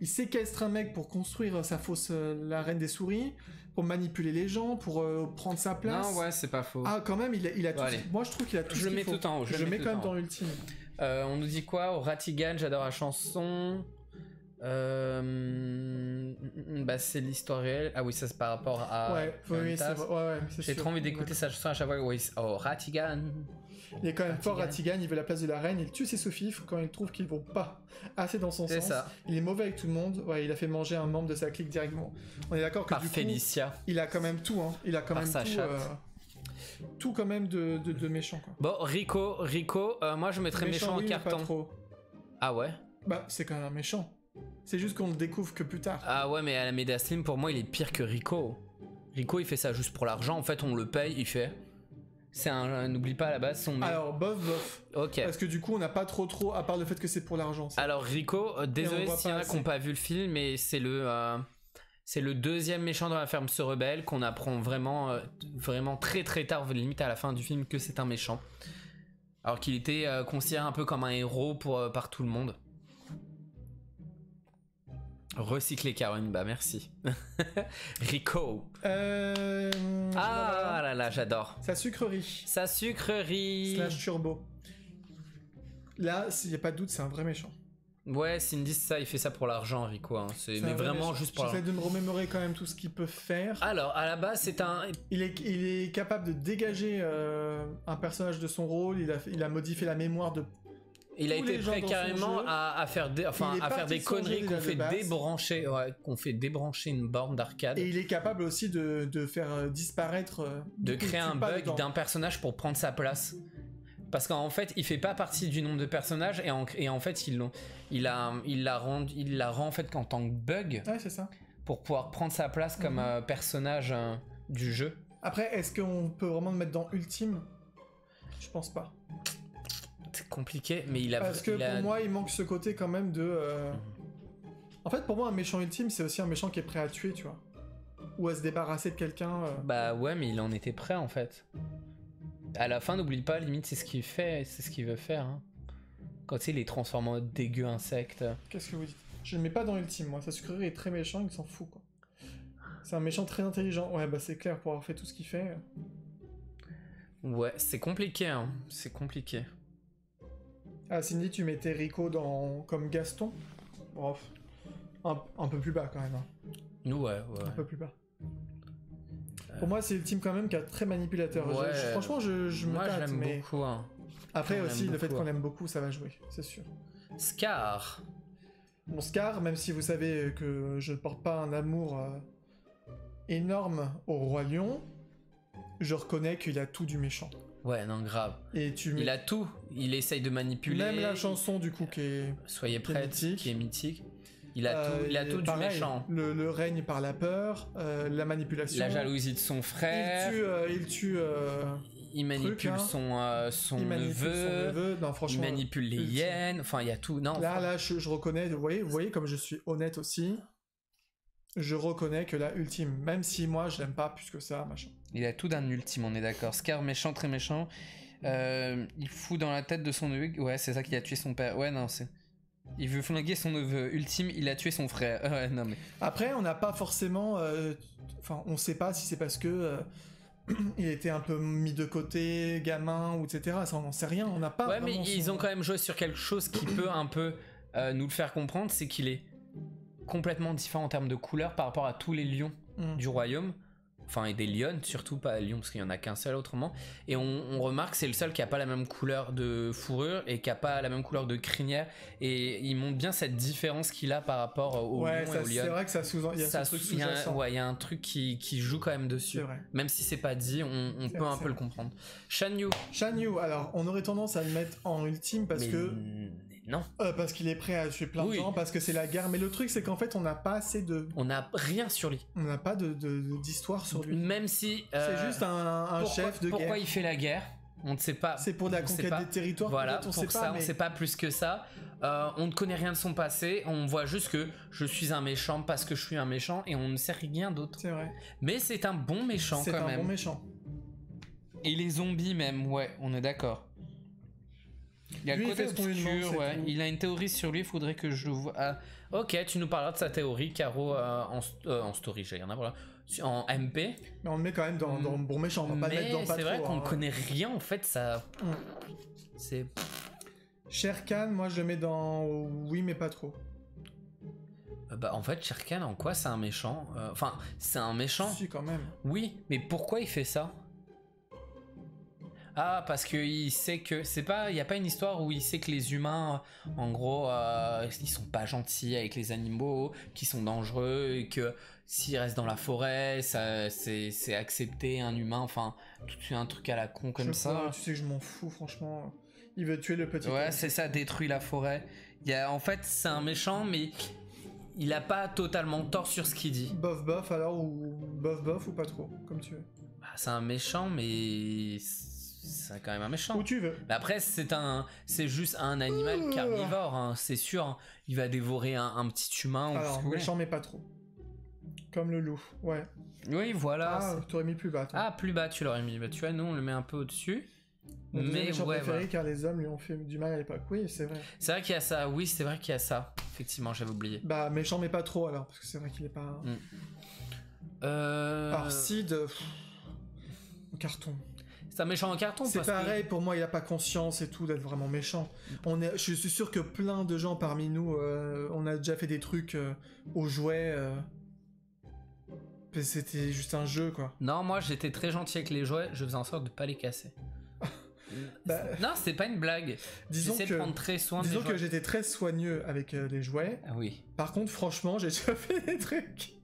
il séquestre un mec pour construire la reine des souris, pour manipuler les gens, pour prendre sa place. Non, ouais, c'est pas faux. Ah, quand même, il a tout... Moi, je trouve qu'il a tout je ce le mets qu'il faut. tout en haut. Je le mets quand même dans l'ultime. On nous dit quoi? Au Ratigan, j'adore la chanson. Bah c'est l'histoire réelle. Ah oui, ça c'est par rapport à. Ouais, oui, c'est vrai. Ouais, j'ai trop envie d'écouter sa chanson à chaque fois. Oui. Oh, Ratigan. Il est quand même fort, Ratigan. Il veut la place de la reine. Il tue ses sous-fifres quand il trouve qu'ils vont pas assez dans son sens. Ça. Il est mauvais avec tout le monde. Ouais, il a fait manger un membre de sa clique directement. On est d'accord que par du coup, Félicia. Il a quand même tout. Hein. Il a quand même sa chatte. Tout quand même de méchant. Quoi. Bon, Rico, moi je mettrais méchant en carton. Pas trop. Ah ouais. Bah c'est quand même un méchant. C'est juste qu'on le découvre que plus tard. Ah ouais, mais Alameda Slim, pour moi, il est pire que Rico. Rico, il fait ça juste pour l'argent. En fait, on le paye, il fait. C'est un. N'oublie pas à la base son. Alors, bof. Ok. Parce que du coup, on n'a pas trop, à part le fait que c'est pour l'argent. Alors, Rico, désolé s'il y en a qui n'ont pas vu le film, mais c'est le deuxième méchant dans La Ferme se rebelle qu'on apprend vraiment très très tard, limite à la fin du film, que c'est un méchant. Alors qu'il était considéré un peu comme un héros par tout le monde. Recycler Caroline, bah merci. Rico. Ah là là, j'adore. Sa sucrerie. / turbo. Là, s'il n'y a pas de doute, c'est un vrai méchant. Ouais, Cindy, ça, il fait ça pour l'argent, Rico. Hein. Mais vraiment méchant. Juste pour l'argent. J'essaie de me remémorer quand même tout ce qu'il peut faire. Alors, à la base, c'est un... Il est capable de dégager un personnage de son rôle. Il a modifié la mémoire de... Il a été prêt carrément à faire des conneries qu'on fait débrancher une borne d'arcade. Et il est capable aussi de faire disparaître... de créer un bug d'un personnage pour prendre sa place. Parce qu'en fait, il fait pas partie du nombre de personnages et en fait, il la rend en fait en tant que bug. Ouais, c'est ça. Pour pouvoir prendre sa place comme personnage du jeu. Après, est-ce qu'on peut vraiment le mettre dans Ultime? Je pense pas. C'est compliqué, mais il a... Parce que pour moi, il manque ce côté quand même de... En fait, pour moi, un méchant ultime, c'est aussi un méchant qui est prêt à tuer, tu vois. Ou à se débarrasser de quelqu'un. Bah ouais, mais il en était prêt, en fait. À la fin, n'oublie pas, limite, c'est ce qu'il fait, c'est ce qu'il veut faire. Hein. Quand tu sais, il est transformé en dégueu insecte. Qu'est-ce que vous dites? Je le mets pas dans Ultime, moi. Sa sucrerie est très méchant, il s'en fout, quoi. C'est un méchant très intelligent. Ouais, bah c'est clair, pour avoir fait tout ce qu'il fait. Ouais, c'est compliqué, hein. C'est compliqué. Ah, Cindy, tu mettais Rico comme Gaston. Bref. Un peu plus bas, quand même. Hein. Ouais. Un peu plus bas. Pour moi, c'est Ultime quand même qui est très manipulateur. Ouais. Franchement, je me tâte, moi, je l'aime mais... beaucoup. Hein. Après aussi, le fait qu'on l'aime beaucoup, ça va jouer, c'est sûr. Scar. Bon, Scar, même si vous savez que je ne porte pas un amour énorme au Roi Lion, je reconnais qu'il a tout du méchant. Ouais, non, grave. Et il a tout. Il essaye de manipuler. Même la chanson, du coup, qui est... Soyez prête, qui est mythique. Il a tout pareil, du méchant. Le règne par la peur, la manipulation. La jalousie de son frère. Il manipule son neveu. Non, franchement, il manipule les hyènes. Enfin, il y a tout. Non, là, je reconnais. Vous voyez comme je suis honnête aussi. je reconnais que la ultime, même si moi je l'aime pas plus que ça, machin. Il a tout d'un ultime, on est d'accord. Scar méchant, très méchant. Il fout dans la tête de son neveu. Ouais, c'est ça qui a tué son père. Ouais, non, c'est. Il veut flinguer son neveu. Ultime, il a tué son frère. Ouais, non, mais. Après, on n'a pas forcément. Enfin, on sait pas si c'est parce que. Il était un peu mis de côté, gamin, ou etc. Ça, on n'en sait rien. On n'a pas. Ouais, mais vraiment ils ont quand même joué sur quelque chose qui peut un peu nous le faire comprendre, c'est qu'il est complètement différent en termes de couleur par rapport à tous les lions du royaume. Enfin, et des lions, surtout pas lions, parce qu'il y en a qu'un seul autrement. Et on remarque que c'est le seul qui a pas la même couleur de fourrure et qui a pas la même couleur de crinière. Et il montre bien cette différence qu'il a par rapport aux lions et aux lions. C'est vrai que ça il y a ce truc sous-jacent. Ouais, il y a un truc qui joue quand même dessus. C'est vrai. Même si c'est pas dit, on peut un peu le comprendre. Shan Yu. Shan Yu, alors, on aurait tendance à le mettre en ultime parce que... Non. Parce qu'il est prêt à tuer plein de gens, parce que c'est la guerre. Mais le truc, c'est qu'en fait, on n'a pas assez de... On n'a rien sur lui. On n'a pas d'histoire sur lui. Même si... c'est juste un chef de guerre. Pourquoi il fait la guerre? On ne sait pas. C'est pour la conquête des territoires. Voilà, on sait ça, pas, on mais... sait pas plus que ça. On ne connaît rien de son passé. On voit juste que je suis un méchant parce que je suis un méchant et on ne sait rien d'autre. C'est vrai. Mais c'est un bon méchant quand même. C'est un bon méchant. Et les zombies même, ouais, on est d'accord. Il y a lui, le côté obscur, ouais. Il a une théorie sur lui, il faudrait que je le vois. Ah, ok, tu nous parleras de sa théorie, Caro, en story, j'ai rien à voir. En MP. Mais on le met quand même dans bon méchant, on va pas le mettre dans pas trop. C'est vrai qu'on connaît rien en fait, ça. C'est. Shere Khan, moi je le mets dans oui, mais pas trop. Bah en fait, Shere Khan, en quoi c'est un méchant? Enfin, c'est un méchant. Si, quand même. Oui, mais pourquoi il fait ça? Ah, parce qu'il sait que c'est pas, il y a pas une histoire où il sait que les humains, en gros, ils sont pas gentils avec les animaux, qu'ils sont dangereux et que s'ils restent dans la forêt, ça, c'est accepter un humain. Enfin, tout un truc à la con comme ça. Tu sais que je m'en fous, franchement. Il veut tuer le petit. Ouais, c'est ça, détruit la forêt. En fait, c'est un méchant, mais il a pas totalement tort sur ce qu'il dit. Bof alors ou bof ou pas trop, comme tu veux. Bah, c'est un méchant, mais c'est quand même un méchant. Où tu veux. Mais après, c'est juste un animal carnivore, hein, c'est sûr. Hein. Il va dévorer un petit humain. Alors, méchant, mais pas trop. Comme le loup, ouais. Oui, voilà. Ah, t'aurais mis plus bas. Toi. Ah, plus bas, tu l'aurais mis. Bah, tu vois, nous, on le met un peu au-dessus. Mon méchant préféré, car les hommes lui ont fait du mal à l'époque. Oui, c'est vrai. C'est vrai qu'il y a ça. Oui, c'est vrai qu'il y a ça. Effectivement, j'avais oublié. Bah, méchant, mais pas trop alors, parce que c'est vrai qu'il est pas. Alors, Sid, carton. C'est un méchant en carton. C'est pareil, pour moi, il a pas conscience et tout d'être vraiment méchant. Je suis sûr que plein de gens parmi nous, on a déjà fait des trucs aux jouets. C'était juste un jeu, quoi. Non, moi, j'étais très gentil avec les jouets. Je faisais en sorte de pas les casser. Non, c'est pas une blague. J'essaie de prendre très soin des jouets. Disons que j'étais très soigneux avec les jouets. Ah oui. Par contre, franchement, j'ai déjà fait des trucs.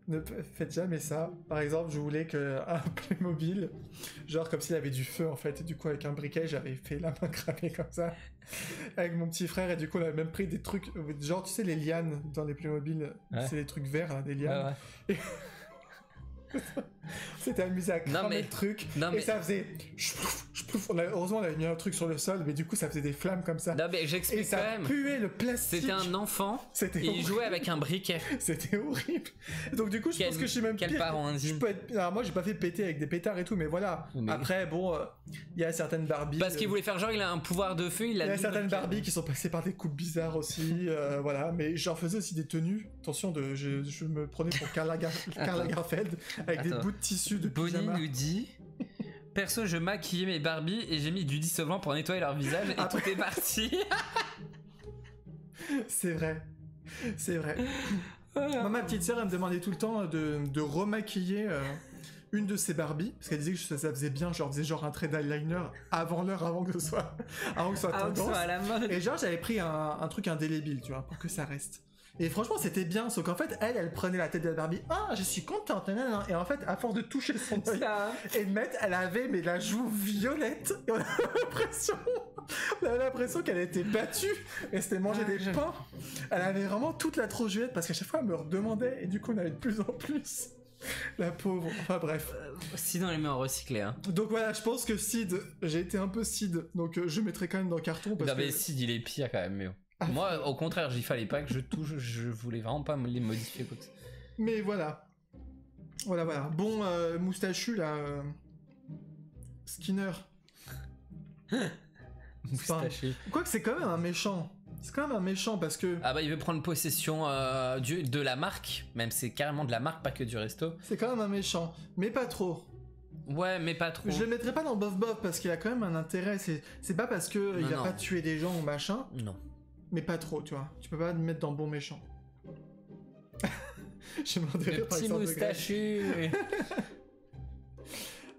Ne faites jamais ça. Par exemple, je voulais qu'un Playmobil, genre comme s'il avait du feu en fait, et du coup avec un briquet, j'avais fait la main cramée comme ça, avec mon petit frère, et du coup on avait même pris des trucs, genre tu sais les lianes dans les Playmobil, c'est des trucs verts, hein, des lianes. Ouais. On s'était amusé à cramer le truc, et ça faisait... Heureusement on avait mis un truc sur le sol, mais du coup ça faisait des flammes comme ça. Non mais j'explique et ça quand même. Puait le plastique. C'était un enfant, et il jouait avec un briquet. C'était horrible. Donc du coup je pense que je suis même pire. Quel parent indigne. Alors moi j'ai pas fait péter avec des pétards et tout, mais voilà. Mais... Après bon, il y a certaines Barbies... Parce qu'il voulait faire genre il a un pouvoir de feu, il a... Il y a certaines Barbies qui sont passées par des coupes bizarres aussi, voilà. Mais j'en faisais aussi des tenues. Attention, je me prenais pour Karl Lagerfeld avec des bouts de tissu de pyjama. Bonnie nous dit... Perso, je maquillais mes Barbies et j'ai mis du dissolvant pour nettoyer leur visage et tout est parti. C'est vrai. C'est vrai. Moi, ma petite sœur, elle me demandait tout le temps de remaquiller une de ses Barbies, parce qu'elle disait que ça faisait bien, genre faisait genre un trait d'eyeliner avant l'heure, avant que ce soit tendance. À la mode. Et genre j'avais pris un truc indélébile, tu vois, pour que ça reste. Et franchement c'était bien, sauf qu'en fait elle prenait la tête de la Barbie, je suis contente, et en fait à force de toucher son œil et de mettre, elle avait la joue violette, et on avait l'impression qu'elle était battue, et c'était manger des pains. Elle avait vraiment toute la trojuette, parce qu'à chaque fois elle me redemandait, et du coup on avait de plus en plus. La pauvre, enfin bref. Sinon, elle met en recyclé. Hein. Donc voilà, je pense que Sid, j'ai été un peu Sid, donc je mettrai quand même dans carton. Parce mais Sid, il est pire quand même, mais... Moi, au contraire, j'y fallait pas que je touche, je voulais vraiment pas me les modifier. Quoi. Mais voilà. Voilà. Bon, moustachu, là... Skinner. Moustachu. Quoique c'est quand même un méchant. C'est quand même un méchant parce que... Ah bah il veut prendre possession de la marque, même c'est carrément de la marque, pas que du resto. C'est quand même un méchant, mais pas trop. Ouais, mais pas trop. Je le mettrais pas dans Bof Bof parce qu'il a quand même un intérêt. C'est pas parce que il a pas tué des gens ou machin. Non. Mais pas trop, tu vois. Tu peux pas le mettre dans bon méchant. J'ai demandé Le petit moustachu.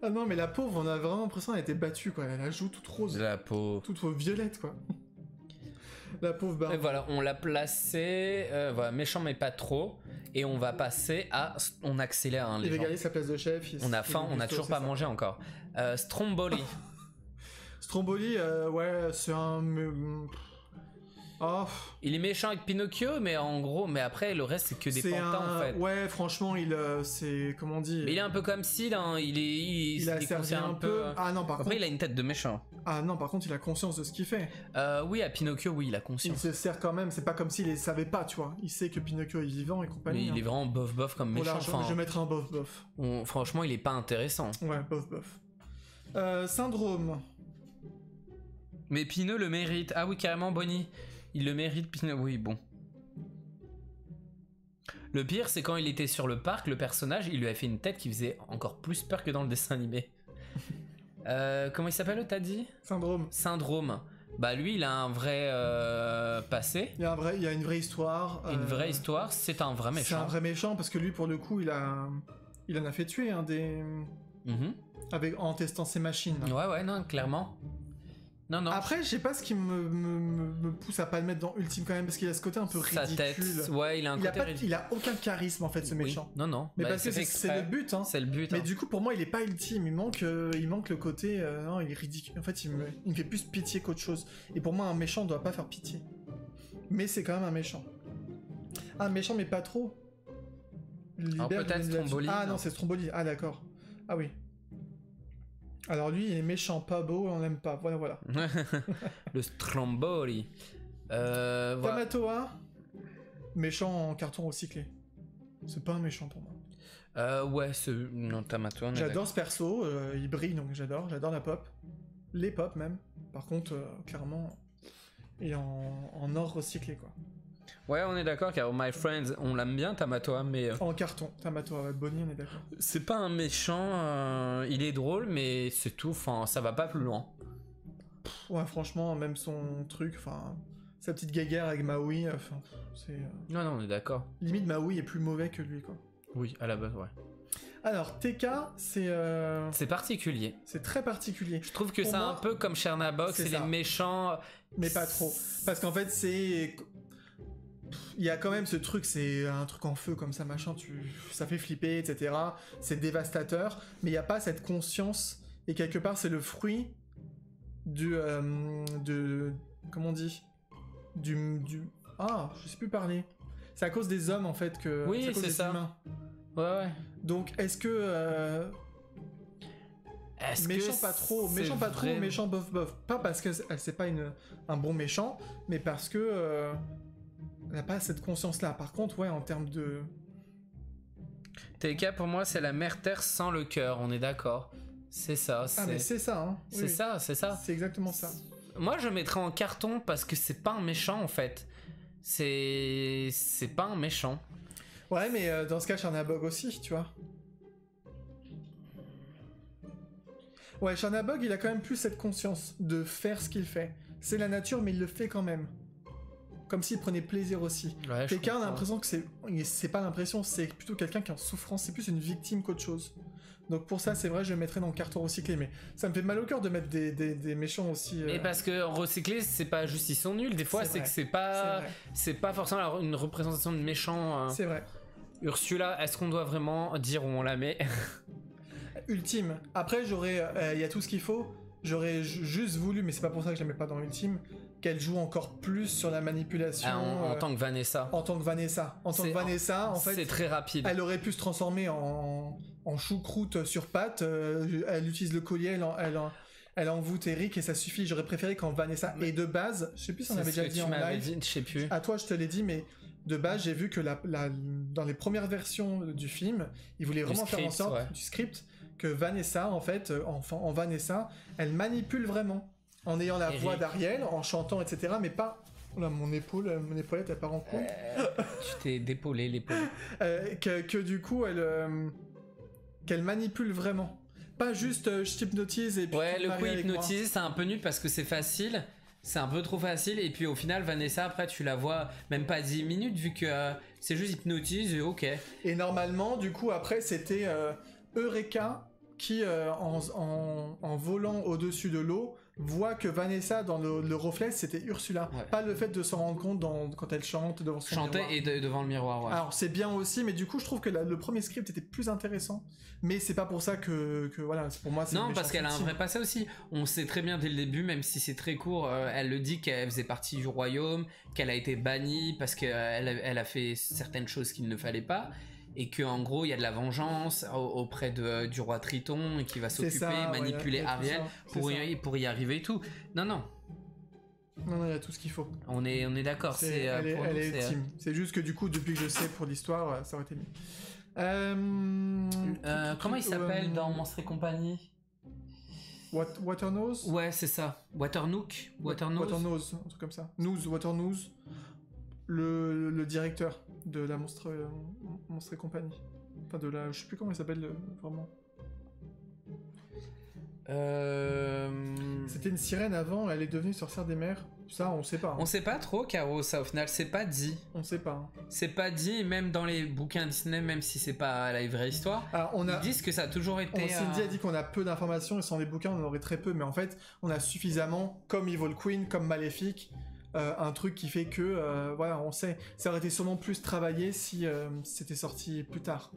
Ah non, mais la pauvre, on a vraiment l'impression qu'elle a été battue, quoi. Elle a la joue toute rose. La pauvre. Toute violette, quoi. La pauvre barbe. Et voilà, on l'a placé, voilà, méchant mais pas trop. Et on va passer à... On accélère, hein, les Il va gens. gagner sa place de chef. On a faim, on a toujours pas mangé encore. Stromboli. Stromboli, ouais, c'est un... Oh. Il est méchant avec Pinocchio, mais en gros, mais après, le reste, c'est que des pantins, en fait. Ouais, franchement, c'est... Comment on dit Mais il est un peu comme Sid, hein. Il a servi un peu... Ah non, par après, contre... il a une tête de méchant. Ah non, par contre, il a conscience de ce qu'il fait. Oui, à Pinocchio, oui, il a Il conscience. se sert quand même, c'est pas comme s'il savait pas, tu vois. Il sait que Pinocchio est vivant et compagnie. Mais il est vraiment bof comme méchant. Voilà, je mettrais un bof. Franchement, il est pas intéressant. Ouais, bof. Syndrome. Mais Pinot le mérite. Ah oui, carrément, Bonnie. Il le mérite, Pinot. Oui, bon. Le pire, c'est quand il était sur le parc, le personnage, il lui a fait une tête qui faisait encore plus peur que dans le dessin animé. Comment il s'appelle, t'as dit ? Syndrome. Bah lui, il a un vrai passé. Il y a une vraie histoire. Une vraie histoire, c'est un vrai méchant. C'est un vrai méchant parce que lui, pour le coup, il en a fait tuer des... en testant ses machines. Ouais, non, clairement. Non. Après, je sais pas ce qui me pousse à pas le mettre dans Ultime quand même, parce qu'il a ce côté un peu ridicule. Sa tête, ouais, il a un côté ridicule. Il a aucun charisme en fait, ce méchant. Non. Mais parce que c'est le but, hein. C'est le but. Mais du coup, pour moi, il est pas Ultime. Il manque le côté. Non, il est ridicule. En fait, il me fait plus pitié qu'autre chose. Et pour moi, un méchant doit pas faire pitié. Mais c'est quand même un méchant. Un méchant, mais pas trop. Alors peut-être Stromboli. Ah non, c'est Stromboli. Ah d'accord. Ah oui. Alors lui, il est méchant, pas beau, on l'aime pas. Voilà. Le Stromboli. Voilà. Tamatoa, méchant en carton recyclé. C'est pas un méchant pour moi. Ouais, non, Tamatoa. J'adore ce perso, il brille donc j'adore la pop. Les pop même. Par contre, clairement, il est en or recyclé quoi. Ouais, on est d'accord car My Friends, on l'aime bien Tamatoa, mais... En carton, Tamatoa, Bonnie, on est d'accord. C'est pas un méchant, il est drôle, mais c'est tout, enfin, ça va pas plus loin. Ouais, franchement, même son truc, enfin... Sa petite guéguerre avec Maui, enfin, c'est... Non, on est d'accord. Limite, Maui est plus mauvais que lui, quoi. Oui, à la base, ouais. Alors, TK, c'est... C'est particulier. C'est très particulier. Je trouve que c'est un peu comme Chernabog, c'est les méchants... Mais pas trop. Parce qu'en fait, c'est... Il y a quand même ce truc, c'est un truc en feu comme ça, machin, ça fait flipper, etc. C'est dévastateur, mais il n'y a pas cette conscience, et quelque part c'est le fruit comment on dit Ah, je sais plus parler. C'est à cause des hommes en fait que... Oui, c'est ça. Humains. Ouais. Donc est-ce que... méchant pas trop, méchant bof. Pas parce que c'est pas un bon méchant, mais parce que... Elle n'a pas cette conscience-là. Par contre, ouais, en termes de... TK, pour moi, c'est la mère Terre sans le cœur, on est d'accord. C'est ça. Ah, mais c'est ça, hein. C'est ça. C'est exactement ça. Moi, je mettrais en carton parce que c'est pas un méchant, en fait. C'est pas un méchant. Ouais, mais dans ce cas, Chernabog aussi, tu vois. Ouais, Chernabog, il a quand même plus cette conscience de faire ce qu'il fait. C'est la nature, mais il le fait quand même. Comme s'il prenait plaisir aussi. Ouais, quelqu'un, on a l'impression que c'est pas l'impression, c'est plutôt quelqu'un qui est en souffrance, c'est plus une victime qu'autre chose. Donc pour ça, c'est vrai, je le mettrais dans le carton recyclé, mais ça me fait mal au cœur de mettre des méchants aussi. Mais parce que recyclé, c'est pas juste ils sont nuls, des fois c'est que c'est pas forcément une représentation de méchant. C'est vrai. Ursula, est-ce qu'on doit vraiment dire où on la met? Ultime. Après, il y a tout ce qu'il faut. J'aurais juste voulu, mais c'est pas pour ça que je la mets pas dans Ultime, qu'elle joue encore plus sur la manipulation. En tant que Vanessa. En tant que Vanessa. En fait, c'est très rapide. Elle aurait pu se transformer en choucroute sur pattes. Elle utilise le collier, elle envoûte Eric et ça suffit. J'aurais préféré quand Vanessa... Et de base, je sais plus si on avait déjà dit en live. Je sais plus. À toi, je te l'ai dit, mais de base, j'ai vu que dans les premières versions du film, ils voulaient vraiment faire en sorte du script que Vanessa, en fait, en Vanessa, elle manipule vraiment. En ayant la voix d'Ariel, en chantant, etc. Mais pas... Là, mon épaulette, elle part en couille. Tu t'es dépaulé l'épaule. Que du coup, qu'elle manipule vraiment. Pas juste je t'hypnotise et puis... Ouais, le coup hypnotiser, c'est un peu nul parce que c'est facile. C'est un peu trop facile. Et puis au final, Vanessa, après, tu la vois même pas 10 minutes vu que c'est juste hypnotise et ok. Et normalement, du coup, après, c'était Eureka qui, en volant au-dessus de l'eau, voit que Vanessa, dans le reflet, c'était Ursula. Ouais. Pas le fait de s'en rendre compte quand elle chante devant son miroir. Chanter et devant le miroir, ouais. Alors, c'est bien aussi, mais du coup, je trouve que le premier script était plus intéressant. Mais c'est pas pour ça que voilà, pour moi, c'est... Non, parce qu'elle a un vrai passé aussi. On sait très bien dès le début, même si c'est très court, elle le dit qu'elle faisait partie du royaume, qu'elle a été bannie parce qu'elle a fait certaines choses qu'il ne fallait pas. Et qu'en gros il y a de la vengeance auprès du roi Triton et qui va s'occuper, manipuler Ariel pour y arriver et tout. Non, il y a tout ce qu'il faut. On est d'accord. Elle est ultime. C'est juste que du coup, depuis que je sais pour l'histoire, ça aurait été mieux. Comment il s'appelle dans Monstres et compagnie? Waternose? Ouais, c'est ça. Waternose, un truc comme ça. Waternose. Le directeur de la Monstre et compagnie. Enfin, je sais plus comment il s'appelle vraiment. C'était une sirène avant, elle est devenue sorcière des mers. Ça, on sait pas. Hein. On sait pas trop, Caro, ça au final, c'est pas dit. On sait pas. Hein. C'est pas dit, même dans les bouquins Disney, même si c'est pas la vraie histoire. Ils disent que ça a toujours été. Cindy a dit qu'on a peu d'informations et sans les bouquins, on en aurait très peu. Mais en fait, on a suffisamment, comme Evil Queen, comme Maléfique. Un truc qui fait que voilà, on sait, ça aurait été sûrement plus travaillé si c'était sorti plus tard.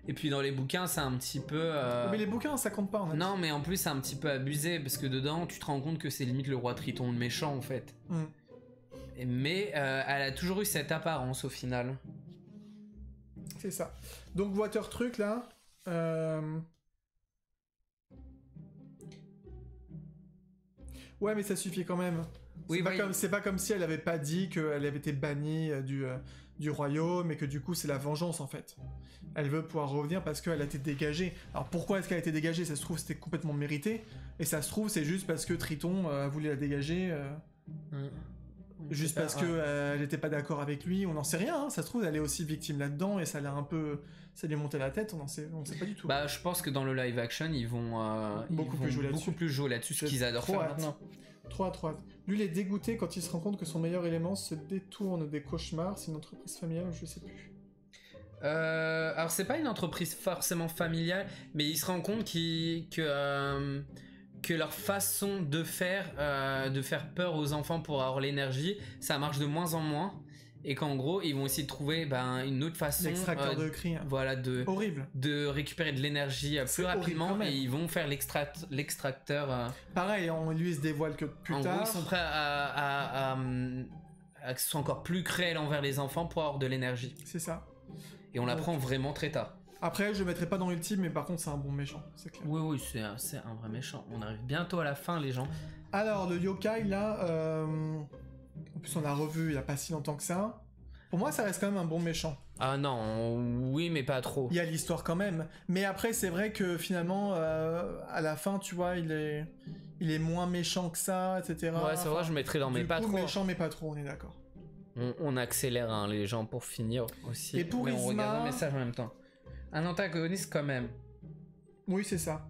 Et puis dans les bouquins, c'est un petit peu. Mais les bouquins, ça compte pas. Non, mais en plus, c'est un petit peu abusé parce que dedans, tu te rends compte que c'est limite le roi Triton le méchant en fait. Mais elle a toujours eu cette apparence au final. C'est ça. Donc Water Truc là. Ouais, mais ça suffit quand même. C'est pas comme si elle avait pas dit qu'elle avait été bannie du royaume et que du coup c'est la vengeance en fait. Elle veut pouvoir revenir parce qu'elle a été dégagée. Alors pourquoi est-ce qu'elle a été dégagée? Ça se trouve c'était complètement mérité. Et ça se trouve c'est juste parce que Triton voulait la dégager. Juste parce qu'elle n'était pas d'accord avec lui. On n'en sait rien. Hein. Ça se trouve elle est aussi victime là-dedans et ça l'a un peu... Ça lui est monté la tête, on sait pas du tout. Bah je pense que dans le live action ils vont beaucoup plus jouer là-dessus, ce qu'ils adorent faire maintenant. Trop hâte. Lui, il est dégoûté quand il se rend compte que son meilleur élément se détourne des cauchemars. C'est une entreprise familiale, je sais plus. Alors, c'est pas une entreprise forcément familiale, mais il se rend compte que leur façon de faire peur aux enfants pour avoir l'énergie, ça marche de moins en moins. Et qu'en gros, ils vont essayer de trouver une autre façon l'extracteur de cris. Voilà, horrible. De récupérer de l'énergie plus rapidement et ils vont faire l'extracteur. Pareil, lui il se dévoile que plus tard. En gros, ils sont prêts à que ce soit encore plus cruel envers les enfants pour avoir de l'énergie. C'est ça. Et on l'apprend vraiment très tard. Après, je le mettrai pas dans Ultime, mais par contre, c'est un bon méchant, c'est clair. Oui, c'est un vrai méchant. On arrive bientôt à la fin, les gens. Alors, le yokai, là... En plus, on a revu il y a pas si longtemps que ça. Pour moi, ça reste quand même un bon méchant. Ah non, oui, mais pas trop. Il y a l'histoire quand même. Mais après, c'est vrai que finalement, à la fin, tu vois, il est moins méchant que ça, etc. Ouais, c'est vrai, je mettrais dans mais pas trop. Méchant, mais pas trop, on est d'accord. On accélère les gens pour finir aussi. Et pour mais Yzma... on regarde le message en même temps. Un antagoniste quand même. Oui, c'est ça.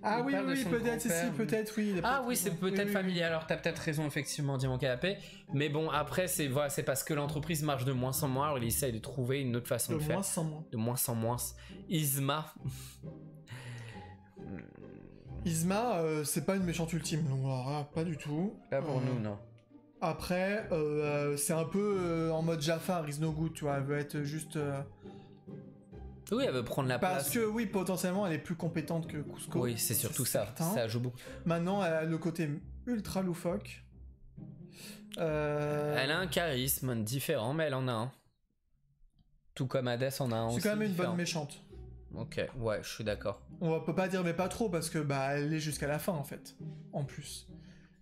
Ah oui, peut-être, oui. Ah oui, c'est peut-être familial. Alors t'as peut-être raison, effectivement, dit mon canapé. Mais bon, après, c'est parce que l'entreprise marche de moins en moins. Alors il essaye de trouver une autre façon de faire. De moins en moins. Yzma. Yzma, c'est pas une méchante ultime, donc pas du tout. Pas pour nous, non. Après, c'est un peu en mode Jafar, is no good, tu vois. Elle veut être juste... Oui, elle veut prendre la place. Parce que oui, potentiellement, elle est plus compétente que Kuzco. Oui, c'est surtout ça. Ça joue beaucoup. Maintenant, elle a le côté ultra loufoque. Elle a un charisme différent, mais elle en a un. Tout comme Hades en a un aussi. C'est quand même une bonne méchante. Ok, ouais, je suis d'accord. On peut pas dire mais pas trop parce que bah elle est jusqu'à la fin en fait, en plus.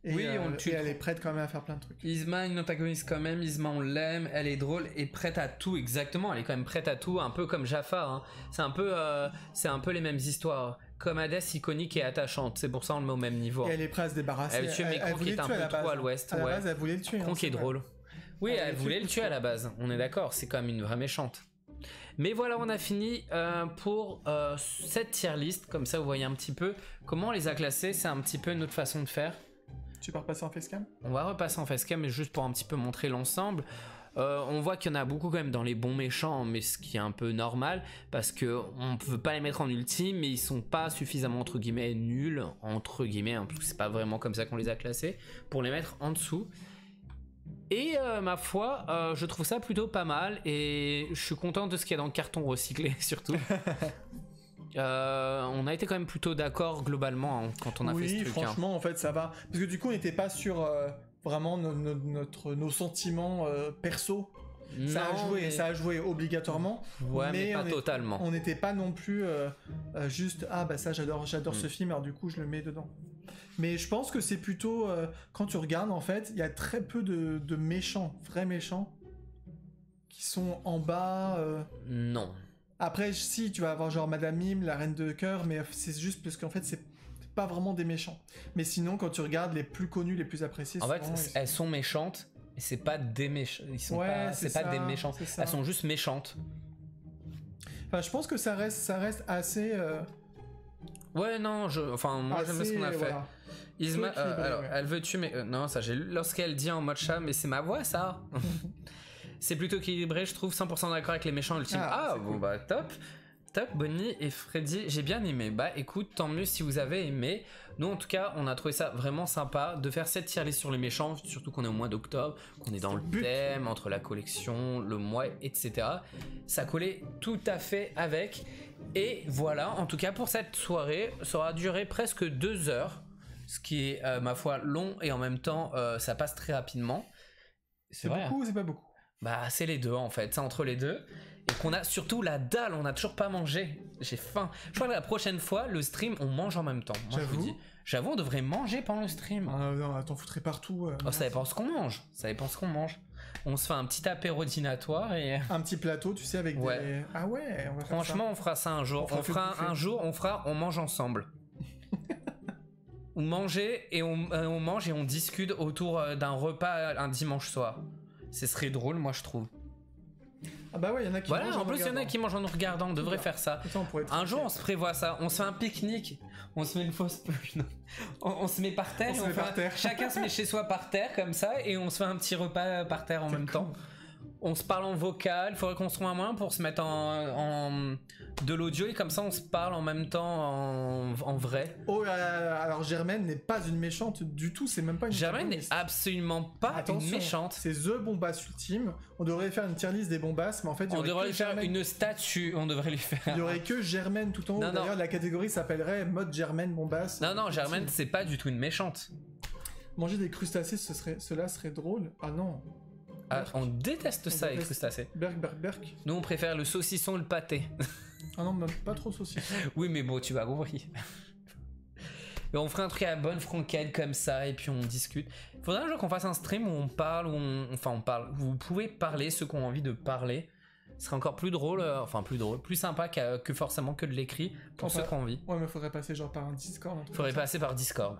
Et, Oui, on le tue et elle trop. est prête quand même à faire plein de trucs. Isma, une antagoniste quand même. Isma, on l'aime, elle est drôle et prête à tout, exactement. Elle est quand même prête à tout, un peu comme Jafar. Hein. C'est un peu les mêmes histoires. Comme Hades, iconique et attachante. C'est pour ça on le met au même niveau. Et elle est prête à se débarrasser. Elle tue Mekron qui voulait est le un tuer à peu la base, trop à hein. l'ouest. À la Ouais. base, elle voulait le tuer. Mekron hein, qui est c'est vrai. drôle. Oui, Elle elle voulait voulait le le tuer à la base. On est d'accord, c'est quand même une vraie méchante. Mais voilà, on a fini pour cette tier list. Comme ça, vous voyez un petit peu comment on les a classés. C'est un petit peu notre façon de faire. Tu pars passer en facecam? On va repasser en facecam, mais juste pour un petit peu montrer l'ensemble. On voit qu'il y en a beaucoup quand même dans les bons méchants, mais ce qui est un peu normal, parce que on peut pas les mettre en ultime, mais ils sont pas suffisamment entre guillemets nuls, entre guillemets, hein, parce que c'est pas vraiment comme ça qu'on les a classés, pour les mettre en dessous. Et ma foi, je trouve ça plutôt pas mal, et je suis content de ce qu'il y a dans le carton recyclé surtout. On a été quand même plutôt d'accord globalement hein, quand on a fait ce truc. Oui, franchement, en fait, ça va. Parce que du coup, on n'était pas sur vraiment nos sentiments perso. Ça a joué obligatoirement. Ouais, mais pas totalement. On n'était pas non plus juste ah bah ça j'adore ce film, alors du coup je le mets dedans. Mais je pense que c'est plutôt quand tu regardes en fait, il y a très peu de méchants, vrais méchants, qui sont en bas. Non. Après, si, tu vas avoir genre Madame Mime, la Reine de Cœur, mais c'est juste parce qu'en fait, c'est pas vraiment des méchants. Mais sinon, quand tu regardes les plus connus, les plus appréciés, en fait, elles sont méchantes, et c'est pas des méchants. C'est pas des méchants. Elles sont juste méchantes. Enfin, je pense que ça reste assez. Ouais, non, moi j'aime ce qu'on a fait. Voilà. Isma, alors, ouais. elle veut tuer, mais non, ça j'ai lu. Lorsqu'elle dit en mode chat, mais c'est ma voix, ça. C'est plutôt équilibré, je trouve, 100% d'accord avec les méchants ultimes. Ah, bon, cool. Bah, top. Top, Bonnie et Freddy, j'ai bien aimé. Bah, écoute, tant mieux si vous avez aimé. Nous, en tout cas, on a trouvé ça vraiment sympa de faire cette tier list sur les méchants, surtout qu'on est au mois d'octobre, qu'on est dans le thème, entre la collection, le mois, etc. Ça collait tout à fait avec. Et voilà, en tout cas, pour cette soirée, ça aura duré presque 2 heures. Ce qui est, ma foi, long et en même temps, ça passe très rapidement. C'est beaucoup ou c'est pas beaucoup? Bah, c'est les deux en fait, c'est entre les deux. Et qu'on a surtout la dalle, on n'a toujours pas mangé. J'ai faim. Je crois que la prochaine fois, le stream, on mange en même temps. Moi, je vous dis. J'avoue, on devrait manger pendant le stream. Ah non, t'en foutrais partout. Oh, ça dépend ce qu'on mange. Ça dépend ce qu'on mange. On se fait un petit apérodinatoire et. Un petit plateau, tu sais, avec des. Ah ouais, on va faire franchement, ça. On fera ça un jour. On mange ensemble. On manger et on mange et on discute autour d'un repas un dimanche soir. Ce serait drôle, moi je trouve. Ah bah ouais, il y en a qui voilà, mangent en plus il y en a qui mangent en nous regardant, on devrait faire ça. Un jour on se prévoit ça, on se fait un pique-nique, on se met une fausse on se met par terre, chacun se met chez soi par terre comme ça et on se fait un petit repas par terre en même temps. On se parle en vocal, il faudrait qu'on se trouve un moyen pour se mettre en de l'audio et comme ça on se parle en même temps en vrai. Oh alors Germaine n'est pas une méchante du tout, c'est même pas une Germaine n'est absolument pas une méchante. C'est The Bombass ultime. On devrait faire une tier list des bombasses, mais en fait on devrait lui faire une statue, on devrait lui faire. Il y aurait que Germaine tout en haut. D'ailleurs la catégorie s'appellerait mode Germaine Bombass. Non, Germaine c'est pas du tout une méchante. Manger des crustacés, cela serait drôle. Ah non. Ah, on déteste ça, les crustacés. Berk. Nous, on préfère le saucisson, le pâté. Ah non, même pas trop saucisson. Oui, mais bon, tu vas compris. Et on ferait un truc à la bonne franquette comme ça, et puis on discute. Il faudrait un jour qu'on fasse un stream où on parle, on parle. Vous pouvez parler, ceux qui ont envie de parler. Ce serait encore plus drôle, plus sympa que forcément que de l'écrit, pour ceux qui ont envie. Ouais, mais faudrait passer genre par un Discord. Faudrait passer par Discord.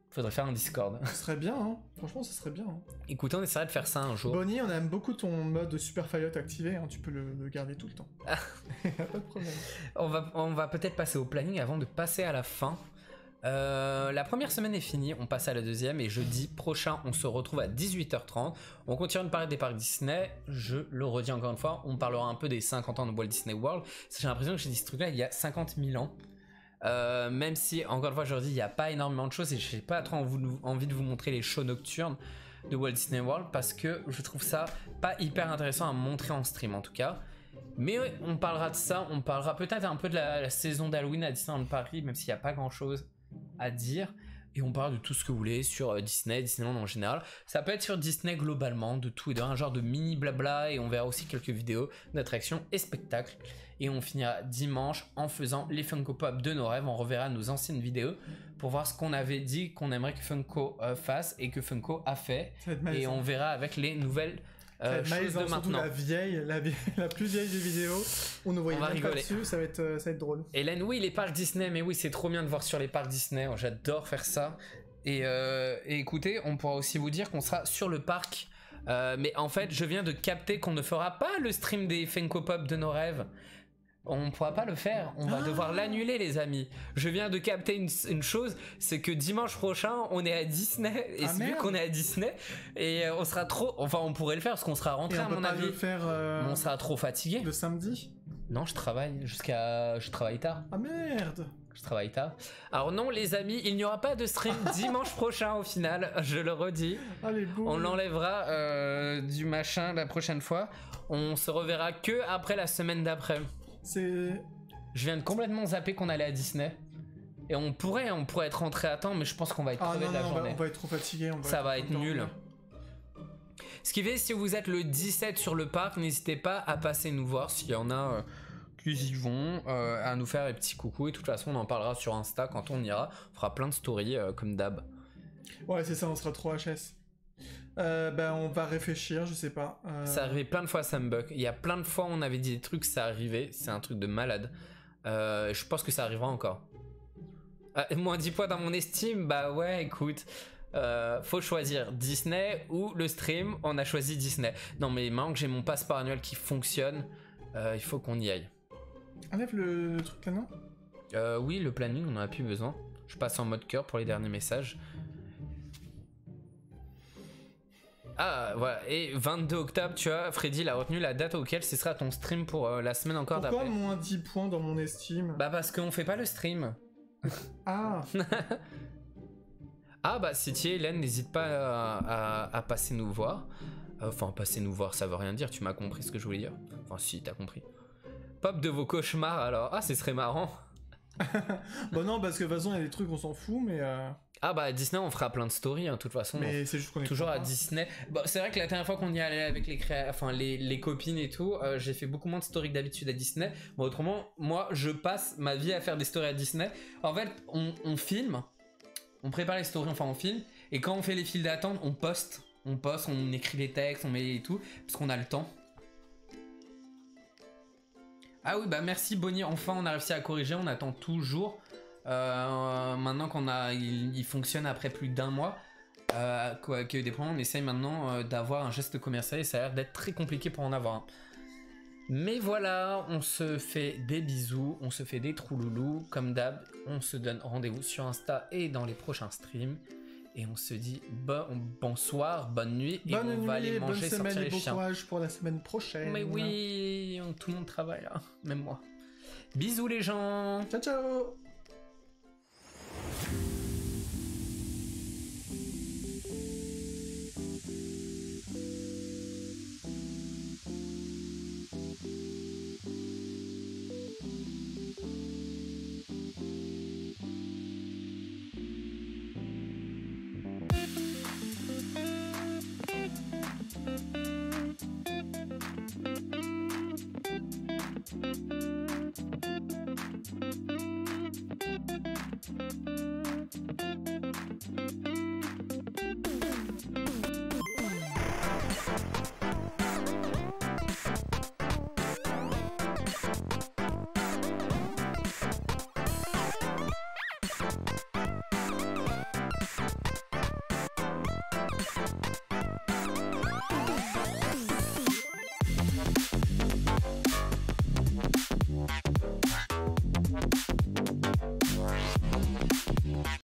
Faudrait faire un Discord. Ce serait bien, hein. Franchement, ce serait bien. Hein. Écoutez, on essaiera de faire ça un jour. Bonnie, on aime beaucoup ton mode Super Fayot activé, hein. Tu peux le garder tout le temps. Pas de problème. On va peut-être passer au planning avant de passer à la fin. La première semaine est finie, on passe à la deuxième et jeudi prochain, on se retrouve à 18h30. On continue de parler des parcs Disney. Je le redis encore une fois, on parlera un peu des 50 ans de Walt Disney World. J'ai l'impression que j'ai dit ce truc-là il y a 50 000 ans. Même si, encore une fois, je leur dis, il n'y a pas énormément de choses et j'ai pas trop envie de vous montrer les shows nocturnes de Walt Disney World parce que je trouve ça pas hyper intéressant à montrer en stream en tout cas. Mais on parlera de ça, on parlera peut-être un peu de la saison d'Halloween à Disneyland Paris, même s'il n'y a pas grand chose à dire. Et on parle de tout ce que vous voulez sur Disney, Disneyland en général. Ça peut être sur Disney globalement, de tout et de rien, un genre de mini blabla. Et on verra aussi quelques vidéos d'attractions et spectacles. Et on finira dimanche en faisant les Funko Pop de nos rêves. On reverra nos anciennes vidéos pour voir ce qu'on avait dit qu'on aimerait que Funko fasse et que Funko a fait. Et on verra avec les nouvelles choses de maintenant. La plus vieille des vidéos. On ne voyait même pas dessus, ça va être drôle. Hélène, oui, les parcs Disney, mais oui, c'est trop bien de voir sur les parcs Disney. J'adore faire ça. Et écoutez, on pourra aussi vous dire qu'on sera sur le parc. Mais en fait, je viens de capter qu'on ne fera pas le stream des Funko Pop de nos rêves. On ne pourra pas le faire, on va devoir l'annuler les amis. Je viens de capter une chose, c'est que dimanche prochain on est à Disney. Et vu qu'on est à Disney, et on sera trop... Enfin on pourrait le faire parce qu'on sera rentré à mon avis. Le faire, on sera trop fatigué. Le samedi? Non, je travaille je travaille tard. Ah merde! Je travaille tard. Alors non les amis, il n'y aura pas de stream dimanche prochain au final, je le redis. On l'enlèvera du machin la prochaine fois. On se reverra que après la semaine d'après. Je viens de complètement zapper qu'on allait à Disney. Et on pourrait être rentré à temps, mais je pense qu'on va être crevé de la journée. On va être trop fatigué. Ça va être nul. Ce qui fait, si vous êtes le 17 sur le parc, n'hésitez pas à passer nous voir s'il y en a qui y vont, à nous faire des petits coucous. Et de toute façon, on en parlera sur Insta quand on ira. On fera plein de stories comme d'hab. Ouais, c'est ça, on sera trop HS. On va réfléchir, je sais pas. Ça arrivait plein de fois, ça me bug. Il y a plein de fois on avait dit des trucs, ça arrivait. C'est un truc de malade. Je pense que ça arrivera encore. Moins 10 points dans mon estime, bah ouais, écoute. Faut choisir Disney ou le stream. On a choisi Disney. Non, mais maintenant que j'ai mon passeport annuel qui fonctionne, il faut qu'on y aille. Enlève le truc là, non? Oui, le planning, on en a plus besoin. Je passe en mode cœur pour les derniers messages. Ah voilà, et 22 octobre, tu vois, Freddy il a retenu la date auquel ce sera ton stream pour la semaine encore d'après. Pourquoi moins 10 points dans mon estime? Bah parce qu'on fait pas le stream. Ah. Ah bah si tu es Hélène, n'hésite pas à passer nous voir. Enfin, passer nous voir, ça veut rien dire, tu m'as compris ce que je voulais dire. Enfin si, t'as compris. Pop de vos cauchemars alors, ah ce serait marrant. Bah non, parce que de toute façon il y a des trucs on s'en fout, mais... Ah bah à Disney on fera plein de stories, hein, de toute façon. Mais c'est juste qu'on est toujours à Disney. Bon, c'est vrai que la dernière fois qu'on y allait avec les copines et tout, j'ai fait beaucoup moins de stories que d'habitude à Disney. Bon autrement, moi je passe ma vie à faire des stories à Disney. En fait, on filme, on prépare les stories, enfin on filme, et quand on fait les files d'attente, on poste, on écrit les textes, on met et tout, parce qu'on a le temps. Ah oui bah merci Bonnie, enfin on a réussi à corriger, on attend toujours. Maintenant il fonctionne après plus d'1 mois, que des problèmes, on essaye maintenant d'avoir un geste commercial et ça a l'air d'être très compliqué pour en avoir un. Mais voilà, on se fait des bisous, on se fait des trouloulous, comme d'hab, on se donne rendez-vous sur Insta et dans les prochains streams. Et on se dit bonsoir, bonne nuit, et on va aller manger, bonne sortir les bon chiens. Courage pour la semaine prochaine. Mais oui, tout le monde travaille là, même moi. Bisous les gens. Ciao ciao.